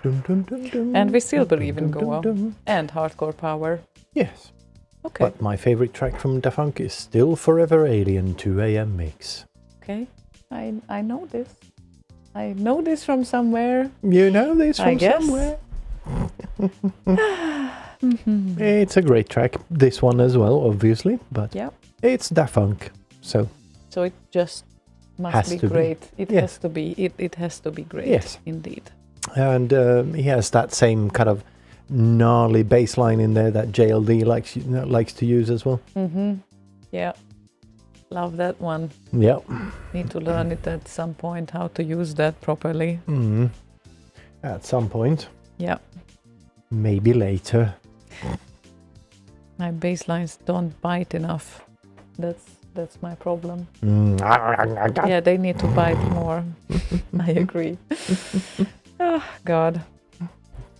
S1: Dum, dum, dum, dum,
S2: And we still believe in
S1: dum, dum,
S2: Goa
S1: dum.
S2: and hardcore power.
S1: Yes.
S2: Okay.
S1: But my favorite track from Da Funk is still Forever Alien 2 AM mix.
S2: Okay. I know this. I know this from somewhere.
S1: You know this
S2: I
S1: from
S2: guess.
S1: somewhere? It's a great track. This one as well, obviously, but
S2: Yeah.
S1: it's Da Funk, so
S2: So it just must
S1: Has
S2: be
S1: to be.
S2: great. It
S1: Yes.
S2: has to be. It has to be great.
S1: Yes.
S2: Indeed.
S1: and he has that same kind of gnarly bass line in there that JLD likes to use as well.
S2: Mm-hmm. Yeah. Love that one.
S1: Yeah.
S2: Need to learn it at some point how to use that properly.
S1: Mm. At some point,
S2: Yeah.
S1: maybe later.
S2: My bass lines don't bite enough. That's my problem.
S1: Mm.
S2: Yeah, they need to bite more. I agree. Oh, God.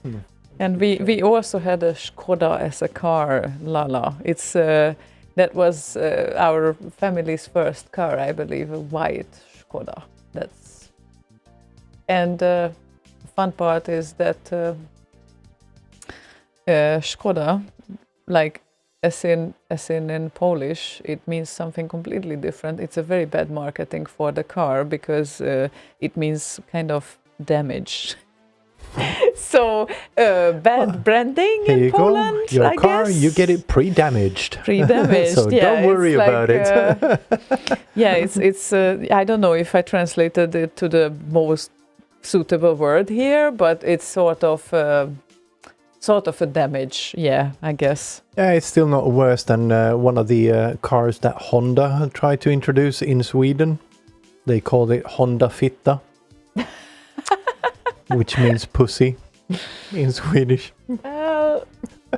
S1: Hmm.
S2: And we also had a Skoda as a car, Lala. It's that was our family's first car, I believe, a white Skoda. And fun part is that Skoda, like as in Polish, it means something completely different. It's a very bad marketing for the car because it means kind of damage. So bad branding
S1: Here
S2: in
S1: you
S2: Poland,
S1: go. Your
S2: I
S1: car,
S2: guess.
S1: you get it pre-damaged.
S2: Pre-damaged.
S1: So
S2: yeah,
S1: don't worry
S2: it's
S1: about
S2: like,
S1: it.
S2: Yeah, it's. I don't know if I translated it to the most suitable word here, but it's sort of a damage. Yeah, I guess.
S1: Yeah, it's still not worse than one of the cars that Honda tried to introduce in Sweden. They called it Honda Fitta, which means pussy in Swedish.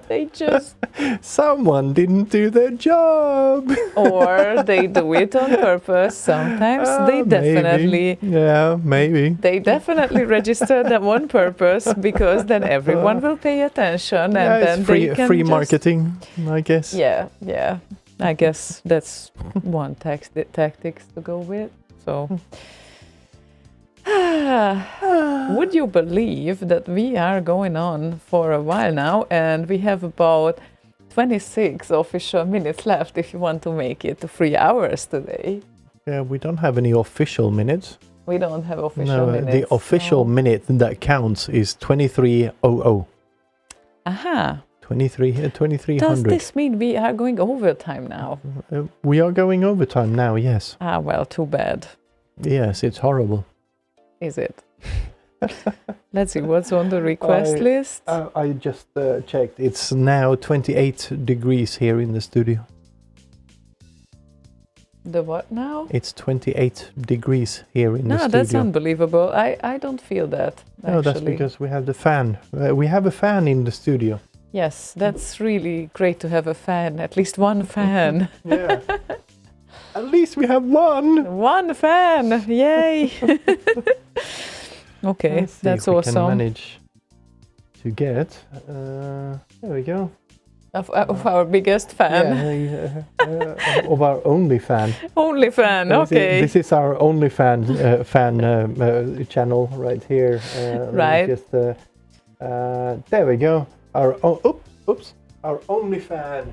S2: They just
S1: Someone didn't do their job.
S2: or they do it on purpose. Sometimes they definitely.
S1: Maybe. Yeah, maybe.
S2: They definitely register them on purpose because then everyone will pay attention and
S1: Yeah,
S2: then
S1: it's free,
S2: they can
S1: free
S2: just-
S1: marketing, I guess.
S2: Yeah. I guess that's one tactics to go with. So, would you believe that we are going on for a while now and we have about 26 official minutes left if you want to make it to 3 hours today?
S1: Yeah, we don't have any official minutes.
S2: We don't have official
S1: No,
S2: minutes.
S1: the official
S2: no.
S1: minute that counts is 23:00.
S2: Aha.
S1: 2300.
S2: Does this mean we are going overtime now?
S1: We are going overtime now, yes.
S2: Ah, well, too bad.
S1: Yes, it's horrible.
S2: Is it? Let's see what's on the request list.
S1: I just checked. It's now 28 degrees here in the studio.
S2: The what now?
S1: It's 28 degrees here in the
S2: No,
S1: studio.
S2: that's unbelievable. I don't feel that.
S1: No, that's
S2: actually.
S1: because we have the fan. We have a fan in the studio.
S2: Yes, that's really great to have a fan, at least one fan.
S1: Yeah. At least we have one.
S2: One fan! Yay! Okay,
S1: Let's see
S2: that's
S1: if we
S2: awesome.
S1: can manage to get. There we go.
S2: Of our biggest fan.
S1: Of our only fan.
S2: Only fan, okay.
S1: This is our only fan channel right here.
S2: Right.
S1: Just, there we go. Our our only fan.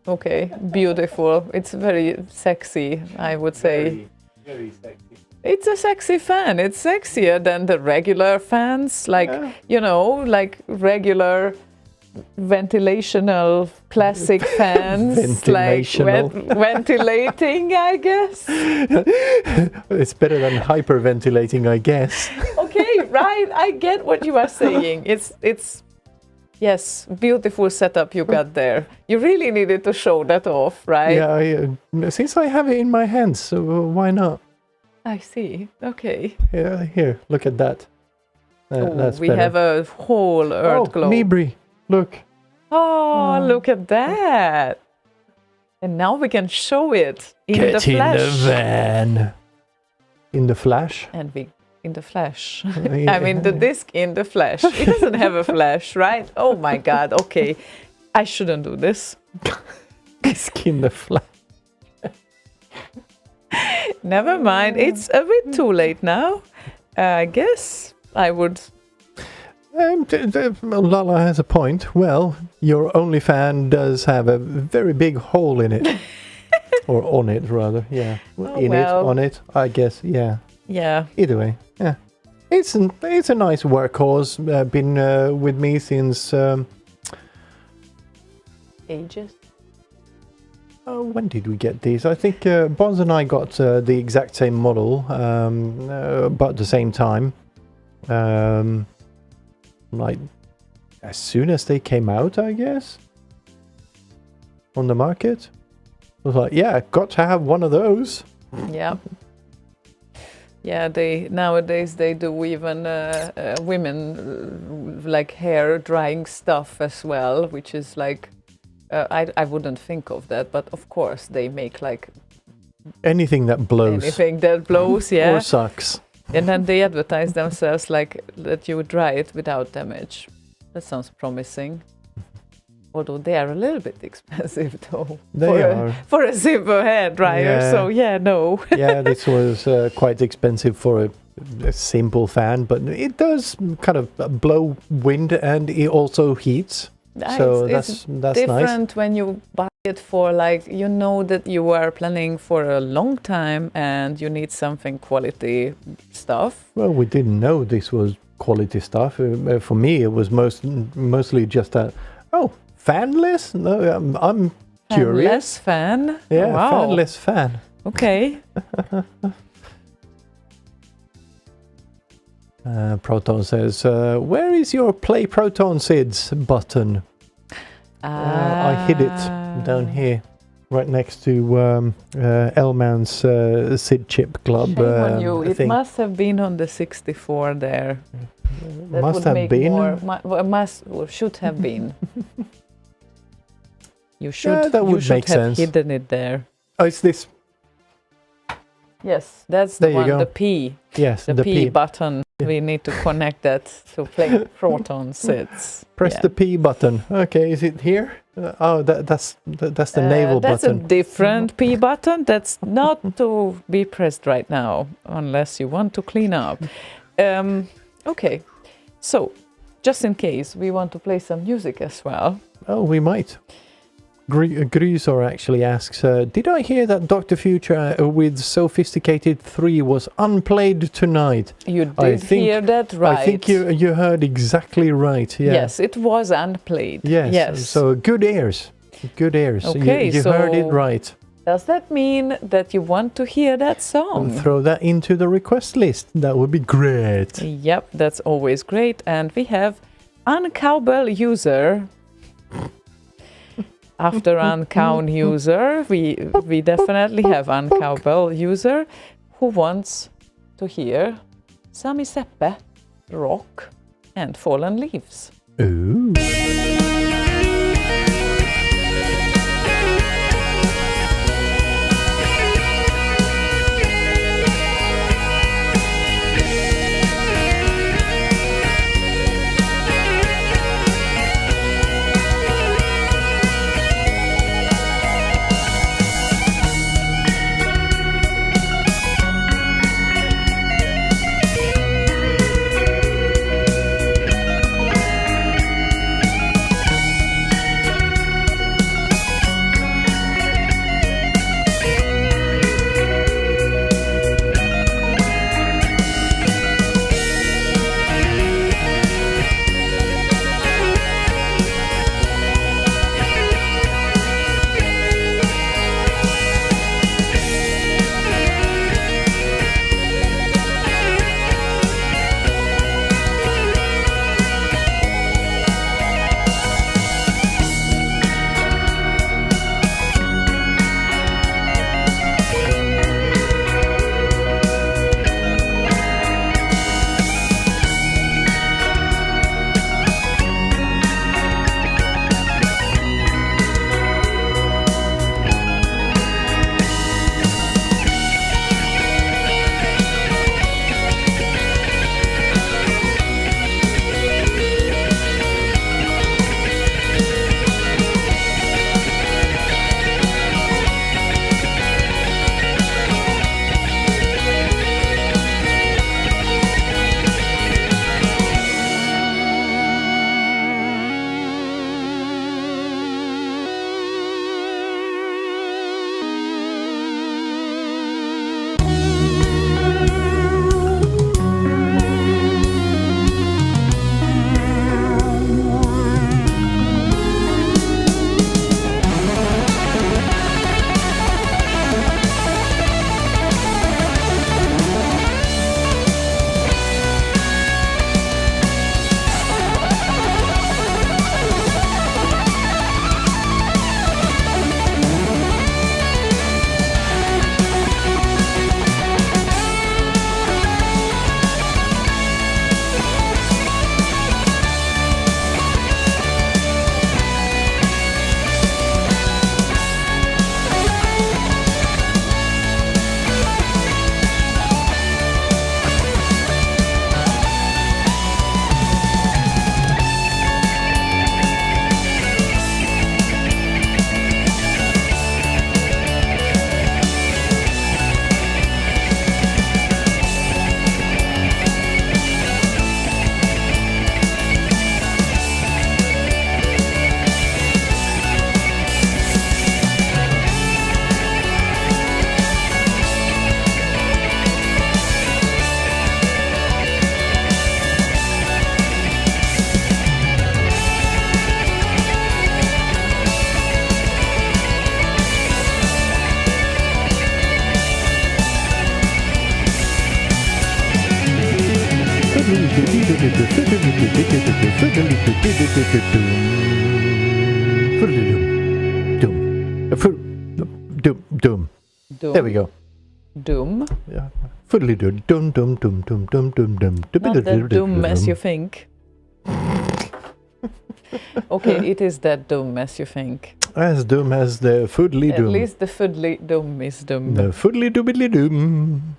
S2: Okay, beautiful. It's very sexy, I would say.
S1: Very, very sexy.
S2: It's a sexy fan. It's sexier than the regular fans, like, like regular ventilational classic fans.
S1: Ventilational.
S2: Like ventilating, I guess.
S1: It's better than hyperventilating, I guess.
S2: Okay, right. I get what you are saying. It's yes, beautiful setup you got there. You really needed to show that off, right?
S1: Yeah, since I have it in my hands, so why not?
S2: I see. Okay.
S1: Yeah, here, look at that. That's
S2: we
S1: better.
S2: have a whole earth globe.
S1: Nibri, look.
S2: Oh, look at that. And now we can show it in the
S1: Get in
S2: flash.
S1: the van. In the flash?
S2: And we in the flash.
S1: Yeah.
S2: I mean the disc in the flash. It doesn't have a flash, right? Oh my god. Okay. I shouldn't do this.
S1: Disc in the flash.
S2: Never mind. It's a bit too late now. I guess I would
S1: Lala has a point. Well, your only fan does have a very big hole in it. Or on it, rather. Yeah. It, on it, I guess. Yeah.
S2: Yeah.
S1: Either way, yeah. It's a nice workhorse. Been with me since...
S2: Ages.
S1: When did we get these? I think Bonds and I got the exact same model, about the same time. Like, as soon as they came out, I guess, on the market. I was like, yeah, got to have one of those.
S2: Yeah. Yeah, nowadays they do even women like hair drying stuff as well, which is like, I wouldn't think of that, but of course they make like
S1: anything that blows.
S2: Anything that blows, yeah.
S1: Or sucks.
S2: And then they advertise themselves like that you would dry it without damage. That sounds promising. Although they are a little bit expensive though. For a simple hair dryer,
S1: yeah.
S2: So yeah, no.
S1: Yeah, this was quite expensive for a simple fan, but it does kind of blow wind and it also heats. So that's
S2: different
S1: nice.
S2: When you buy it for like, you know that you are planning for a long time and you need something quality stuff.
S1: Well, we didn't know this was quality stuff. For me, it was mostly just a, fanless? No, I'm curious.
S2: Fanless fan?
S1: Yeah,
S2: wow.
S1: Fanless fan.
S2: Okay.
S1: Proton says, where is your Play Proton SIDS button? I hid it down here, right next to Elman's SID chip club.
S2: Shame on you. It
S1: thing.
S2: must have been on the 64 there. That
S1: Must
S2: would
S1: have
S2: make
S1: been?
S2: or should have been. You should,
S1: that would
S2: should
S1: make
S2: have
S1: sense.
S2: hidden it there.
S1: Oh, it's this.
S2: Yes, that's the
S1: There you
S2: one,
S1: go.
S2: the P.
S1: Yes,
S2: The P button. We need to connect that to Play Proton SIDS.
S1: Press the P button. Okay, is it here? That's the navel
S2: that's
S1: button.
S2: That's a different P button. That's not to be pressed right now, unless you want to clean up. Okay, so just in case, we want to play some music as well.
S1: Oh, we might. Grusor actually asks, did I hear that Dr. Future with Sophisticated 3 was unplayed tonight?
S2: You did hear that right.
S1: I think you heard exactly right. Yeah.
S2: Yes, it was unplayed.
S1: Yes. So good ears. Good ears.
S2: Okay,
S1: you heard it right.
S2: Does that mean that you want to hear that song?
S1: Throw that into the request list. That would be great.
S2: Yep, that's always great. And we have Uncowbell User. After Uncown User, we definitely have Uncowbell User who wants to hear Sami Seppe, Rock and Fallen Leaves.
S1: Ooh. Doom. There we go.
S2: Doom.
S1: Yeah. Dum dum dum dum dum dum dum.
S2: Not that doom as you think. Okay, it is that doom as you think.
S1: As doom as the foodly doom.
S2: At least the foodly doom is doom.
S1: The foodly doobly doom.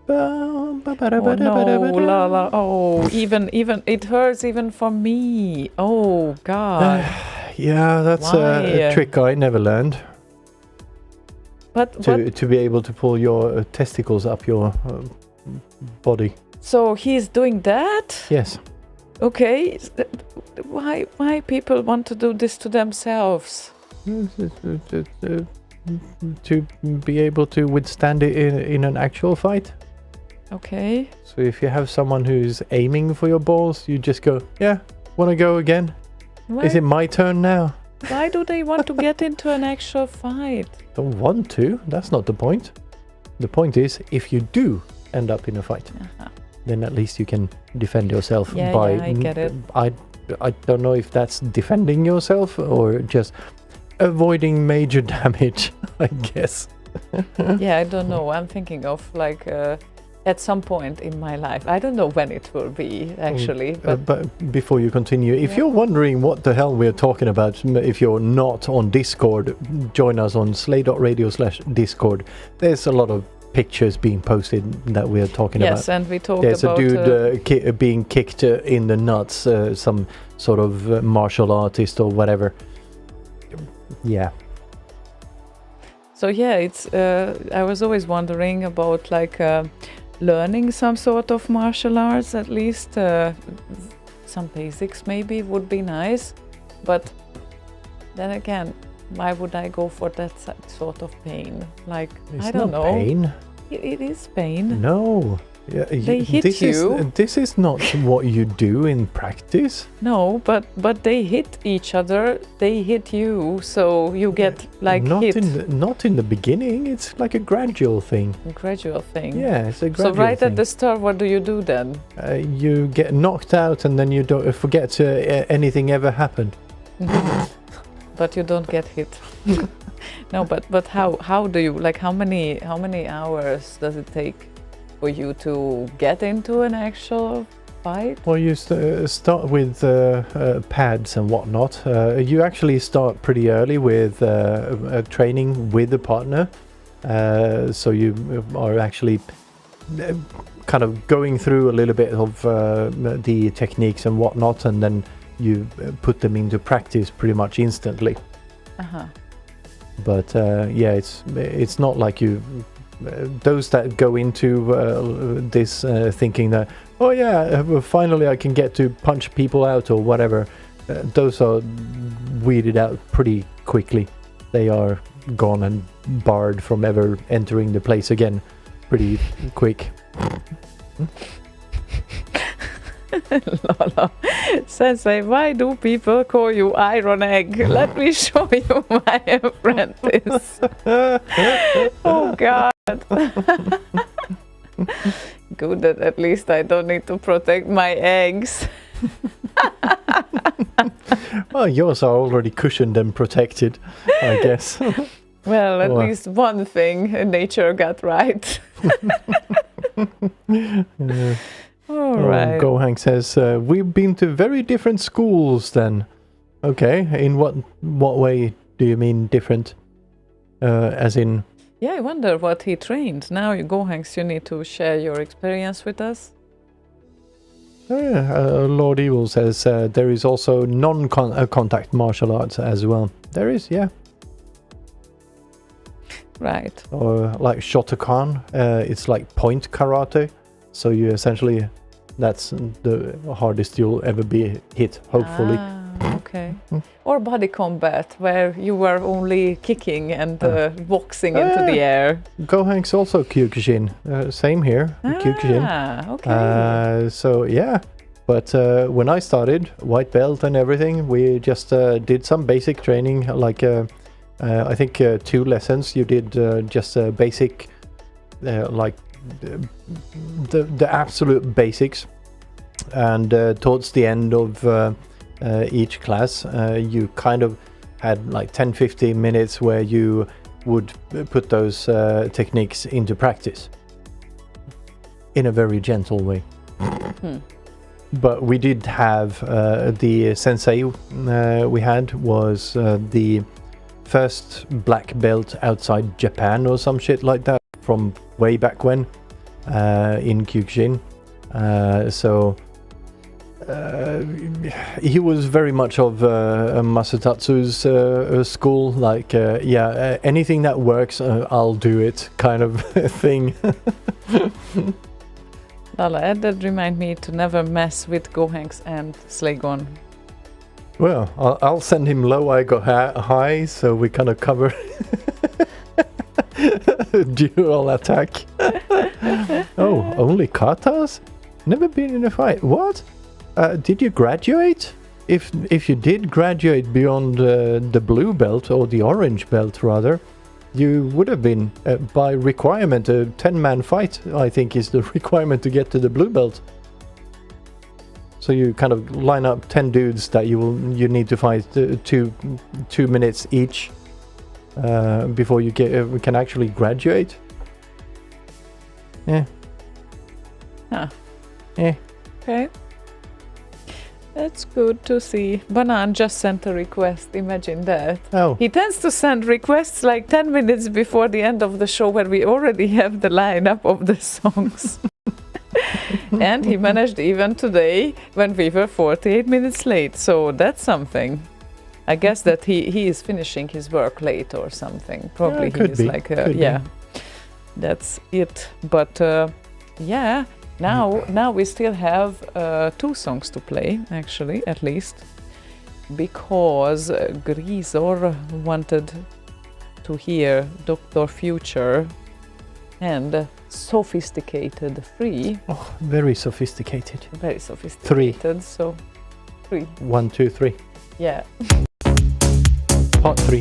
S2: Oh no, la la. Oh, even it hurts even for me. Oh God.
S1: Yeah, that's a trick I never learned.
S2: But
S1: To be able to pull your testicles up your body.
S2: so he's doing that?
S1: Yes.
S2: Okay. Why people want to do this to themselves?
S1: To be able to withstand it in an actual fight.
S2: Okay.
S1: So if you have someone who's aiming for your balls, you just go, yeah, want to go again? Is it my turn now?
S2: Why do they want to get into an actual fight?
S1: Don't want to. That's not the point. The point is, if you do end up in a fight, then at least you can defend yourself by...
S2: Yeah, I get it.
S1: I don't know if that's defending yourself or just avoiding major damage, I guess.
S2: Yeah, I don't know. I'm thinking of like at some point in my life. I don't know when it will be actually.
S1: But before you continue, if you're wondering what the hell we're talking about, if you're not on Discord, join us on slay.radio/Discord. There's a lot of pictures being posted that we're talking about.
S2: Yes, and we talked
S1: There's
S2: about...
S1: a dude being kicked in the nuts, some sort of martial artist or whatever. Yeah.
S2: So yeah, it's. I was always wondering about like learning some sort of martial arts, at least some basics maybe would be nice. But then again, why would I go for that sort of pain? Like
S1: It's
S2: I don't
S1: not
S2: know.
S1: pain.
S2: It is pain.
S1: No. Yeah,
S2: They hit you.
S1: This is not what you do in practice.
S2: No, but they hit each other. They hit you, so you get like
S1: not
S2: hit.
S1: Not in the beginning. It's like a gradual thing.
S2: A gradual thing.
S1: Yeah, it's a
S2: So
S1: gradual
S2: right
S1: thing.
S2: at the start, what do you do then?
S1: You get knocked out, and then you don't forget anything ever happened.
S2: But you don't get hit. No, but how do you like? How many hours does it take for you to get into an actual fight?
S1: Well, you start with pads and whatnot. You actually start pretty early with training with a partner. So you are actually kind of going through a little bit of the techniques and whatnot, and then you put them into practice pretty much instantly. But yeah, it's not like you... those that go into this thinking that, oh yeah, finally I can get to punch people out or whatever, those are weeded out pretty quickly. They are gone and barred from ever entering the place again pretty quick.
S2: Lala. Sensei, why do people call you Iron Egg? Let me show you my apprentice. Oh God. Good that at least I don't need to protect my eggs.
S1: Well, yours are already cushioned and protected, I guess.
S2: Well, at least one thing nature got right. All right.
S1: Gohang says, we've been to very different schools then. Okay, in what way do you mean different? As in...
S2: Yeah, I wonder what he trained. Now, Gohangs, you need to share your experience with us.
S1: Lord Evil says there is also non-contact martial arts as well. There is, yeah.
S2: Right.
S1: Or like Shotokan, it's like point karate. So you essentially, that's the hardest you'll ever be hit, hopefully.
S2: Okay. Or body combat, where you were only kicking and boxing into the air.
S1: Gohank's also Kyokushin. Same here, Kyokushin.
S2: Okay.
S1: So yeah, but when I started, white belt and everything, we just did some basic training, like I think 2 lessons. You did just basic, like the absolute basics. And towards the end of each class, you kind of had like 10-15 minutes where you would put those techniques into practice in a very gentle way. But we did have the sensei we had was the first black belt outside Japan or some shit like that from way back when in Kyokushin. So he was very much of Masatatsu's school, like anything that works, I'll do it kind of thing.
S2: Lala, that remind me to never mess with Gohanks and Slaygon.
S1: Well, I'll send him low, I got high, so we kind of cover dual attack. Oh, only katas? Never been in a fight. What? Did you graduate? If you did graduate beyond the blue belt, or the orange belt rather, you would have been, by requirement, a 10-man fight, I think, is the requirement to get to the blue belt. So you kind of line up 10 dudes that you need to fight 2 minutes each before you can actually graduate. Yeah.
S2: Huh.
S1: Yeah.
S2: Okay. That's good to see. Banan just sent a request. Imagine that.
S1: Oh.
S2: He tends to send requests like 10 minutes before the end of the show where we already have the lineup of the songs. And he managed even today when we were 48 minutes late. So that's something. I guess that he is finishing his work late or something. Probably
S1: could
S2: he is
S1: be.
S2: like,
S1: Could be.
S2: that's it. But Now we still have 2 songs to play, actually, at least, because Grisor wanted to hear Dr. Future and Sophisticated Free.
S1: Oh, very sophisticated.
S2: Very sophisticated.
S1: 3.
S2: So 3.
S1: 1, 2, 3.
S2: Yeah.
S1: Part 3.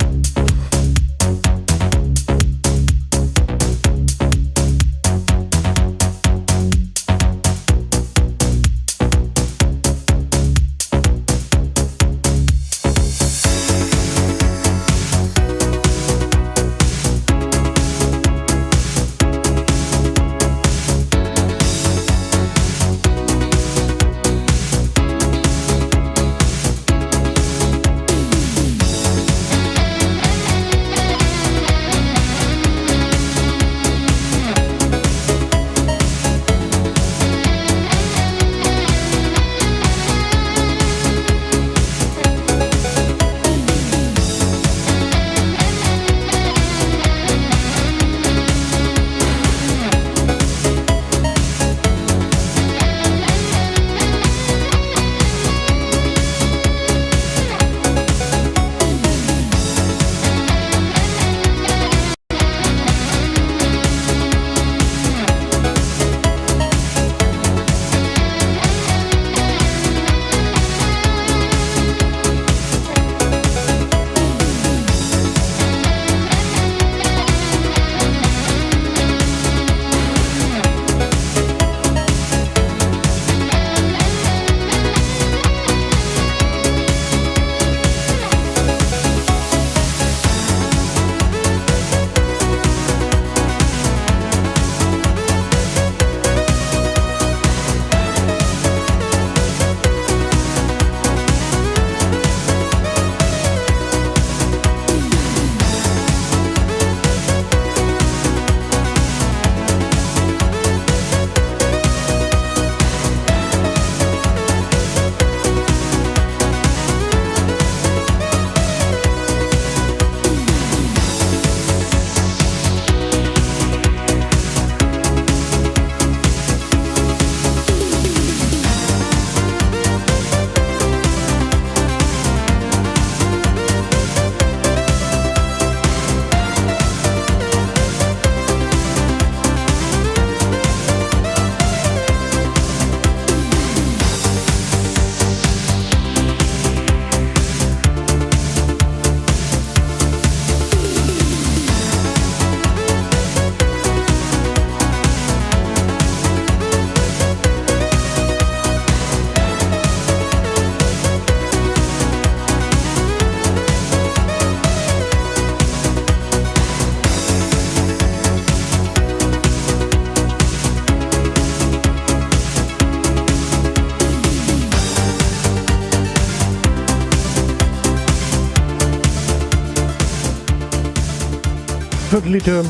S1: Totally dumb.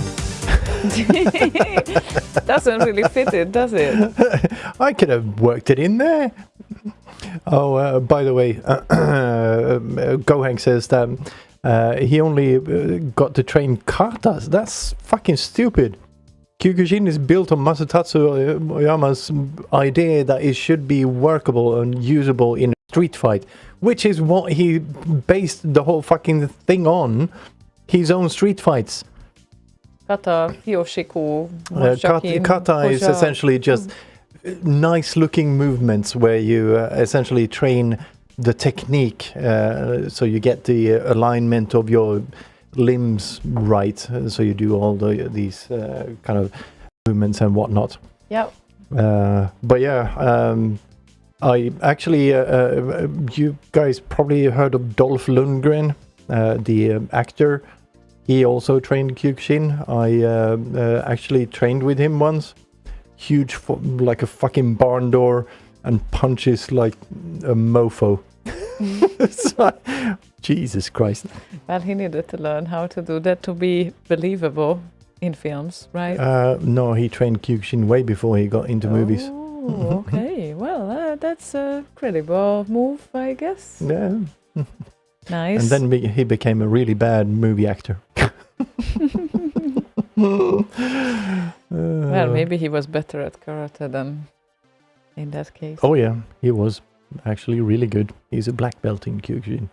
S2: Doesn't really fit it, does it?
S1: I could have worked it in there. Oh, by the way, Gohang says that he only got to train katas. That's fucking stupid. Kyokushin is built on Masatatsu Oyama's idea that it should be workable and usable in a street fight, which is what he based the whole fucking thing on. His own street fights.
S2: Kata, Yoshiku,
S1: Kata is essentially just nice looking movements where you essentially train the technique, so you get the alignment of your limbs right, so you do all these kind of movements and whatnot.
S2: Yep.
S1: But yeah, I actually, you guys probably heard of Dolph Lundgren, the actor. He also trained Kyokushin. I actually trained with him once. Huge, like a fucking barn door, and punches like a mofo. So, Jesus Christ.
S2: Well, he needed to learn how to do that to be believable in films, right?
S1: No, he trained Kyokushin way before he got into movies.
S2: Oh, okay. Well, that's a credible move, I guess.
S1: Yeah.
S2: Nice.
S1: And then he became a really bad movie actor.
S2: Well, maybe he was better at karate than in that case.
S1: Oh yeah, he was actually really good. He's a black belt in Kyokushin.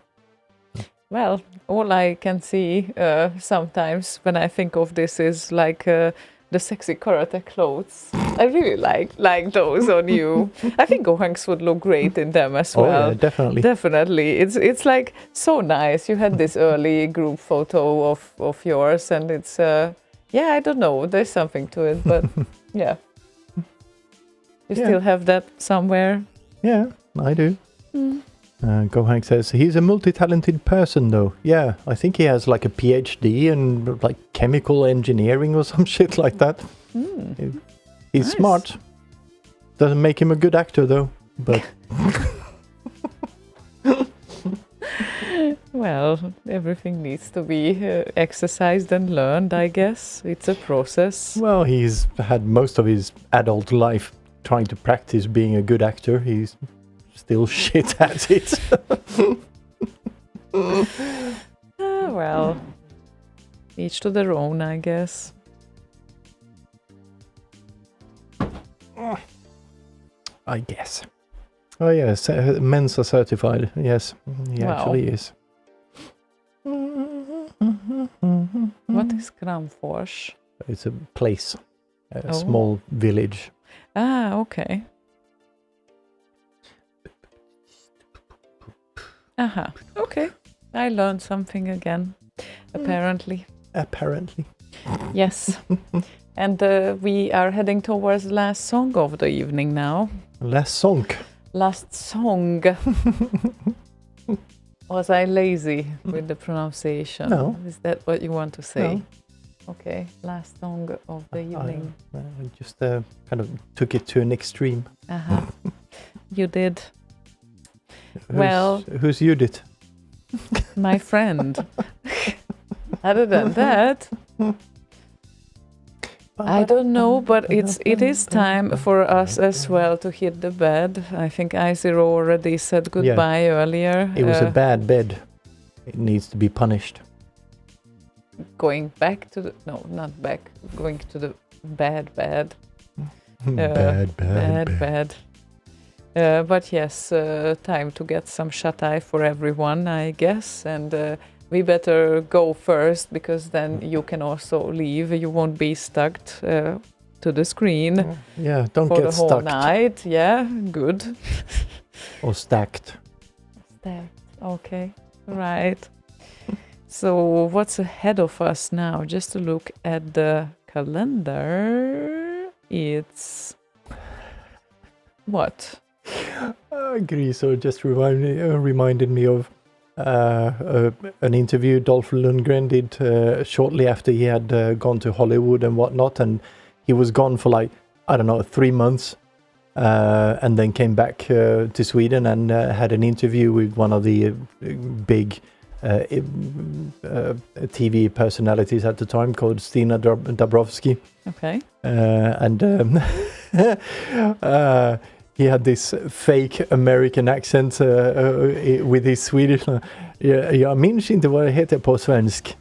S2: Well, all I can see sometimes when I think of this is like the sexy karate clothes. I really like those on you. I think Gohanks would look great in them as well.
S1: Oh yeah, definitely.
S2: Definitely. It's like so nice. You had this early group photo of yours, and it's yeah, I don't know. There's something to it, but yeah. You still have that somewhere?
S1: Yeah, I do. Gohank says he's a multi-talented person though. Yeah, I think he has like a PhD in like chemical engineering or some shit like that. He's
S2: Nice.
S1: smart. Doesn't make him a good actor though, but
S2: Well, everything needs to be exercised and learned, I guess. It's a process.
S1: well, he's had most of his adult life trying to practice being a good actor. He's still shit at it.
S2: Well, each to their own, I guess.
S1: I guess. Oh yes, Mensa certified. Yes, he
S2: Wow.
S1: actually is.
S2: What is Kramfors?
S1: It's a place, a
S2: Oh.
S1: small village.
S2: Ah, okay. Aha, okay. I learned something again, apparently.
S1: Apparently.
S2: Yes. And we are heading towards the last song of the evening now.
S1: Last song.
S2: Last song. Was I lazy with the pronunciation?
S1: No.
S2: Is that what you want to say?
S1: No.
S2: Okay, last song of the evening.
S1: I just kind of took it to an extreme.
S2: Uh-huh. You did. Well-
S1: Who's Judith?
S2: My friend. Other than that, I don't know, but it is time for us as well to hit the bed. I think I0 already said goodbye earlier.
S1: It was a bad bed. It needs to be punished.
S2: Going back to the not back. Going to the bad.
S1: Bad.
S2: But yes, time to get some shut-eye for everyone, I guess, and we better go first because then you can also leave. You won't be stuck to the screen
S1: Yeah, don't
S2: for
S1: get
S2: the whole
S1: stuck
S2: night. Yeah, good.
S1: or stacked.
S2: Okay, right. So what's ahead of us now? Just to look at the calendar, it's what?
S1: Griso just reminded me of an interview Dolph Lundgren did shortly after he had gone to Hollywood and whatnot, and he was gone for like, I don't know, 3 months, and then came back to Sweden and had an interview with one of the big TV personalities at the time called Stina Dabrowski.
S2: Okay.
S1: And he had this fake American accent with his Swedish. Jag minns inte vad det heter på svensk.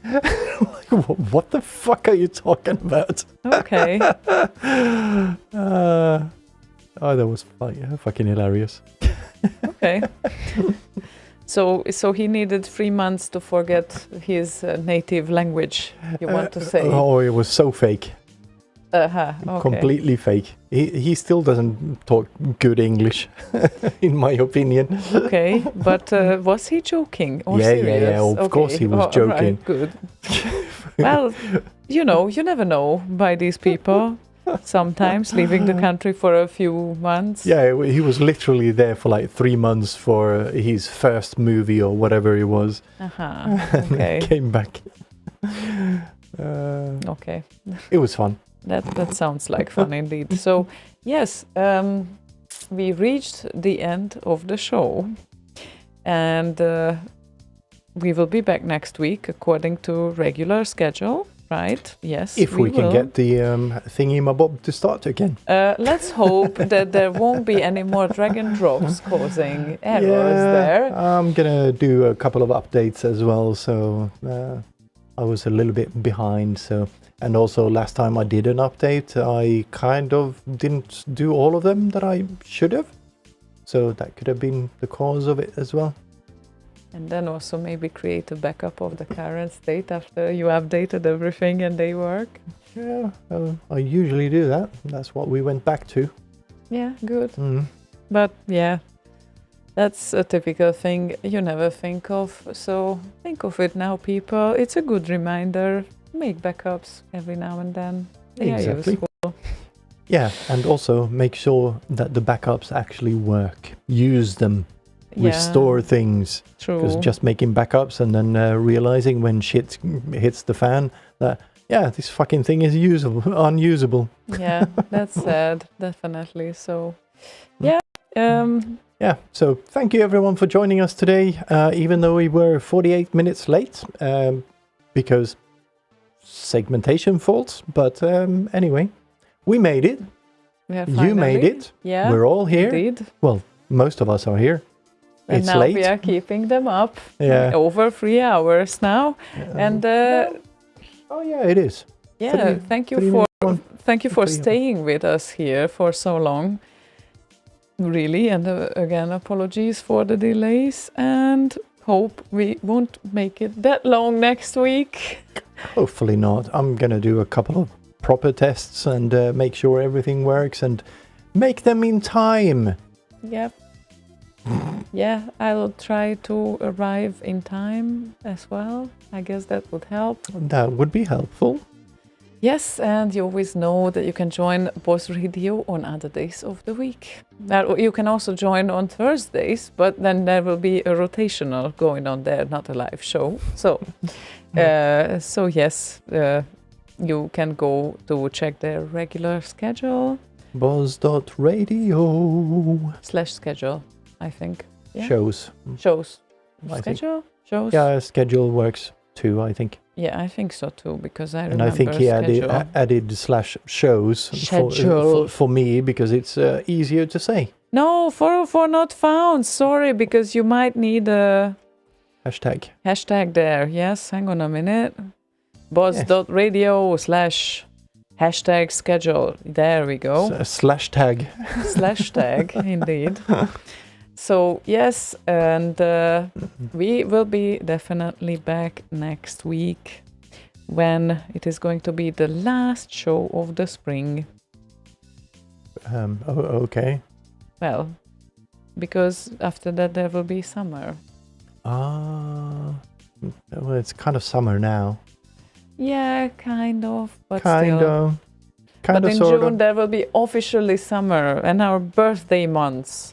S1: What the fuck are you talking about?
S2: Okay.
S1: That was fucking hilarious.
S2: Okay. So he needed 3 months to forget his native language, you want to say?
S1: Oh, it was so fake.
S2: Okay.
S1: Completely fake. He still doesn't talk good English, in my opinion.
S2: Okay, but was he joking or serious?
S1: Yeah, of course he was joking.
S2: Right, good. Well, you never know by these people. Sometimes leaving the country for a few months.
S1: Yeah, he was literally there for like 3 months for his first movie or whatever it was.
S2: Okay.
S1: Came back.
S2: Okay.
S1: It was fun.
S2: That sounds like fun indeed. So, yes, we reached the end of the show. And we will be back next week according to regular schedule. Right, yes.
S1: If we can
S2: will.
S1: get the thingy-mabob to start again.
S2: Let's hope that there won't be any more drag and drops causing errors there.
S1: I'm going to do a couple of updates as well, so I was a little bit behind. And also last time I did an update, I kind of didn't do all of them that I should have. So that could have been the cause of it as well.
S2: And then also maybe create a backup of the current state after you updated everything and they work.
S1: Yeah, I usually do that. That's what we went back to.
S2: Yeah, good.
S1: Mm.
S2: But yeah, that's a typical thing you never think of. So think of it now, people. It's a good reminder. Make backups every now and then. They are useful.
S1: Yeah, and also make sure that the backups actually work. Use them. Restore things.
S2: True.
S1: Because just making backups and then realizing when shit hits the fan that, this fucking thing is unusable.
S2: Yeah, that's sad, definitely. So, yeah.
S1: So thank you everyone for joining us today, even though we were 48 minutes late, because segmentation faults. But anyway, we made it. You made it.
S2: Yeah,
S1: we're all here.
S2: Indeed.
S1: Well, most of us are here.
S2: And
S1: it's
S2: now
S1: late.
S2: we are keeping them up.
S1: Yeah.
S2: Over 3 hours now. And
S1: oh yeah, it is.
S2: Yeah, thank you for staying with us here for so long. Really, and again, apologies for the delays, and hope we won't make it that long next week.
S1: Hopefully not. I'm gonna do a couple of proper tests and make sure everything works and make them in time.
S2: Yep. Yeah, I'll try to arrive in time as well. I guess that would help.
S1: That would be helpful.
S2: Yes, and you always know that you can join Boss Radio on other days of the week. Now, you can also join on Thursdays, but then there will be a rotational going on there, not a live show. So, yes, you can go to check their regular schedule.
S1: Buzz.radio
S2: /schedule, I think. Yeah?
S1: Shows.
S2: Schedule? Shows?
S1: Yeah, schedule works too, I think.
S2: Yeah, I think so too, because I remember
S1: And I think he added /shows for me because it's easier to say.
S2: No, for not found. Sorry, because you might need a hashtag there. Yes, hang on a minute. Buzz.radio / #schedule. There we go.
S1: /tag.
S2: /tag, indeed. So, yes, and we will be definitely back next week when it is going to be the last show of the spring.
S1: Okay.
S2: Well, because after that there will be summer.
S1: Well, it's kind of summer now.
S2: Yeah, kind of, but
S1: kind
S2: still.
S1: of.
S2: But in June there will be officially summer and our birthday months.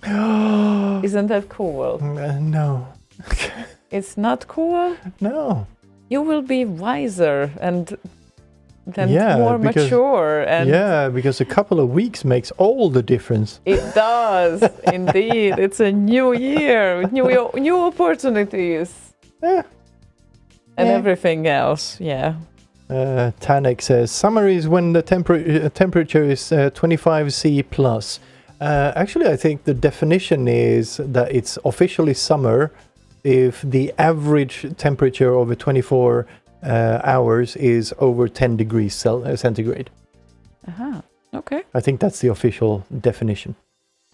S2: Isn't that cool?
S1: No.
S2: It's not cool?
S1: No.
S2: You will be wiser and more mature. And
S1: yeah, because a couple of weeks makes all the difference.
S2: It does, indeed. It's a new year with new opportunities.
S1: Yeah.
S2: And
S1: Yeah.
S2: everything else, yeah.
S1: Tanek says summer is when the temperature is 25 C plus. Actually, I think the definition is that it's officially summer if the average temperature over 24 hours is over 10 degrees centigrade.
S2: Uh-huh. Okay.
S1: I think that's the official definition.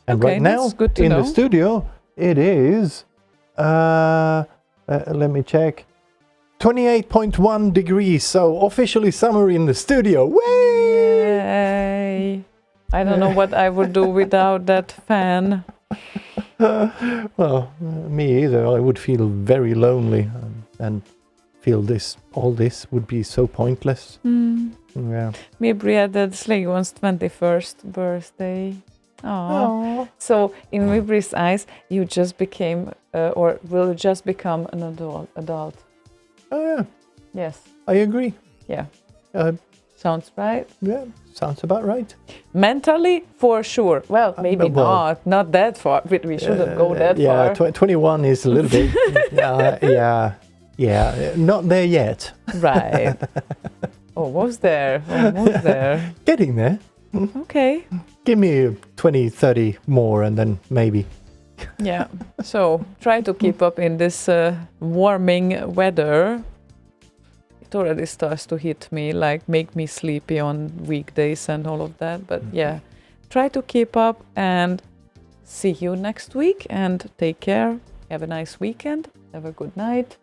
S1: And
S2: Okay,
S1: right now,
S2: that's good to
S1: in
S2: know.
S1: the studio, it is, let me check, 28.1 degrees. So officially summer in the studio. Way!
S2: Yay. I don't know what I would do without that fan.
S1: Well, me either. I would feel very lonely and feel all this would be so pointless. Yeah.
S2: Maybe added Slaygon's 21st birthday. Oh. So in Mibri's eyes, you just became, or will just become an adult.
S1: Oh, yeah.
S2: Yes.
S1: I agree.
S2: Yeah.
S1: Uh,
S2: Sounds right.
S1: yeah, sounds about right.
S2: Mentally, for sure. Well, maybe
S1: well,
S2: not that far, but we shouldn't go that
S1: yeah,
S2: far.
S1: 21 is a little bit. Yeah, not there yet.
S2: Right. Almost there.
S1: Getting there.
S2: Okay.
S1: Give me 20, 30 more and then maybe.
S2: Yeah. So try to keep up in this warming weather. It already starts to hit me, like make me sleepy on weekdays and all of that. But yeah, try to keep up and see you next week and take care. Have a nice weekend. Have a good night.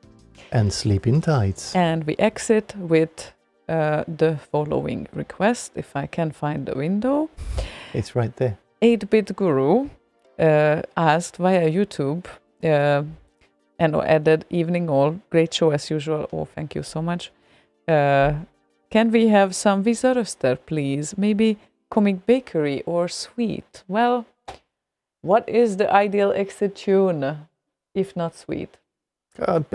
S1: And sleep in tights.
S2: And we exit with the following request, if I can find the window.
S1: It's right there.
S2: 8-Bit Guru asked via YouTube and added evening all, great show as usual. Oh, thank you so much. Can we have some Visaröster, please? Maybe Comic Bakery or Sweet? Well, what is the ideal exit tune, if not Sweet?
S1: That.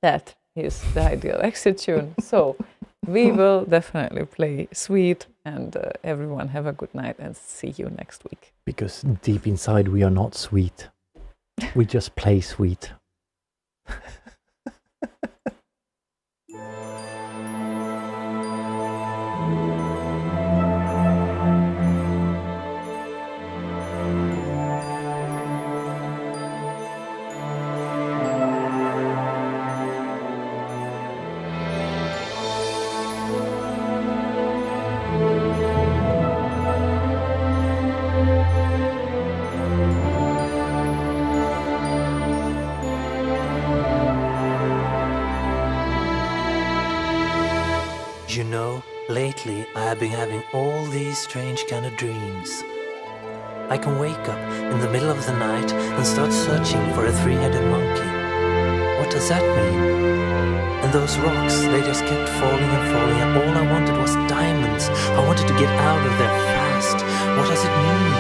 S2: That is the ideal exit tune. So we will definitely play Sweet, and everyone have a good night and see you next week.
S1: Because deep inside we are not sweet. We just play sweet.
S9: You know, lately I have been having all these strange kind of dreams. I can wake up in the middle of the night and start searching for a three-headed monkey. What does that mean? And those rocks, they just kept falling and falling, and all I wanted was diamonds. I wanted to get out of there fast. What does it mean?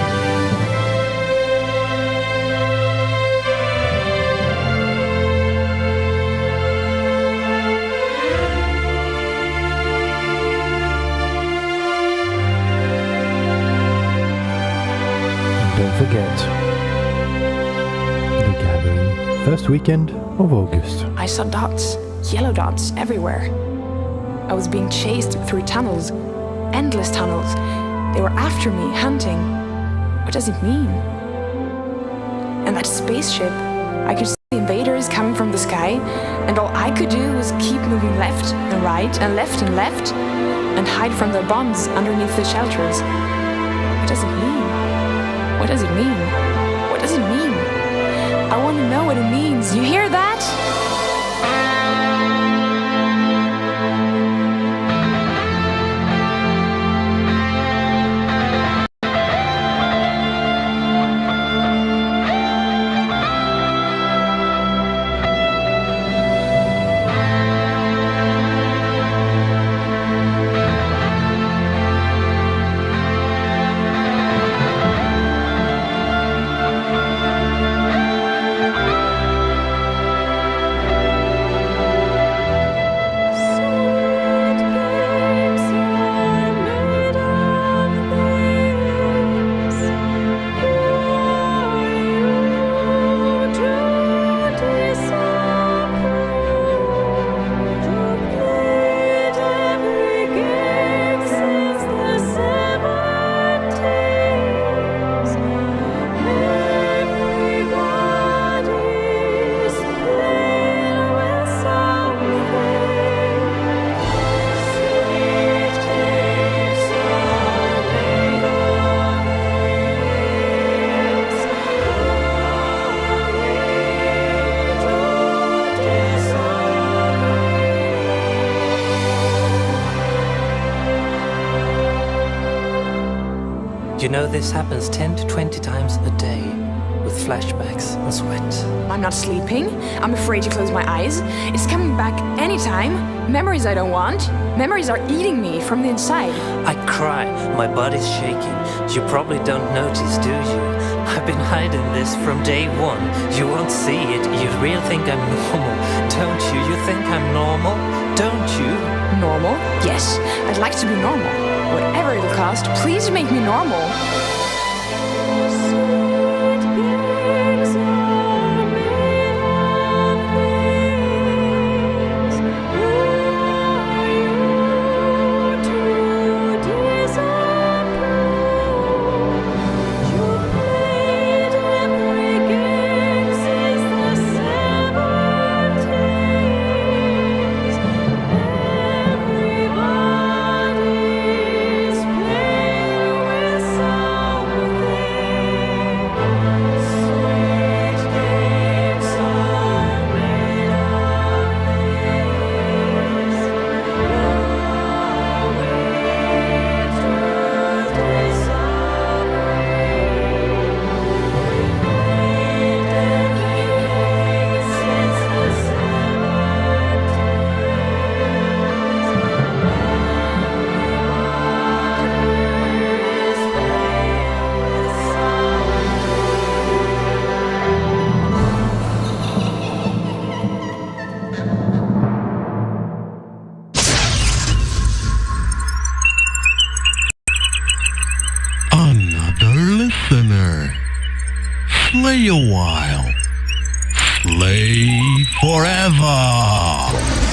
S1: Don't forget, the gathering, first weekend of August.
S10: I saw dots, yellow dots everywhere. I was being chased through tunnels, endless tunnels. They were after me, hunting. What does it mean? And that spaceship, I could see the invaders coming from the sky, and all I could do was keep moving left and right and left and hide from their bombs underneath the shelters. What does it mean? What does it mean? What does it mean? I want to know what it means. You hear that?
S9: you know this happens 10 to 20 times a day, with flashbacks and sweat.
S10: I'm not sleeping. I'm afraid to close my eyes. It's coming back anytime. Memories I don't want. Memories are eating me from the inside.
S9: I cry, my body's shaking. You probably don't notice, do you? I've been hiding this from day one. You won't see it, you really think I'm normal, don't you? You think I'm normal, don't you?
S10: Normal? Yes, I'd like to be normal. Whatever it'll cost, please make me normal.
S3: Another listener. Slay a while. Slay forever.